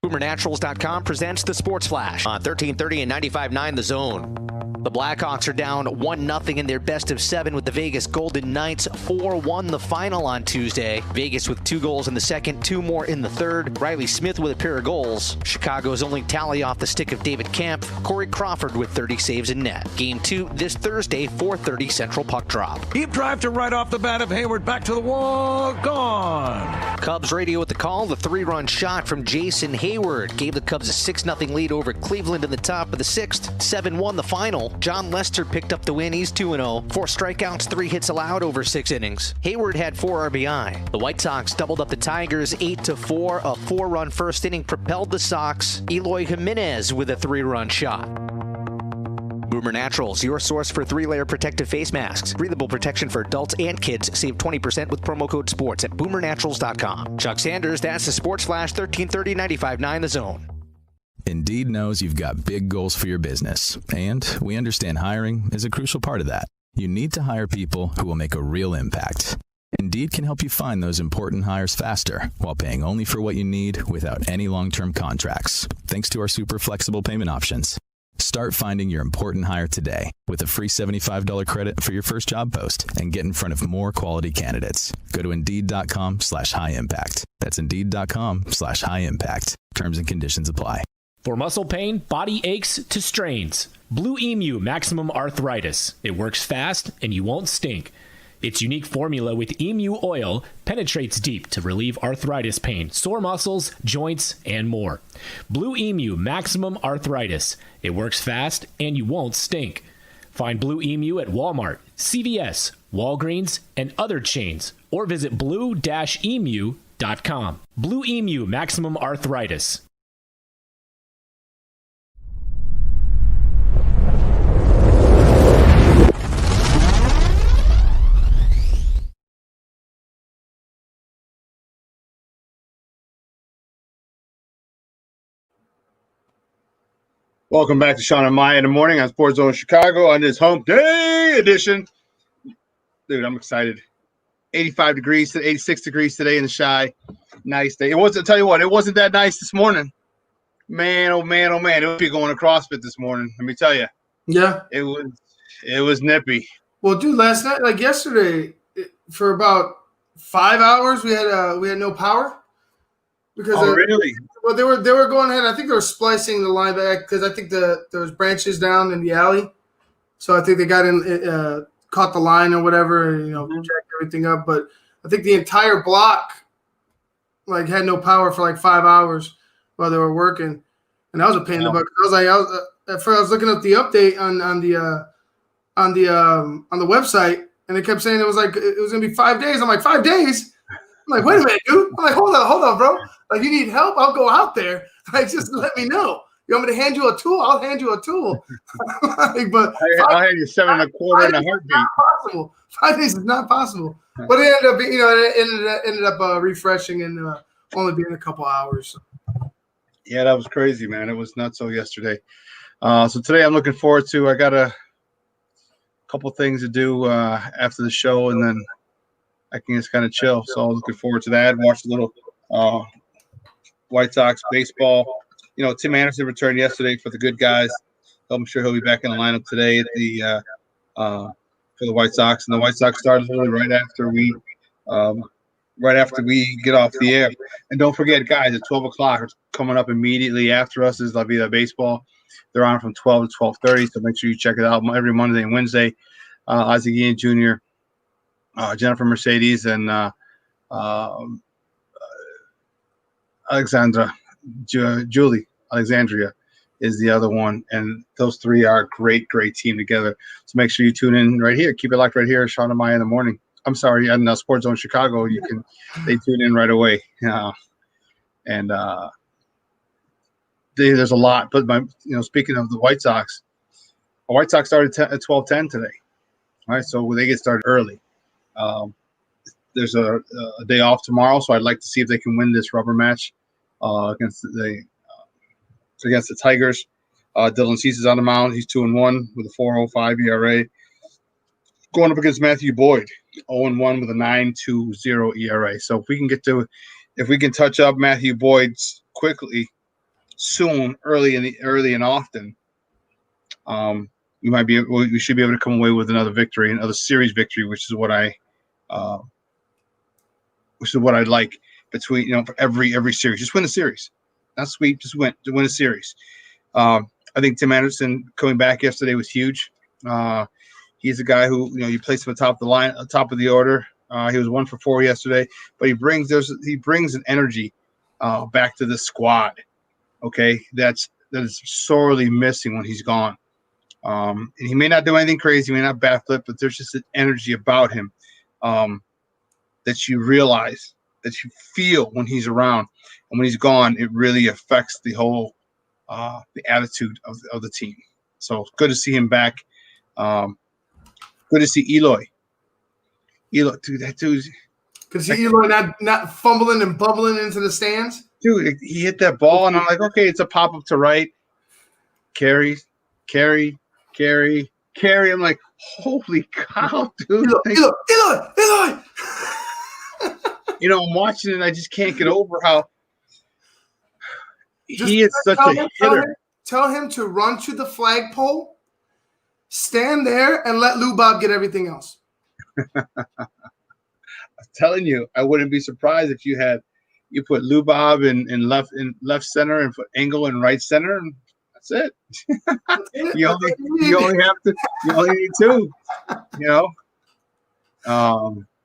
BoomerNaturals.com presents the Sports Flash on 1330 and 95.9 The Zone. The Blackhawks are down 1-0 in their best of 7 with the Vegas Golden Knights. 4-1 the final on Tuesday. Vegas with 2 goals in the second, 2 more in the third. Riley Smith with a pair of goals. Chicago's only tally off the stick of David Kampf. Corey Crawford with 30 saves in net. Game 2 this Thursday, 4:30 Central Puck Drop. Deep drive to right off the bat of Hayward. Back to the wall. Gone. Cubs radio at the call. The 3-run shot from Jason Hayward gave the Cubs a 6-0 lead over Cleveland in the top of the 6th. 7-1 the final. John Lester picked up the win. He's 2-0. 4 strikeouts, 3 hits allowed over 6 innings. Hayward had 4 RBI. The White Sox doubled up the Tigers 8-4. A 4-run first inning propelled the Sox. Eloy Jimenez with a 3-run shot. Boomer Naturals, your source for 3-layer protective face masks. Breathable protection for adults and kids. Save 20% with promo code SPORTS at BoomerNaturals.com. Chuck Sanders, that's the Sports Flash, 1330 95.9 The Zone. Indeed knows you've got big goals for your business, and we understand hiring is a crucial part of that. You need to hire people who will make a real impact. Indeed can help you find those important hires faster while paying only for what you need without any long-term contracts, thanks to our super flexible payment options. Start finding your important hire today with a free $75 credit for your first job post and get in front of more quality candidates. Go to Indeed.com/high impact. That's Indeed.com/high impact. Terms and conditions apply. For muscle pain, body aches to strains, Blue Emu Maximum Arthritis. It works fast and you won't stink. Its unique formula with emu oil penetrates deep to relieve arthritis pain, sore muscles, joints, and more. Blue Emu Maximum Arthritis. It works fast and you won't stink. Find Blue Emu at Walmart, CVS, Walgreens, and other chains, or visit blue-emu.com. Blue Emu Maximum Arthritis. Welcome back to Shawn and Maya in the morning on SportsZone Chicago on this hump day edition. Dude, I'm excited. 85 degrees to 86 degrees today in the Chi. Nice day. It wasn't, tell you what, it wasn't that nice this morning. Man, oh man, oh man. It would be going to CrossFit this morning. Let me tell you. Yeah. It was nippy. Well, dude, last night, like yesterday, for about 5 hours, we had no power. Because really? Well, they were going ahead. I think they were splicing the line back because I think there was branches down in the alley, so I think they got in, caught the line or whatever, and jacked everything up. But I think the entire block had no power for 5 hours while they were working, and that was a pain in the butt. I was looking up the update on on the website, and it kept saying it was gonna be 5 days. I'm like, 5 days? I'm like, wait a minute, dude. I'm like, hold on, bro. Like, you need help? I'll go out there. Like, just let me know. You want me to hand you a tool? I'll hand you a tool. Like, but I'll hand you 7 1/4 in a heartbeat. Not possible. 5 days is not possible. But it ended up being, it ended up refreshing and only being a couple hours. Yeah, that was crazy, man. It was nuts yesterday. So today I'm looking forward to. I got a couple things to do after the show, and then I can just kind of chill. So I'm looking forward to that. Watch a little White Sox baseball. Tim Anderson returned yesterday for the good guys. I'm sure he'll be back in the lineup today at the for the White Sox. And the White Sox started literally right after we get off the air. And don't forget, guys, at 12 o'clock, coming up immediately after us is La Vida Baseball. They're on from 12 to 12:30, so make sure you check it out every Monday and Wednesday. Isaac Ian Jr., Jennifer Mercedes, and Alexandria is the other one, and those three are a great team together. So make sure you tune in right here. Keep it locked right here, Shawn and Maya in the morning. I'm sorry, on SportsZone Chicago, they tune in right away. There's a lot, but speaking of the White Sox started at 12:10 today. All right, so they get started early. There's a day off tomorrow, so I'd like to see if they can win this rubber match against the Tigers. Dylan Cease is on the mound. He's 2-1 with a 4.05 ERA. Going up against Matthew Boyd, 0-1 with a 9.20 ERA. So if we can touch up Matthew Boyd quickly, soon, early and often, we should be able to come away with another victory, another series victory, which is what I'd like between for every series. Just win the series. Not sweep, just win a series. I think Tim Anderson coming back yesterday was huge. He's a guy who you place him atop the line, top of the order. He was 1 for 4 yesterday, but he brings an energy back to the squad. Okay, that is sorely missing when he's gone. And he may not do anything crazy, he may not bat flip, but there's just an energy about him that you realize, that you feel when he's around, and when he's gone, it really affects the whole the attitude of the team. So good to see him back. Good to see Eloy, dude, that dude. Good to see Eloy not fumbling and bubbling into the stands. Dude, he hit that ball, and I'm like, okay, it's a pop up to right. Carry. I'm like, holy cow, dude. Eloy. I'm watching it, and I just can't get over how he is such a hitter. Tell him to run to the flagpole, stand there, and let Lou Bob get everything else. I'm telling you, I wouldn't be surprised if you put Lou Bob in left center and put Engel in right center, and that's it. you only need 2.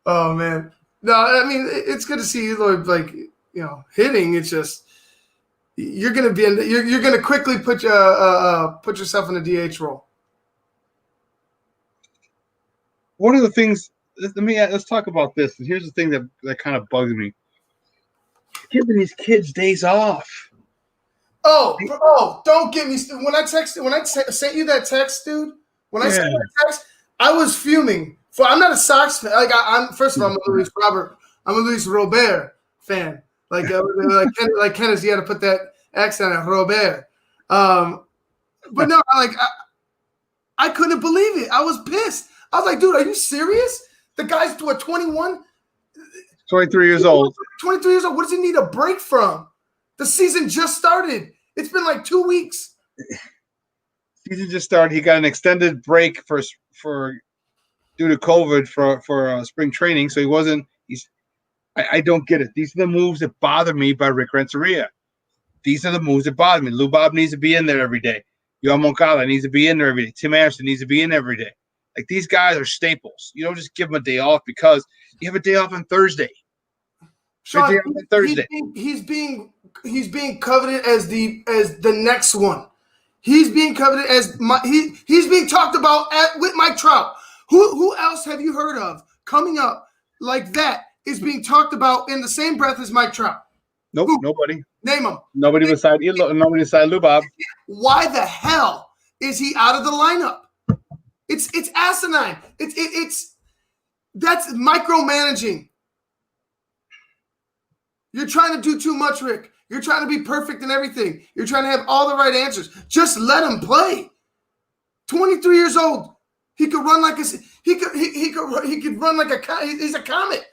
Oh man, no, I mean it's good to see you hitting. It's just you're gonna quickly put yourself in a DH role. One of the things, let's talk about this. Here's the thing that kind of bugs me. Giving these kids days off. Oh, don't get me. When I sent you that text, dude. I sent you that text, I was fuming. I'm not a Sox fan. I'm first of all, I'm a Luis Robert fan. Like Kenneth, you got to put that accent on Robert. But no, I couldn't believe it. I was pissed. I was like, dude, are you serious? The guy's 21? 23 years old. 23 years old. What does he need a break from? The season just started. It's been like 2 weeks. Season just started. He got an extended break for due to COVID for spring training. So he wasn't. I don't get it. These are the moves that bother me by Rick Renteria. These are the moves that bother me. Lou Bob needs to be in there every day. Yohan Moncada needs to be in there every day. Tim Anderson needs to be in every day. Like, these guys are staples. You don't just give them a day off because you have a day off on Thursday. Shawn, he's being coveted as the next one. He's being coveted as he's being talked about with Mike Trout. Who else have you heard of coming up like that is being talked about in the same breath as Mike Trout? Nope, Who? nobody. Name him. Nobody beside Lubov. Why the hell is he out of the lineup? It's asinine. That's micromanaging. You're trying to do too much, Rick. You're trying to be perfect in everything. You're trying to have all the right answers. Just let him play. 23 years old. He could run like he could run like he's a comet.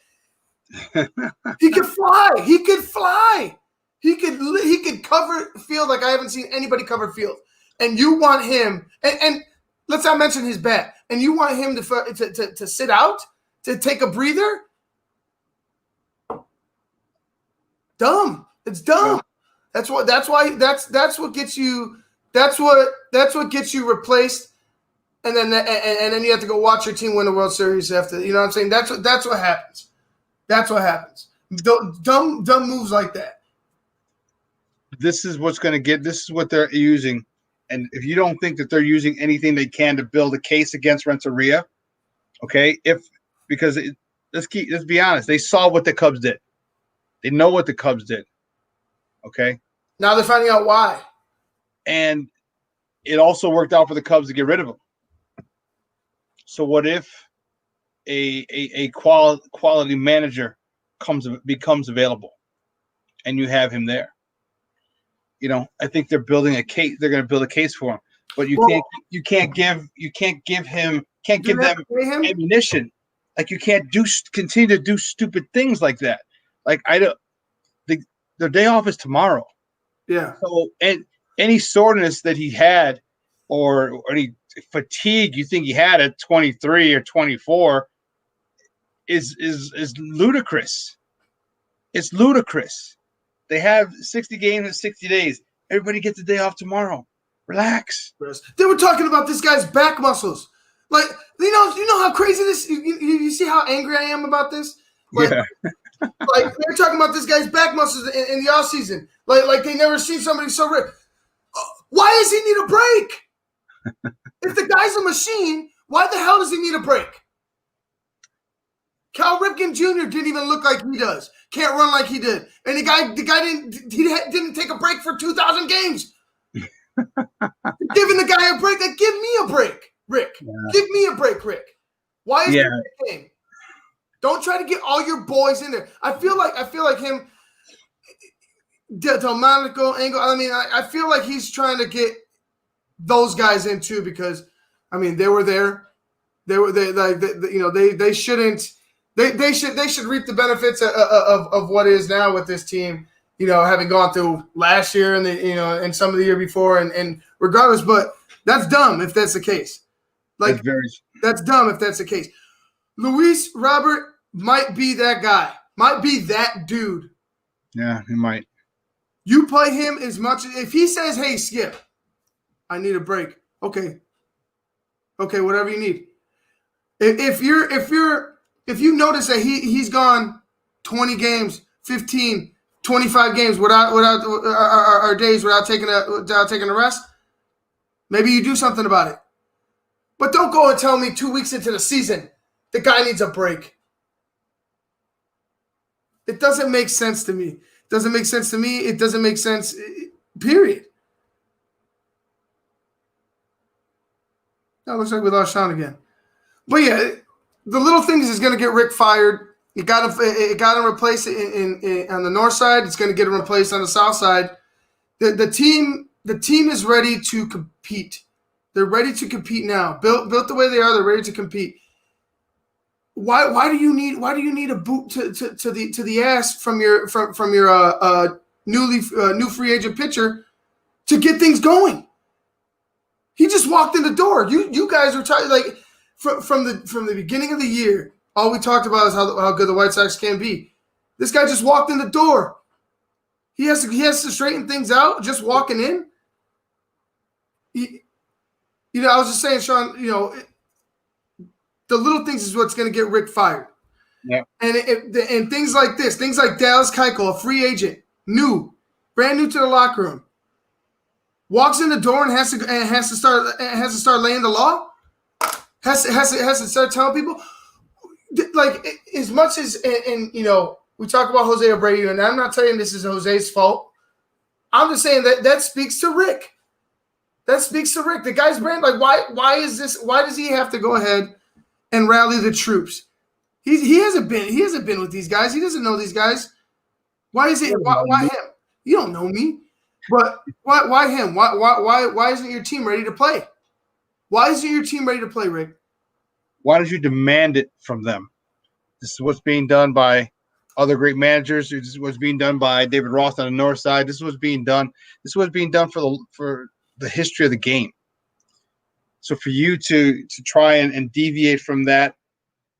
He could fly. He could fly. He could cover field like I haven't seen anybody cover field. And you want him and let's not mention his bat. And you want him to sit out, to take a breather? Dumb. It's dumb. That's what gets you replaced, and then you have to go watch your team win the World Series after. You know what I'm saying? That's what happens. That's what happens. Dumb moves like that. This is what's going to get. This is what they're using, and if you don't think that they're using anything they can to build a case against Renteria, okay? Let's be honest. They saw what the Cubs did. They know what the Cubs did. Okay. Now they're finding out why. And it also worked out for the Cubs to get rid of him. So what if a quality manager becomes available and you have him there? You know, I think they're building a case. They're going to build a case for him, but you can't give them ammunition. Like you can't continue to do stupid things like that. Like their day off is tomorrow. Yeah. So and any soreness that he had or any fatigue you think he had at 23 or 24 is ludicrous. It's ludicrous. They have 60 games in 60 days. Everybody gets a day off tomorrow. Relax. They were talking about this guy's back muscles. Like, you know how crazy this. You see how angry I am about this. Like, yeah. Like they're talking about this guy's back muscles in the offseason. Like they never seen somebody so ripped. Why does he need a break? If the guy's a machine, why the hell does he need a break? Cal Ripken Jr. didn't even look like he does. Can't run like he did. And the guy didn't take a break for 2,000 games. Giving the guy a break. Like, give me a break, Rick. Yeah. Give me a break, Rick. Why is that a game? Don't try to get all your boys in there. I feel like him, Delmonico, Engel. I mean, I feel like he's trying to get those guys in too because, I mean, they were there. They shouldn't. They should reap the benefits of what is now with this team. You know, having gone through last year and some of the year before, and regardless, but that's dumb if that's the case. Like that's dumb if that's the case. Luis Robert might be that guy, might be that dude. Yeah, he might. You play him as much if he says, "Hey, Skip, I need a break." Okay, whatever you need. If you notice that he's gone 20 games, 15, 25 games without our days without taking a rest, maybe you do something about it. But don't go and tell me 2 weeks into the season the guy needs a break. It doesn't make sense to me. It doesn't make sense to me. It doesn't make sense, period. That looks like we lost Shawn again. But yeah, the little things is going to get Rick fired. It got him replaced on the north side. It's going to get him replaced on the south side. The team is ready to compete. They're ready to compete now. Built the way they are, they're ready to compete. Why do you need a boot to the ass from your new free agent pitcher to get things going? He just walked in the door. You guys were talking like from the beginning of the year. All we talked about is how good the White Sox can be. This guy just walked in the door. He has to straighten things out just walking in. I was just saying, Shawn. The little things is what's going to get Rick fired. Yeah. And things like this, things like Dallas Keuchel, a free agent, brand new to the locker room. walks in the door and has to start laying the law. Has to start telling people, like, as much as and we talk about Jose Abreu, and I'm not saying this is Jose's fault. I'm just saying that speaks to Rick. That speaks to Rick. The guy's brand. Like, why is this? Why does he have to go ahead and rally the troops? He hasn't been with these guys. He doesn't know these guys. Why is it? Why him? You don't know me, but why him? Why isn't your team ready to play? Why isn't your team ready to play, Rick? Why don't you demand it from them? This is what's being done by other great managers. This is what's being done by David Roth on the north side. This is what's being done. This is what's being done for the history of the game. So for you to try and deviate from that,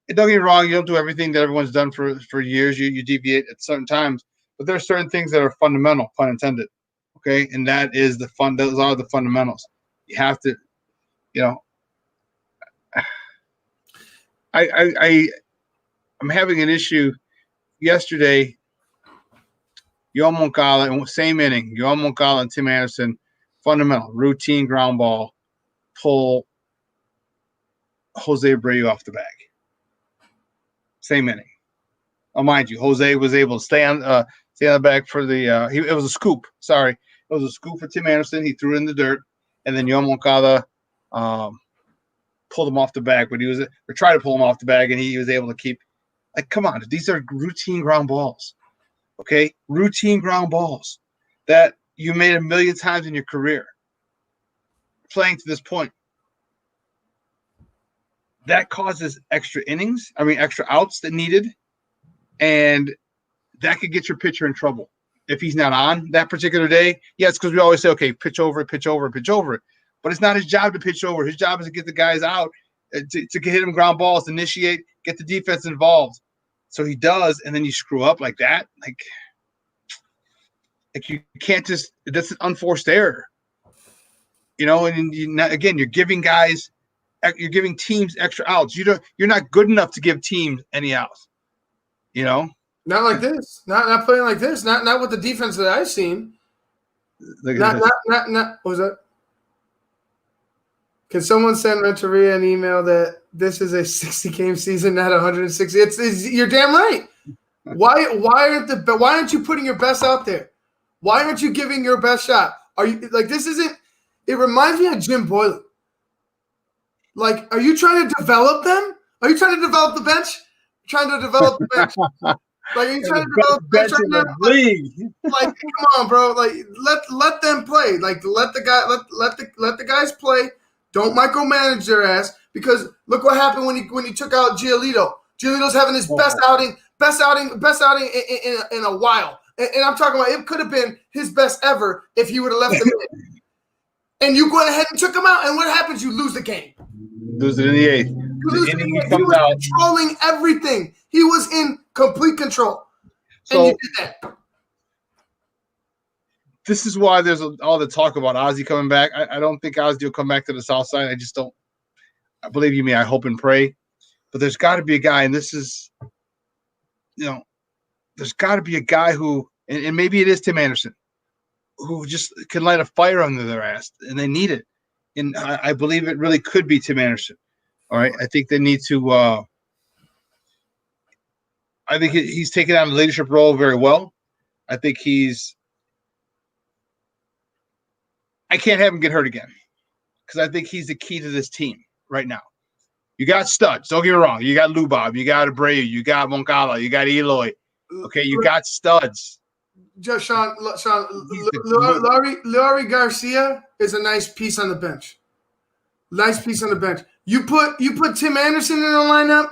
and don't get me wrong, you don't do everything that everyone's done for years. You deviate at certain times, but there are certain things that are fundamental, pun intended. Okay, and that is those are the fundamentals. You have to, I'm having an issue. Yesterday, Yoel Moncada, same inning, Yoel Moncada and Tim Anderson, fundamental, routine ground ball, pull Jose Abreu off the bag. Same inning. Oh, mind you, Jose was able to stay on the bag for the it was a scoop. Sorry. It was a scoop for Tim Anderson. He threw it in the dirt, and then Yoel Moncada pulled him off the bag, but tried to pull him off the bag, and he was able to keep. Like, come on, these are routine ground balls, okay? Routine ground balls that you made a million times in your career playing to this point. That causes extra outs that needed, and that could get your pitcher in trouble. If he's not on that particular day, it's because we always say, okay, pitch over it, pitch over it, pitch over it. But it's not his job to pitch over. His job is to get the guys out, to hit him ground balls, initiate, get the defense involved. So he does, and then you screw up like that. Like you can't just – that's an unforced error. And you're giving teams extra outs. You're not good enough to give teams any outs. Not like this. Not playing like this. Not with the defense that I've seen. Not what was that? Can someone send Renteria an email that this is a 60-game season, not 160? You're damn right. Why aren't you putting your best out there? Why aren't you giving your best shot? Are you like this? Isn't it reminds me of Jim Boylan? Like, are you trying to develop them? Are you trying to develop the bench? Trying to develop the bench? Like, are you trying to develop the bench right now? Like, come on, bro. Like, let them play. Like, let the guys play. Don't micromanage their ass, because look what happened when he took out Giolito. Giolito's having his best outing in a while. And I'm talking about it could have been his best ever if he would have left him in. And you go ahead and took him out, and what happens? You lose the game. Lose it in the eighth. He was controlling everything. He was in complete control. And you did that. This is why there's all the talk about Ozzie coming back. I don't think Ozzie will come back to the South Side. I just don't. I believe you me. I hope and pray. But there's got to be a guy, and this is, there's got to be a guy who, and maybe it is Tim Anderson, who just can light a fire under their ass, and they need it. And I believe it really could be Tim Anderson. All right. I think they need to. I think he's taken on the leadership role very well. I think I can't have him get hurt again, because I think he's the key to this team right now. You got studs. Don't get me wrong. You got Lubob. You got Abreu. You got Moncada. You got Eloy. Okay, you got studs. Just Shawn, Laurie Garcia is a nice piece on the bench. Nice piece on the bench. You put Tim Anderson in the lineup,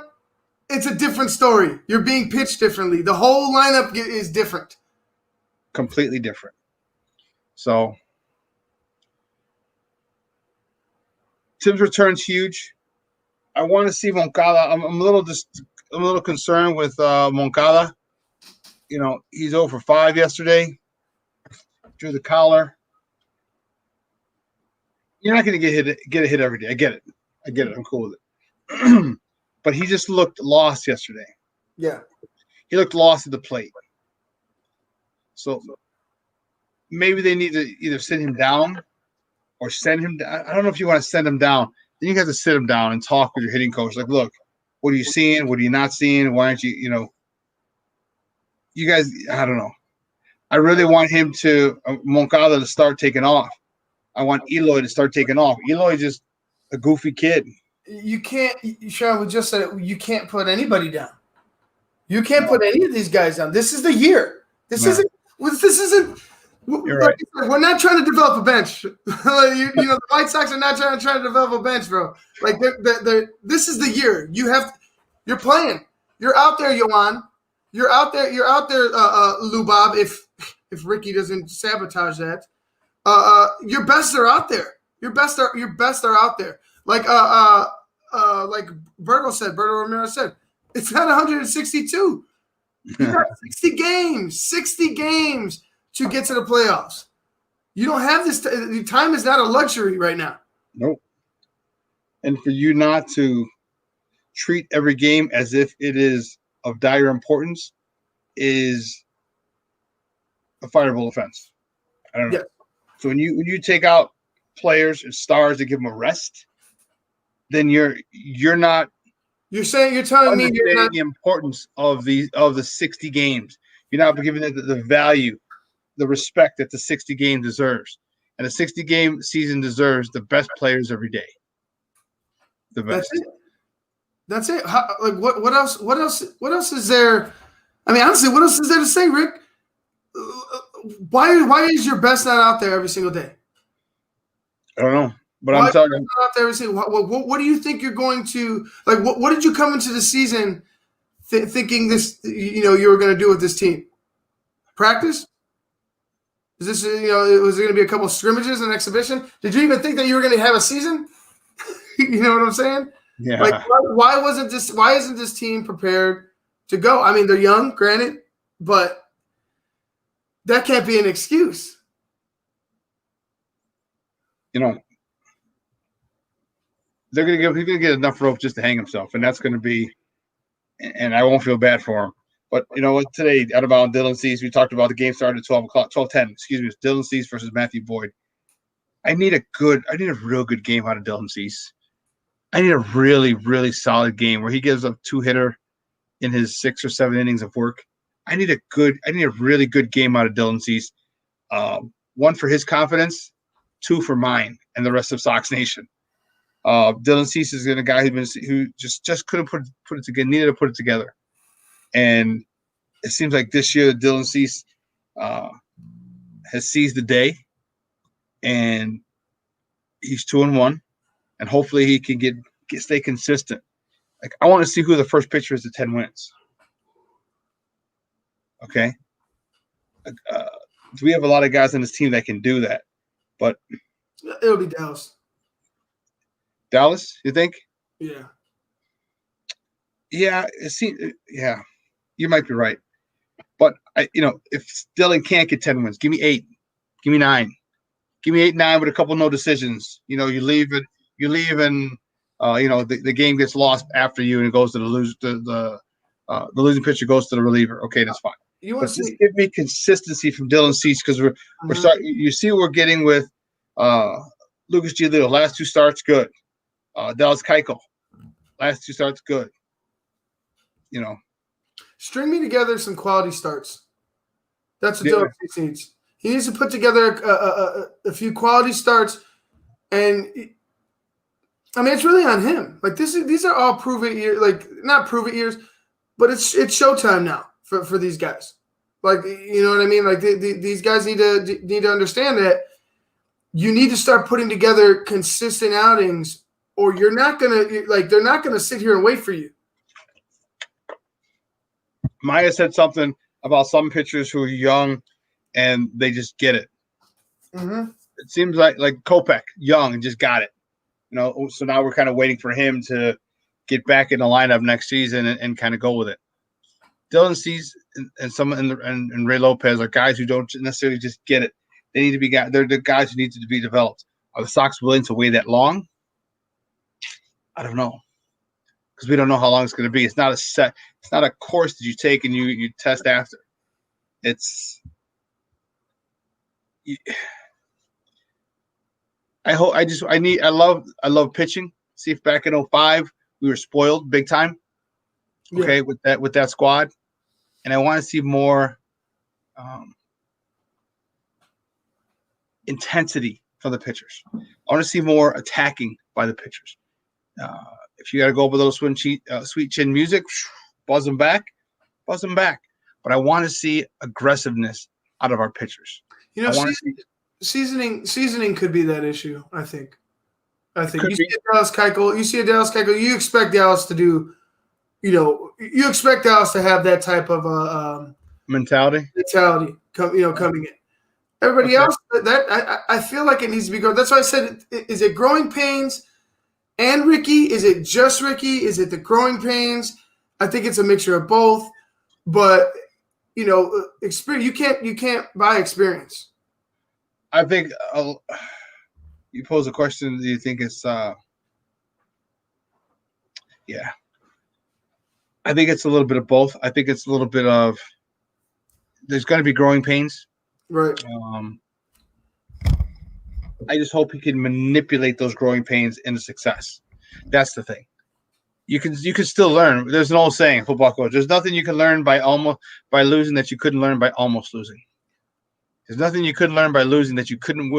it's a different story. You're being pitched differently. The whole lineup is different. Completely different. So Tim's return's huge. I want to see Moncada. I'm a little concerned with Moncada. He's 0 for 5 yesterday. Drew the collar. You're not going to get a hit every day. I get it. I'm cool with it. But he just looked lost yesterday. Yeah. He looked lost at the plate. So maybe they need to either sit him down or send him. I don't know if you want to send him down. Then you have to sit him down and talk with your hitting coach. Like, look, what are you seeing? What are you not seeing? Why aren't you? You guys. I don't know. I really want him to Moncada to start taking off. I want Eloy to start taking off. Eloy is just a goofy kid. You can't. Shawn, we just said it. You can't put anybody down. You can't put any of these guys down. This is the year. This isn't. You're right. We're not trying to develop a bench. The White Sox are not trying to develop a bench, bro. Like this is the year. You're playing. You're out there, Yohan. You're out there, Lubab. If Ricky doesn't sabotage that, your best are out there. Your best are out there. Like Berto Ramirez said, it's not 162. You got 60 games. 60 games to get to the playoffs. You don't have this. Time is not a luxury right now. Nope. And for you not to treat every game as if it is of dire importance is a fireable offense. I don't know. Yeah. So when you take out players and stars to give them a rest, then you're not. You're telling me you're not the importance of the 60 games. You're not giving it the value, the respect that the 60 game deserves. And a 60-game season deserves the best players every day. The best. That's it. What else? What else is there? I mean, honestly, what else is there to say, Rick? Why is your best not out there every single day? I don't know. But I'm telling you, out there every single. What do you think you're going to like? What did you come into the season thinking this? You were going to do with this team? Practice? Is this was there going to be a couple of scrimmages and exhibition? Did you even think that you were going to have a season? You know what I'm saying? Yeah. Like, why isn't this team prepared to go? I mean, they're young, granted, but that can't be an excuse. He's going to get enough rope just to hang himself, and that's going to be. And I won't feel bad for him. But you know what? Today, out of bounds, Dylan Cease. We talked about the game started at 12:10. Excuse me, it's Dylan Cease versus Matthew Boyd. I need a real good game out of Dylan Cease. I need a really, really solid game where he gives up 2-hitter in his 6 or 7 innings of work. I need a really good game out of Dylan Cease. 1 for his confidence, 2 for mine and the rest of Sox Nation. Dylan Cease is a guy who just couldn't put it together, needed to put it together. And it seems like this year Dylan Cease has seized the day, and he's 2-1, and hopefully he can stay consistent. Like, I want to see who the first pitcher is to 10 wins. Okay, we have a lot of guys on this team that can do that, but it'll be Dallas. Dallas, you think? Yeah. Yeah, yeah, you might be right. But if Dylan can't get 10 wins, give me 8, give me 9, give me 8-9 with a couple no decisions. You leave and the game gets lost after you and it goes to the losing pitcher goes to the reliever. Okay, that's fine. But just give me consistency from Dylan Cease, because we're starting. You see what we're getting with Lucas Giolito. Last 2 starts, good. Dallas Keuchel, last 2 starts, good. String me together some quality starts. That's what Dylan Cease needs. He needs to put together a few quality starts, and I mean, it's really on him. Like, these are all prove it years, like not prove it years, but it's showtime now for these guys. Like, you know what I mean? Like, these guys need to understand that you need to start putting together consistent outings, or you're not gonna they're not gonna sit here and wait for you. Maya said something about some pitchers who are young and they just get it. Mm-hmm. It seems like Kopech, young and just got it. So now we're kind of waiting for him to get back in the lineup next season and kind of go with it. Dylan Cease and Ray Lopez are guys who don't necessarily just get it. They need to be guys. They're the guys who need to be developed. Are the Sox willing to wait that long? I don't know, because we don't know how long it's going to be. It's not a course that you take and you test after. I love pitching. See if back in 05 we were spoiled big time. Okay, with that squad, and I want to see more intensity from the pitchers. I want to see more attacking by the pitchers. If you got to go with a little sweet chin music, buzz them back. But I want to see aggressiveness out of our pitchers. Seasoning could be that issue. I think you see a Dallas Keuchel. You expect Dallas to do. You expect Dallas to have that type of mentality coming in. Everybody else, that I feel like it needs to be growing. That's why I said, is it growing pains and Ricky? Is it just Ricky? Is it the growing pains? I think it's a mixture of both. But experience. You can't buy experience. I think you pose a question. Do you think it's yeah? I think it's a little bit of both. I think it's a little bit of there's going to be growing pains. Right. I just hope he can manipulate those growing pains into success. That's the thing. You can still learn. There's an old saying, football coach. There's nothing you can learn by losing that you couldn't learn by almost losing. There's nothing you couldn't learn by losing that you couldn't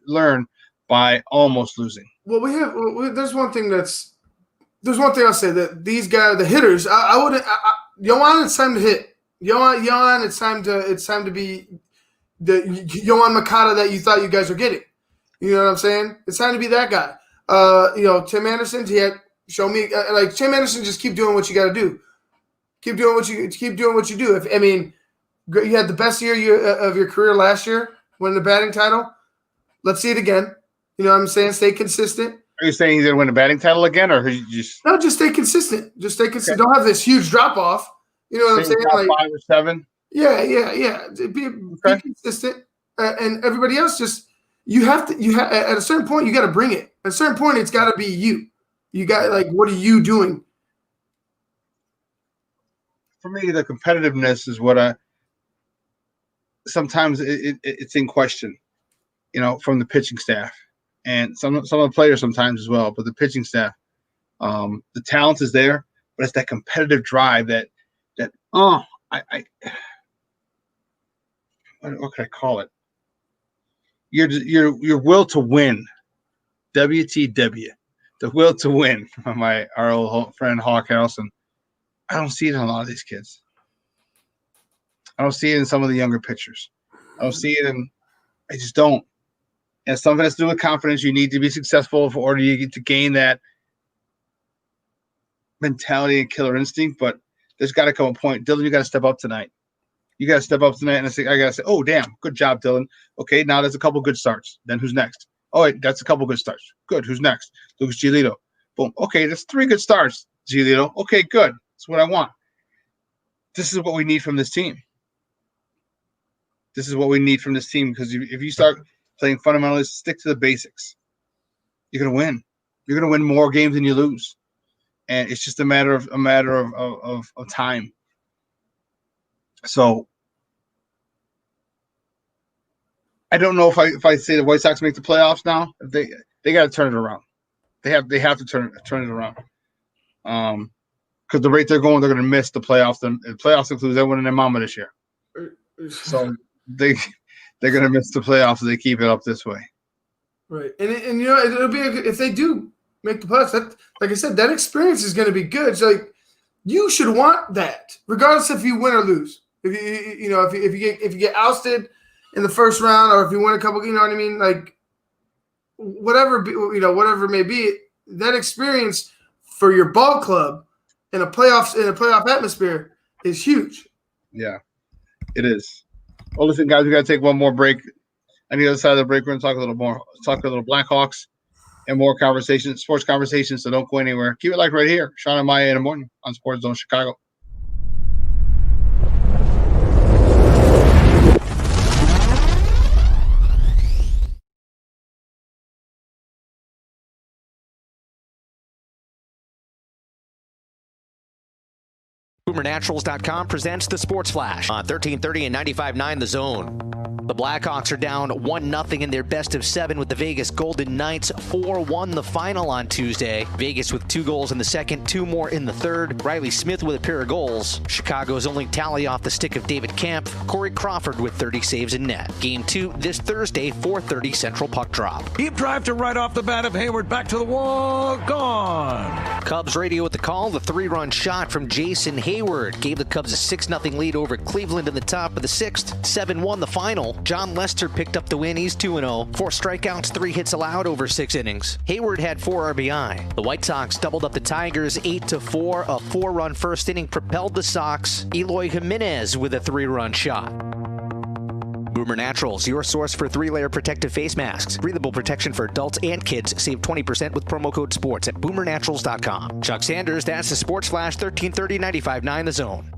learn by almost losing. Well, there's one thing I'll say that these guys, the hitters, I wouldn't. Yohan, it's time to hit. Yohan, it's time to be the Yohan Makata that you thought you guys were getting. You know what I'm saying? It's time to be that guy. Tim Anderson, show me Tim Anderson. Just keep doing what you got to do. Keep doing what you do. You had the best year of your career last year, winning the batting title. Let's see it again. You know what I'm saying? Stay consistent. Are you saying he's going to win a batting title again, or just no? Just stay consistent. Just stay consistent. Okay. Don't have this huge drop off. You know what I'm saying? Like 5 or 7. Yeah. Be consistent, and everybody else just you have at a certain point you got to bring it. At a certain point, it's got to be you. You got what are you doing? For me, the competitiveness is what sometimes it's in question. From the pitching staff. And some of the players sometimes as well, but the pitching staff, the talent is there, but it's that competitive drive that what can I call it? Your will to win, WTW, the will to win. From our old friend Hawk Harrelson, I don't see it in a lot of these kids. I don't see it in some of the younger pitchers. I just don't. And something that's to do with confidence. You need to be successful in order to gain that mentality and killer instinct. But there's got to come a point. Dylan, you got to step up tonight. And I got to say, oh, damn, good job, Dylan. Okay, now there's a couple good starts. Then who's next? Oh, wait, that's a couple good starts. Good. Who's next? Lucas Giolito. Boom. Okay, that's 3 good starts, Giolito. Okay, good. That's what I want. This is what we need from this team. Because if you start playing fundamentally, stick to the basics, you're gonna win. You're gonna win more games than you lose, and it's just a matter of time. So I don't know if I say the White Sox make the playoffs now. They got to turn it around. They have to turn it around. Because the rate they're going, they're going to miss the playoffs. And the playoffs includes everyone and their mama this year. So they're going to miss the playoffs if they keep it up this way. Right. And it'll be if they do make the playoffs, that, like I said, that experience is going to be good. So you should want that, regardless if you win or lose. If you get ousted in the first round, or if you win a couple, you know what I mean? Whatever it may be, that experience for your ball club in a playoff atmosphere is huge. Yeah, it is. Well, listen, guys, we got to take one more break. On the other side of the break, we're going to talk a little more. Talk a little Blackhawks and more conversations, sports conversations. So don't go anywhere. Keep it right here, Shawn and Maya in the morning on SportsZone Chicago. BoomerNaturals.com presents the Sports Flash on 1330 and 95.9 The Zone. The Blackhawks are down 1-0 in their best of 7 with the Vegas Golden Knights. 4-1 the final on Tuesday. Vegas with 2 goals in the second, 2 more in the third. Riley Smith with a pair of goals. Chicago's only tally off the stick of David Kampf. Corey Crawford with 30 saves in net. Game 2 this Thursday, 4:30 Central Puck Drop. Deep drive to right off the bat of Hayward. Back to the wall. Gone. Cubs radio with the call. The 3-run shot from Jason Hayward gave the Cubs a 6-0 lead over Cleveland in the top of the 6th. 7-1 the final. John Lester picked up the win. He's 2-0. 4 strikeouts, 3 hits allowed over 6 innings. Hayward had 4 RBI. The White Sox doubled up the Tigers 8-4. A 4-run first inning propelled the Sox. Eloy Jimenez with a 3-run shot. Boomer Naturals, your source for 3-layer protective face masks. Breathable protection for adults and kids. Save 20% with promo code SPORTS at BoomerNaturals.com. Chuck Sanders, that's the Sports Flash, 1330 95.9 The Zone.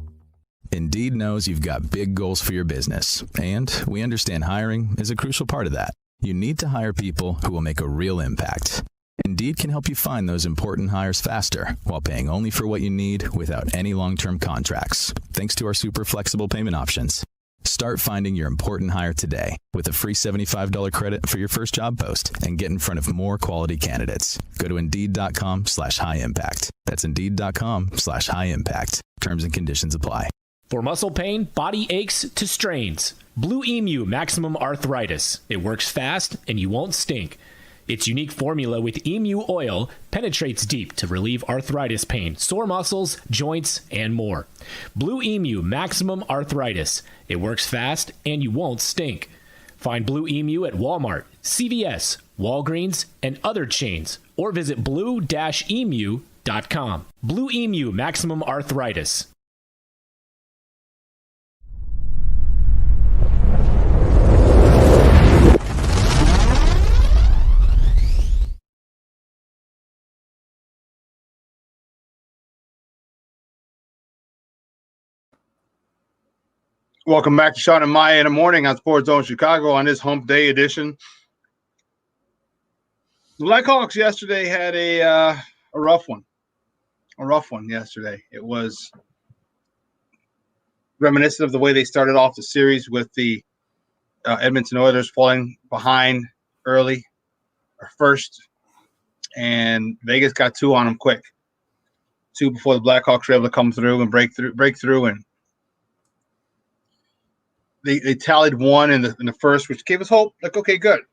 Indeed knows you've got big goals for your business, and we understand hiring is a crucial part of that. You need to hire people who will make a real impact. Indeed can help you find those important hires faster while paying only for what you need without any long-term contracts, thanks to our super flexible payment options. Start finding your important hire today with a free $75 credit for your first job post and get in front of more quality candidates. Go to Indeed.com/high impact. That's Indeed.com/high impact. Terms and conditions apply. For muscle pain, body aches to strains, Blue Emu Maximum Arthritis. It works fast and you won't stink. Its unique formula with emu oil penetrates deep to relieve arthritis pain, sore muscles, joints, and more. Blue Emu Maximum Arthritis. It works fast and you won't stink. Find Blue Emu at Walmart, CVS, Walgreens, and other chains, or visit blue-emu.com. Blue Emu Maximum Arthritis. Welcome back to Shawn and Maya in the morning on SportsZone Chicago on this Hump Day edition. The Blackhawks yesterday had a rough one. A rough one yesterday. It was reminiscent of the way they started off the series with the Edmonton Oilers falling behind early or first, and Vegas got 2 on them quick. 2 before the Blackhawks were able to come through and break through, and They tallied 1 in the first, which gave us hope. Like, okay, good.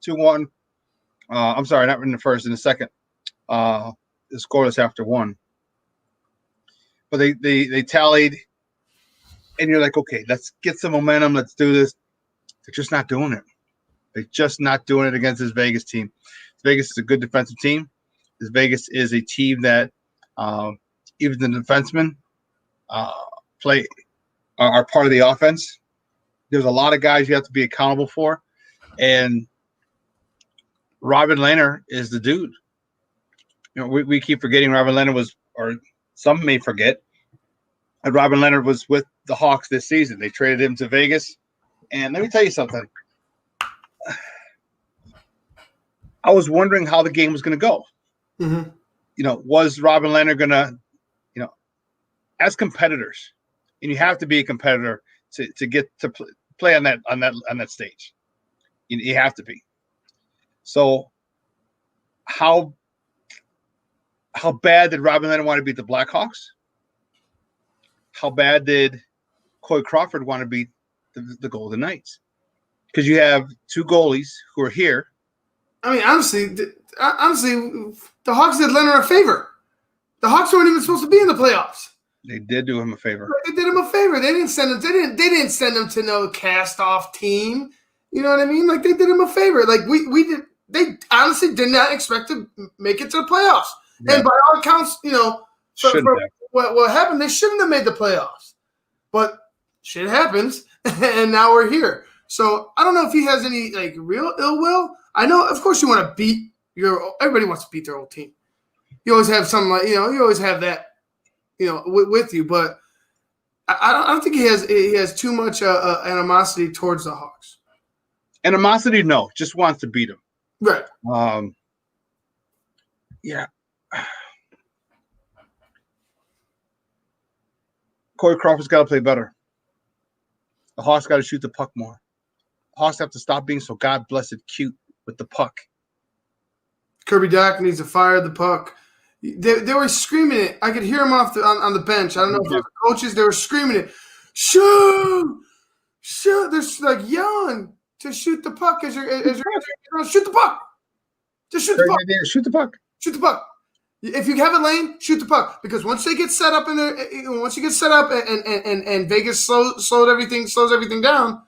2-1. I'm sorry, not in the first, in the second. The scoreless after 1. But they tallied, and you're like, okay, let's get some momentum. Let's do this. They're just not doing it. They're just not doing it against this Vegas team. Vegas is a good defensive team. This Vegas is a team that even the defensemen are part of the offense. There's a lot of guys you have to be accountable for, and Robin Lehner is the dude. You know, we keep forgetting Robin Lehner was, or some may forget, that Robin Lehner was with the Hawks this season. They traded him to Vegas, and let me tell you something. I was wondering how the game was going to go. Mm-hmm. You know, was Robin Lehner going to, as competitors, and you have to be a competitor to get to play on that stage. You have to be. So how bad did Robin Lehner want to beat the Blackhawks? How bad did Corey Crawford want to beat the Golden Knights? Because you have 2 goalies who are here. I mean, honestly, the Hawks did Leonard a favor. The Hawks weren't even supposed to be in the playoffs. They did do him a favor. They did him a favor. They didn't send him. They didn't send him to no cast-off team. You know what I mean? Like, they did him a favor. Like, we did. They honestly did not expect to make it to the playoffs. Yeah. And by all accounts, for what happened, they shouldn't have made the playoffs. But shit happens, and now we're here. So I don't know if he has any real ill will. I know, of course, you want to beat everybody wants to beat their old team. You always have some you always have that. With you, but I don't think he has too much animosity towards the Hawks. Animosity, no, just wants to beat them. Right. Yeah. Corey Crawford's got to play better. The Hawks got to shoot the puck more. The Hawks have to stop being so God blessed cute with the puck. Kirby Dach needs to fire the puck. They were screaming it. I could hear them on the bench. I don't know if it was the coaches. They were screaming it. Shoot! Shoot! They're like yelling to shoot the puck as you're shoot the puck. Just shoot the puck. Shoot the puck. Shoot the puck. If you have a lane, shoot the puck. Because once they get set up once you get set up and Vegas slows everything down,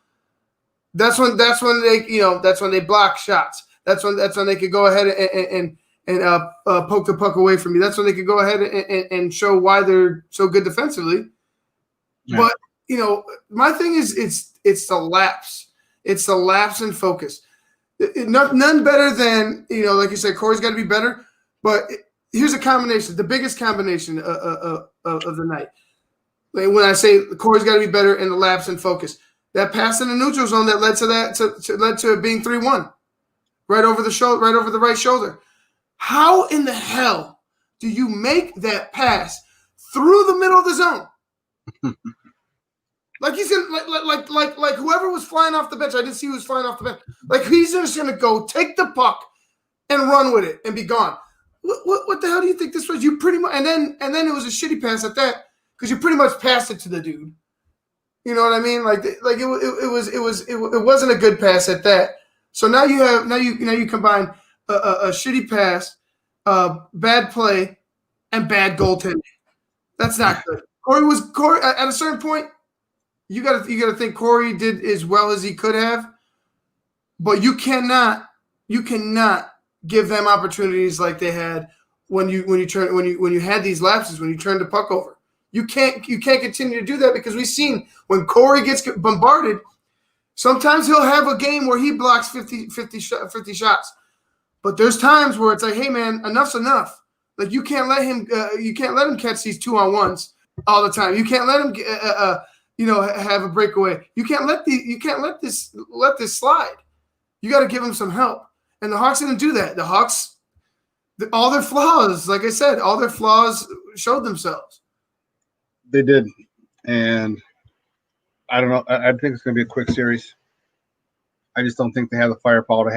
that's when they block shots. That's when they could go ahead and poke the puck away from you. That's when they could go ahead and show why they're so good defensively. Yeah. But my thing is it's the lapse. It's the lapse in focus. None better than like you said, Corey's got to be better. But here's a combination, the biggest combination of the night. Like when I say Corey's got to be better in the lapse in focus, that pass in the neutral zone that led to it being 3-1, right over the shoulder, right over the right shoulder. How in the hell do you make that pass through the middle of the zone? Like he's gonna like whoever was flying off the bench. I didn't see who was flying off the bench. Like he's just gonna go take the puck and run with it and be gone. What the hell do you think this was? You pretty much and then it was a shitty pass at that because you pretty much passed it to the dude. You know what I mean? It wasn't a good pass at that. So now you combine a shitty pass, bad play, and bad goaltending. That's not good. Corey at a certain point. You got to think Corey did as well as he could have, but you cannot give them opportunities like they had when you had these lapses, when you turned the puck over. You can't continue to do that because we've seen when Corey gets bombarded, sometimes he'll have a game where he blocks 50 shots. But there's times where it's like, hey man, enough's enough. Like you can't let him catch these 2-on-1s all the time. You can't let him have a breakaway. You can't let this slide. You got to give him some help. And the Hawks didn't do that. The Hawks, all their flaws, like I said, all their flaws showed themselves. They did, and I don't know. I think it's going to be a quick series. I just don't think they have the firepower to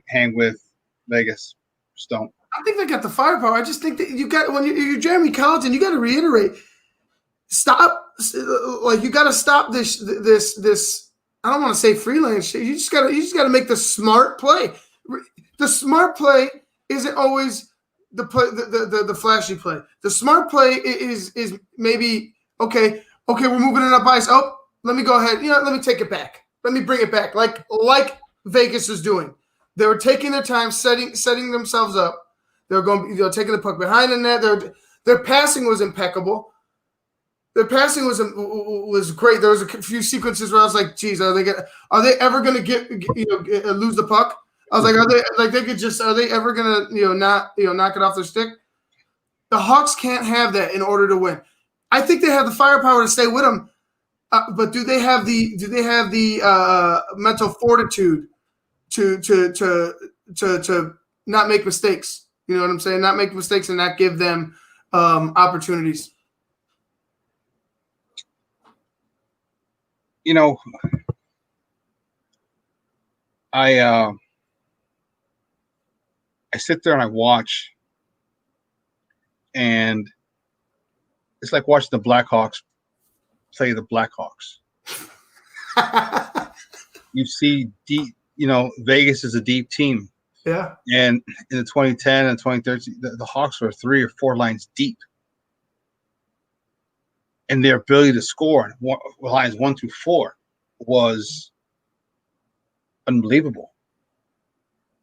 hang with Vegas. Just don't. I think they got the firepower. I just think that when you're Jeremy Colleton, you got to reiterate. Stop. Like you got to stop this. I don't want to say freelance shit. You just got to make the smart play. The smart play isn't always the play, the flashy play. The smart play is maybe okay. We're moving it up ice. Oh, let me go ahead. Let me take it back. Let me bring it back. Like Vegas is doing. They were taking their time, setting themselves up. They were taking the puck behind the net. Their passing was impeccable. Their passing was great. There was a few sequences where I was like, "Geez, are they ever going to lose the puck?" I was like, "Are they ever going to knock it off their stick?" The Hawks can't have that in order to win. I think they have the firepower to stay with them, but do they have the mental fortitude to not make mistakes? You know what I'm saying? Not make mistakes and not give them opportunities. I sit there and I watch, and it's like watching the Blackhawks play the Blackhawks. You see deep, Vegas is a deep team. Yeah. And in the 2010 and 2013, the Hawks were 3 or 4 lines deep. And their ability to score lines 1 through 4 was unbelievable.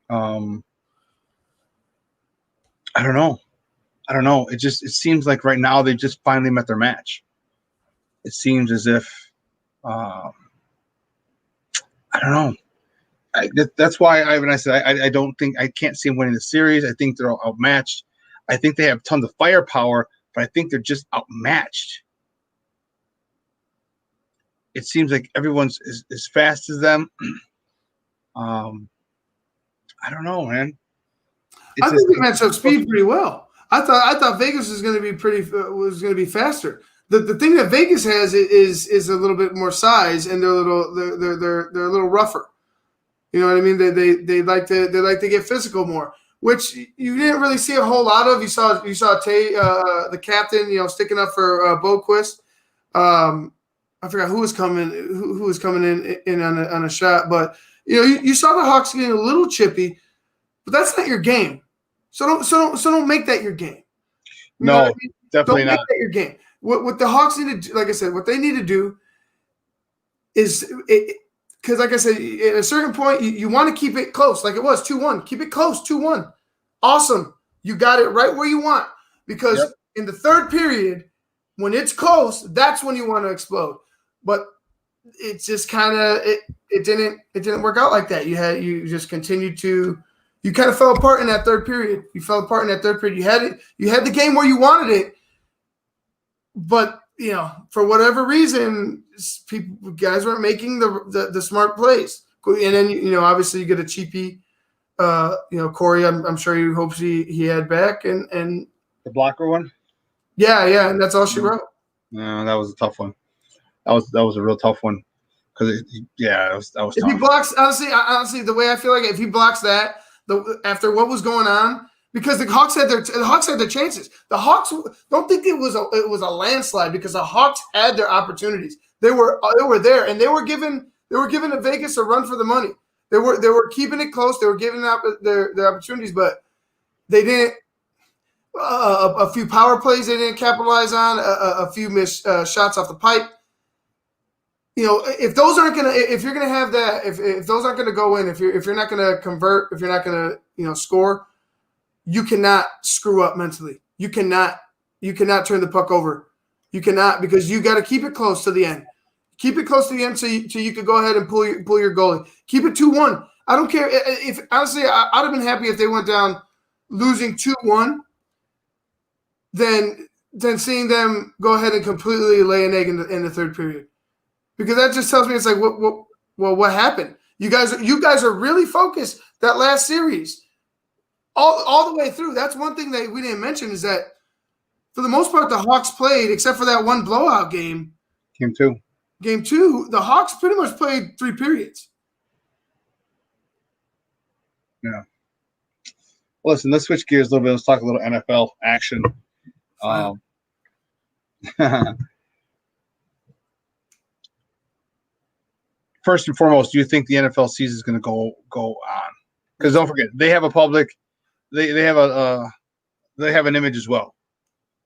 I don't know. It seems like right now they just finally met their match. It seems as if I don't know. That's why I said I can't see them winning the series. I think they're outmatched. I think they have tons of firepower, but I think they're just outmatched. It seems like everyone's as fast as them. I don't know, man. I think they match up speed pretty well. I thought Vegas was going to be faster. The thing that Vegas has is a little bit more size, and they're a little rougher. You know what I mean? They like to get physical more, which you didn't really see a whole lot of. You saw Tay, the captain, sticking up for Boquist. I forgot who was coming in on a shot, but you saw the Hawks getting a little chippy, but that's not your game. So don't make that your game. No, definitely don't not. Make that your game. What the Hawks need to do, like I said, what they need to do is because, like I said, at a certain point, you want to keep it close, like it was 2-1. Keep it close, 2-1. Awesome. You got it right where you want, because in the third period, when it's close, that's when you want to explode. But it's just kind of it didn't work out like that. You just continued to. You kind of fell apart in that third period. You fell apart in that third period. You had the game where you wanted it, but for whatever reason, guys weren't making the smart plays. And then obviously you get a cheapie. Corey, I'm sure he hopes he had back and the blocker one. Yeah, and that's all she wrote. No, that was a tough one. That was a real tough one because that was tough. If he blocks, honestly, the way I feel like if he blocks that. After what was going on, because the Hawks had their chances. The Hawks don't think it was a landslide because the Hawks had their opportunities. They were there, and they were giving the Vegas a run for the money. They were keeping it close. They were giving up their opportunities, but they didn't. A few power plays they didn't capitalize on. A few missed shots off the pipe. If those aren't gonna, if you're gonna have that, if those aren't gonna go in, if you're not gonna convert, if you're not gonna score, you cannot screw up mentally. You cannot turn the puck over. You cannot, because you got to keep it close to the end. Keep it close to the end so you could go ahead and pull your goalie. Keep it 2-1. I don't care if honestly I'd have been happy if they went down losing 2-1, than seeing them go ahead and completely lay an egg in the third period. Because that just tells me it's like, what happened? You guys are really focused that last series, all the way through. That's one thing that we didn't mention is that for the most part, the Hawks played, except for that one blowout game. Game two, the Hawks pretty much played 3 periods. Yeah. Listen, let's switch gears a little bit. Let's talk a little NFL action. First and foremost, do you think the NFL season is going to go on? Because don't forget, they have a public, they have an image as well,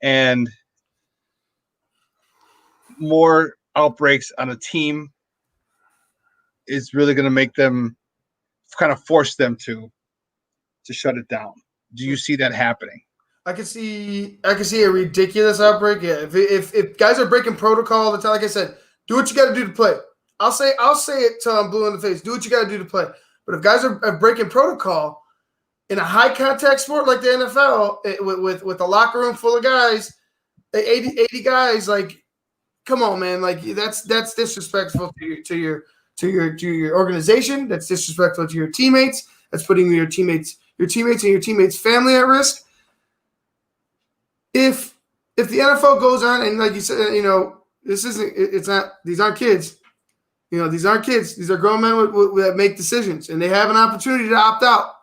and more outbreaks on a team is really going to make them kind of force them to shut it down. Do you see that happening? I can see a ridiculous outbreak. Yeah, if guys are breaking protocol all the time, like I said, do what you got to do to play. I'll say it till I'm blue in the face. Do what you got to do to play. But if guys are breaking protocol in a high contact sport like the NFL, with a locker room full of guys, 80 guys, like, come on, man, like that's disrespectful to your organization. That's disrespectful to your teammates. That's putting your teammates and your teammates' family at risk. If the NFL goes on and, like you said, these aren't kids. These aren't kids. These are grown men that make decisions, and they have an opportunity to opt out.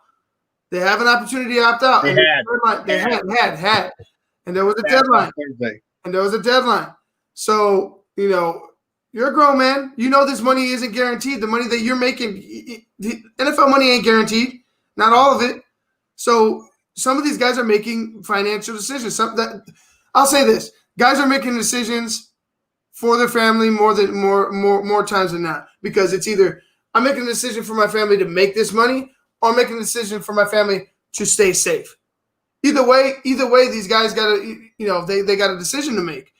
They have an opportunity to opt out. They had. And there was a deadline. And there was a deadline. So, you're a grown man. This money isn't guaranteed. The money that you're making, the NFL money ain't guaranteed. Not all of it. So some of these guys are making financial decisions. I'll say this. Guys are making decisions for their family more times than not, because it's either I'm making a decision for my family to make this money, or I'm making a decision for my family to stay safe. Either way, these guys got they got a decision to make,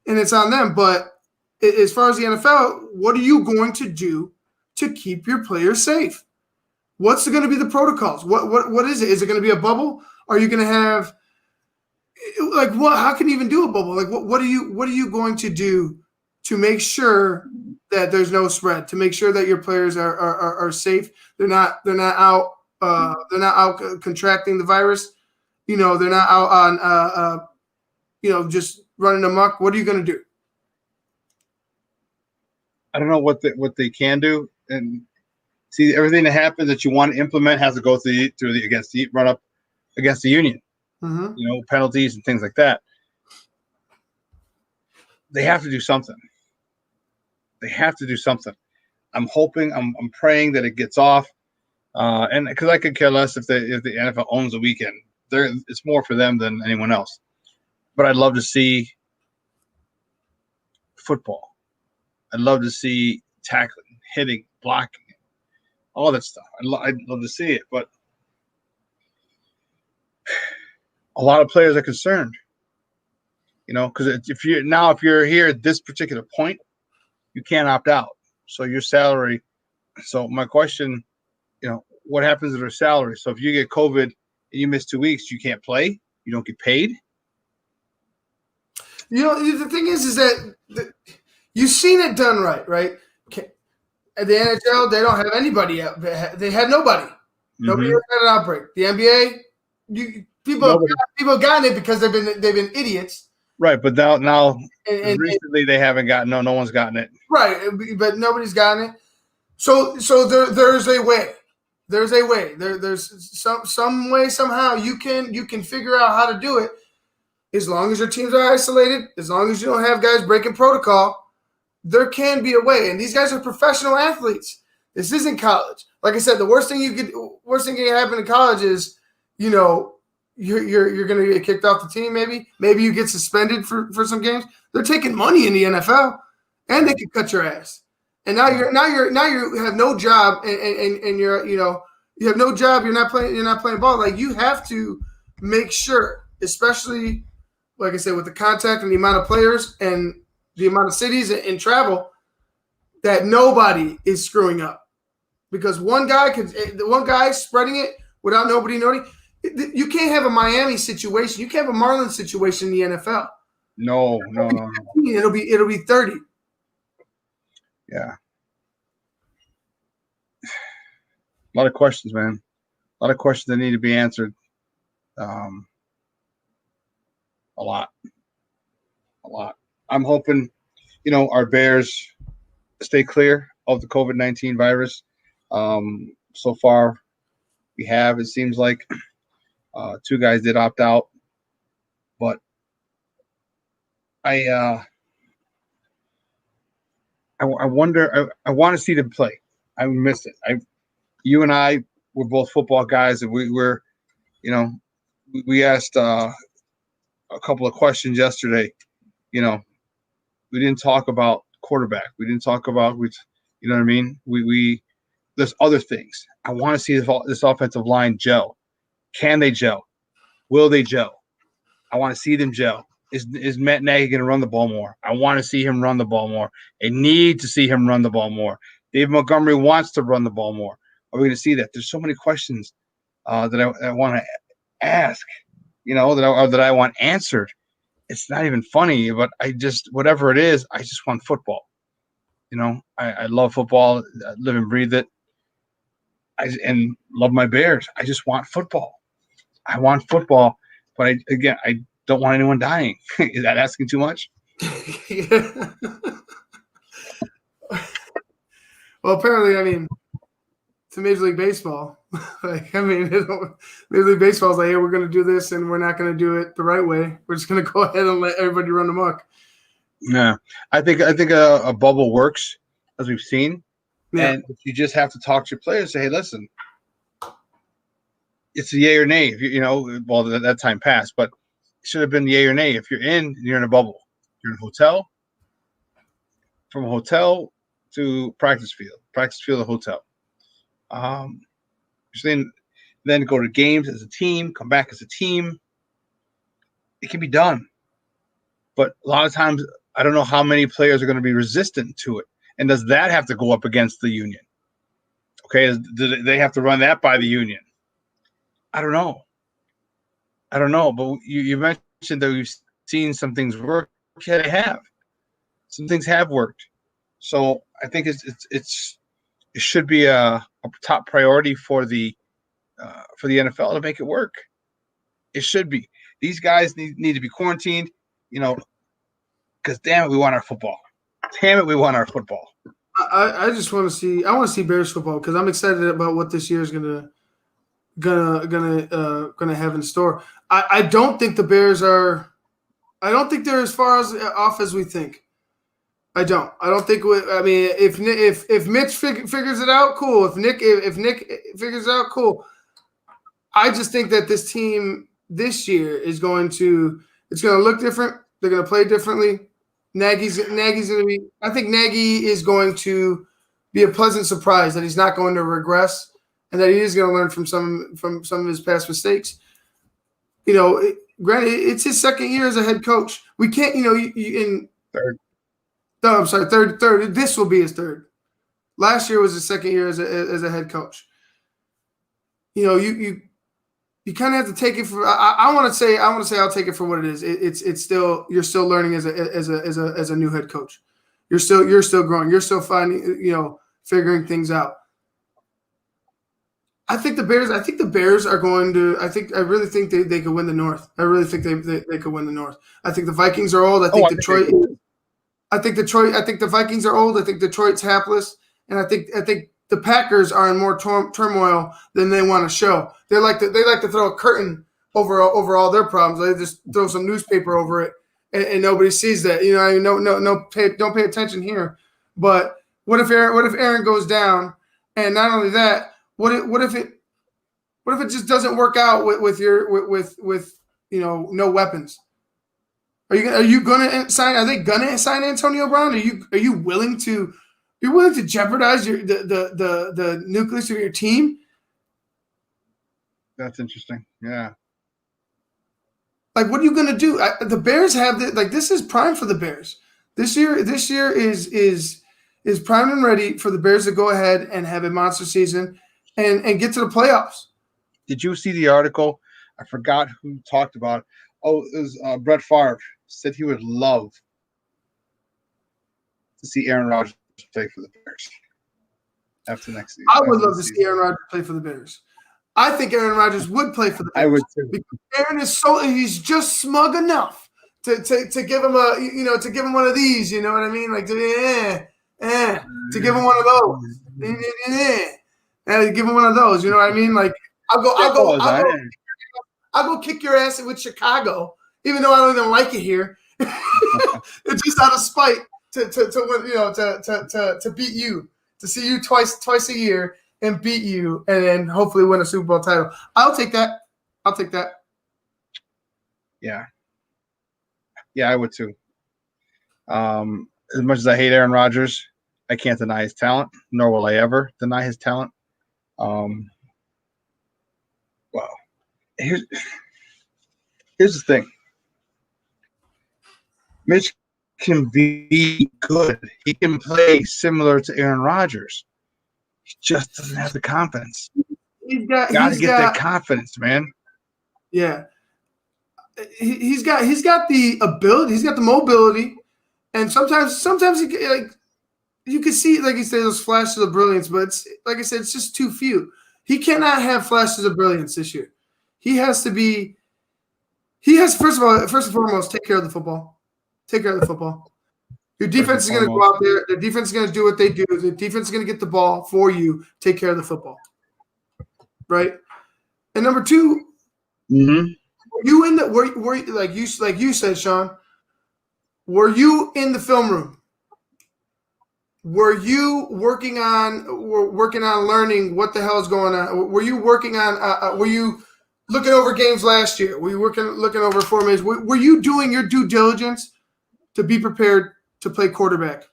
and it's on them. But as far as the NFL, what are you going to do to keep your players safe? What's going to be the protocols? What is it? Is it going to be a bubble? Are you going to have what? How can you even do a bubble? Like what are you going to do to make sure that there's no spread? To make sure that your players are safe. They're not out contracting the virus. They're not out on just running amok. What are you going to do? I don't know what they can do. And see, everything that happens that you want to implement has to go through the run up against the union. Mm-hmm. Penalties and things like that. They have to do something. I'm hoping, I'm praying that it gets off. And because I could care less if the NFL owns the weekend. It's more for them than anyone else. But I'd love to see football. I'd love to see tackling, hitting, blocking, all that stuff. I'd love to see it, but a lot of players are concerned. Because if you're here at this particular point, you can't opt out. So your salary. So my question, what happens to their salary? So if you get COVID and you miss 2 weeks, you can't play. You don't get paid. The thing is that you've seen it done right? At the NHL, they don't have anybody out. They had nobody. Nobody ever had an outbreak. The NBA, people have gotten it because they've been idiots. Right, but now recently they haven't gotten. No one's gotten it. Right, but nobody's gotten it. So there's a way. There's a way. There's some way somehow you can figure out how to do it. As long as your teams are isolated, as long as you don't have guys breaking protocol, there can be a way. And these guys are professional athletes. This isn't college. Like I said, the worst thing can happen in college is, you're going to get kicked off the team. Maybe you get suspended for some games. They're taking money in the NFL, and they can cut your ass. And now you have no job, and you have no job. You're not playing ball. Like, you have to make sure, especially, like I said, with the contact and the amount of players and the amount of cities and travel, that nobody is screwing up, because one guy spreading it without nobody knowing. You can't have a Miami situation. You can't have a Marlins situation in the NFL. No. It'll be 30. Yeah. A lot of questions, man. A lot of questions that need to be answered. A lot. I'm hoping, our Bears stay clear of the COVID-19 virus. So far, we have. It seems like 2 guys did opt out, but I wonder. I want to see them play. I miss it. You and I were both football guys, and we asked a couple of questions yesterday. We didn't talk about quarterback. We didn't talk about what I mean. We there's other things. I want to see this offensive line gel. Can they gel? Will they gel? I want to see them gel. Is Matt Nagy going to run the ball more? I want to see him run the ball more. I need to see him run the ball more. Dave Montgomery wants to run the ball more. Are we going to see that? There's so many questions that I want to ask, that I want answered. It's not even funny, but whatever it is, I just want football. I love football. I live and breathe it. And love my Bears. I just want football. I want football, but I don't want anyone dying. Is that asking too much? Yeah. Well, apparently, to Major League Baseball. Major League Baseball is like, hey, we're going to do this, and we're not going to do it the right way. We're just going to go ahead and let everybody run amok. Yeah, I think a bubble works, as we've seen. Yeah. And you just have to talk to your players. Say, hey, listen, it's a yay or nay. If well, that time passed, but it should have been yay or nay. If you're in a bubble. You're in a hotel. From a hotel to practice field to hotel. Then go to games as a team, come back as a team. It can be done. But a lot of times, I don't know how many players are going to be resistant to it. And does that have to go up against the union? Okay, do they have to run that by the union? I don't know. But you mentioned that we've seen some things work. Yeah, they have. Some things have worked. So I think it should be a top priority for the NFL to make it work. It should be. These guys need to be quarantined, because damn it, we want our football. Damn it, we want our football. I just want to see. I want to see Bears football because I'm excited about what this year is gonna have in store. I don't think the Bears are. I don't think they're as far off as we think. I don't. I don't think. I mean, if Mitch figures it out, cool. If Nick figures it out, cool. I just think that this team this year is going to. It's going to look different. They're going to play differently. Nagy's going to be. I think Nagy is going to be a pleasant surprise that he's not going to regress and that he is going to learn from some of his past mistakes. Granted, it's his second year as a head coach. We can't, in Third. No, I'm sorry, third. This will be his third. Last year was his second year as a head coach. You kind of have to take it for. I want to say I'll take it for what it is. It's still you're still learning as a new head coach. You're still growing. You're still finding figuring things out. I think the Bears are going to. I really think they could win the North. I really think they could win the North. I think the Vikings are old. I think Detroit. I think the Vikings are old. I think Detroit's hapless, and I think the Packers are in more turmoil than they want to show. They like to throw a curtain over all their problems. They just throw some newspaper over it, and nobody sees that. Don't pay attention here. But what if Aaron goes down, and not only that, what if it just doesn't work out with no weapons? Are you gonna sign? Are they gonna sign Antonio Brown? Are you willing to jeopardize the nucleus of your team? That's interesting. Yeah. Like, what are you gonna do? The Bears have this is prime for the Bears. This year is primed and ready for the Bears to go ahead and have a monster season and get to the playoffs. Did you see the article? I forgot who talked about it. Oh, it was Brett Favre said he would love to see Aaron Rodgers play for the Bears after next season. I would love to see Aaron Rodgers play for the Bears. I think Aaron Rodgers would play for the Bears. I would too. Because Aaron is he's just smug enough to give him to give him one of these. You know what I mean? Like to give him one of those. To give him one of those. You know what I mean? Like I'll go kick your ass with Chicago, even though I don't even like it here. It's just out of spite to beat you, to see you twice a year and beat you, and then hopefully win a Super Bowl title. I'll take that. Yeah, I would too. As much as I hate Aaron Rodgers, I can't deny his talent, nor will I ever deny his talent. Well, here's the thing. Mitch can be good. He can play similar to Aaron Rodgers. He just doesn't have the confidence. He's got to get that confidence, man. Yeah. He's got the ability. He's got the mobility, and sometimes he you can see, like you say, those flashes of brilliance. But it's, like I said, it's just too few. He cannot have flashes of brilliance this year. He has to be. He has first and foremost, take care of the football. Take care of the football. Your defense is going to go out there. The defense is going to do what they do. The defense is going to get the ball for you. Take care of the football. Right. And number two, were you in the were like you said, Shawn? Were you in the film room? Were you working on learning what the hell is going on? Were you working on? Were you looking over games last year? Were you looking over formations? Were you doing your due diligence to be prepared to play quarterback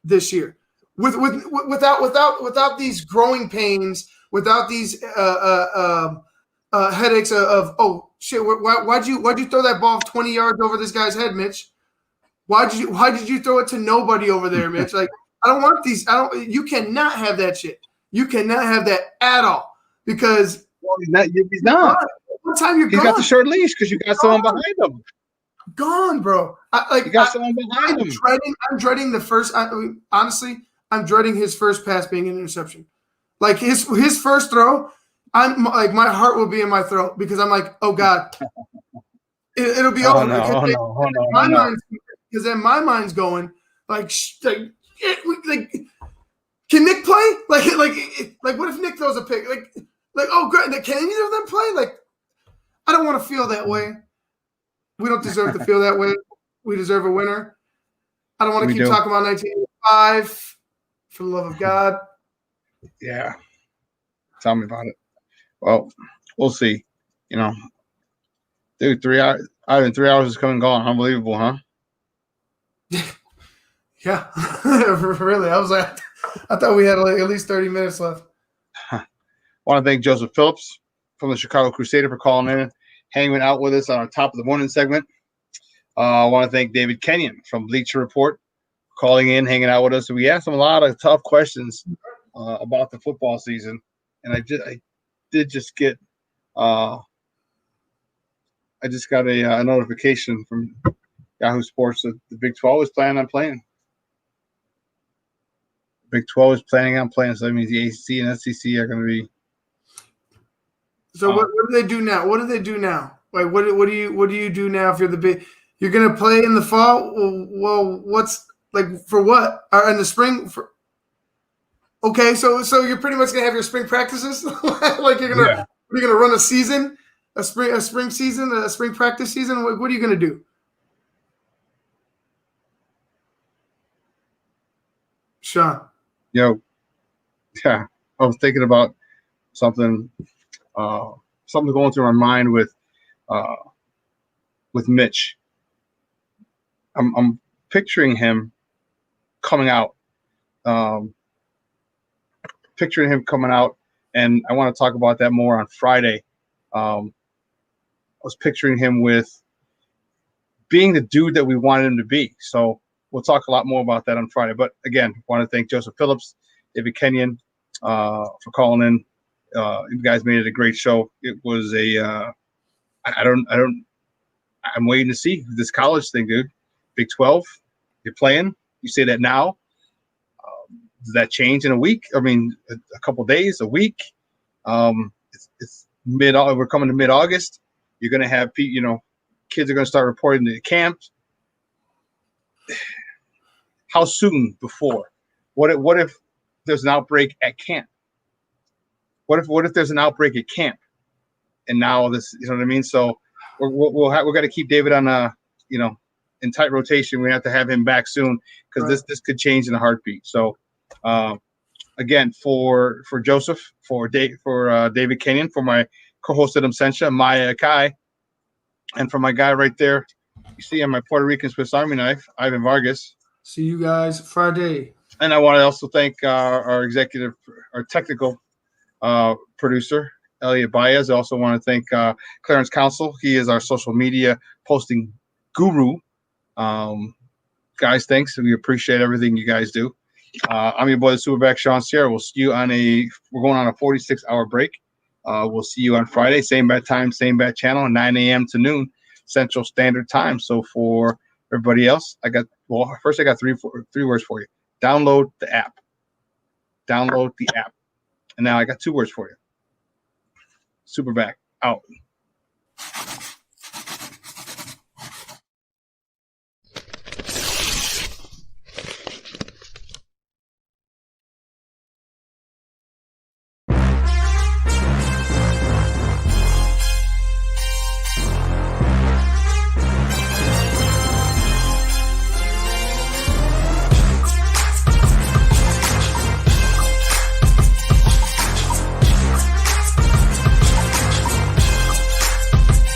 this year? Without these growing pains, without these headaches of oh shit, why'd you throw that ball 20 yards over this guy's head, Mitch? Why did you throw it to nobody over there, Mitch? Like, I don't want these. You cannot have that shit. You cannot have that at all because he's not. One time he's got the short leash because you got someone behind him. Gone, bro. You got someone behind him. I'm dreading the first. Honestly, I'm dreading his first pass being an interception. Like his first throw, I'm like my heart will be in my throat because I'm like, oh god, it'll be over. Because then my mind's going like Can Nick play? Like what if Nick throws a pick? Oh, good. Can either of them play? Like, I don't want to feel that way. We don't deserve to feel that way. We deserve a winner. I don't want to keep talking about 1985. For the love of God. Yeah. Tell me about it. Well, we'll see. You know, dude, 3 hours. I mean, 3 hours is coming and gone. Unbelievable, huh? Yeah, really. I thought we had like at least 30 minutes left. I want to thank Joseph Phillips from the Chicago Crusader for calling in, hanging out with us on our top of the morning segment. I want to thank David Kenyon from Bleacher Report, calling in, hanging out with us. We asked him a lot of tough questions about the football season, and I did just get I just got a notification from Yahoo Sports that the Big 12 is planning on playing. Big 12 is planning on playing, so that means the ACC and SZC are going to be. So what do they do now? What do they do now? Like what do you do now if you're the big? You're going to play in the fall. Well, what's like for what? In the spring? Okay, so you're pretty much going to have your spring practices. Like you're gonna run a season, a spring season, a spring practice season. What are you going to do? Shawn. Yeah, I was thinking about something going through my mind with Mitch. I'm picturing him coming out, and I want to talk about that more on Friday. I was picturing him with being the dude that we wanted him to be. So we'll talk a lot more about that on Friday. But again, I want to thank Joseph Phillips, David Kenyon for calling in. You guys made it a great show. It was I'm waiting to see this college thing, dude. Big 12, you're playing. You say that now. Does that change in a week? I mean, a couple days, a week. It's mid. We're coming to mid-August. You're going to have, kids are going to start reporting to the camps. How soon before? What if there's an outbreak at camp? What if there's an outbreak at camp? And now this, you know what I mean? So we're got to keep David on in tight rotation. We have to have him back soon because this could change in a heartbeat. So again, for Joseph, for David Kenyon, for my co-host Adam Sencha, Maya Akai, and for my guy right there, you see on my Puerto Rican Swiss Army knife, Ivan Vargas. See you guys Friday. And I want to also thank our technical producer, Elliot Baez. I also want to thank Clarence Council. He is our social media posting guru. Guys, thanks. We appreciate everything you guys do. I'm your boy, the Superback Shawn Sierra. We'll see you we're going on a 46-hour break. We'll see you on Friday, same bat time, same bat channel, 9 a.m. to noon Central Standard Time. So for everybody else, first I got three words for you. Download the app. Download the app. And now I got 2 words for you. Superback out.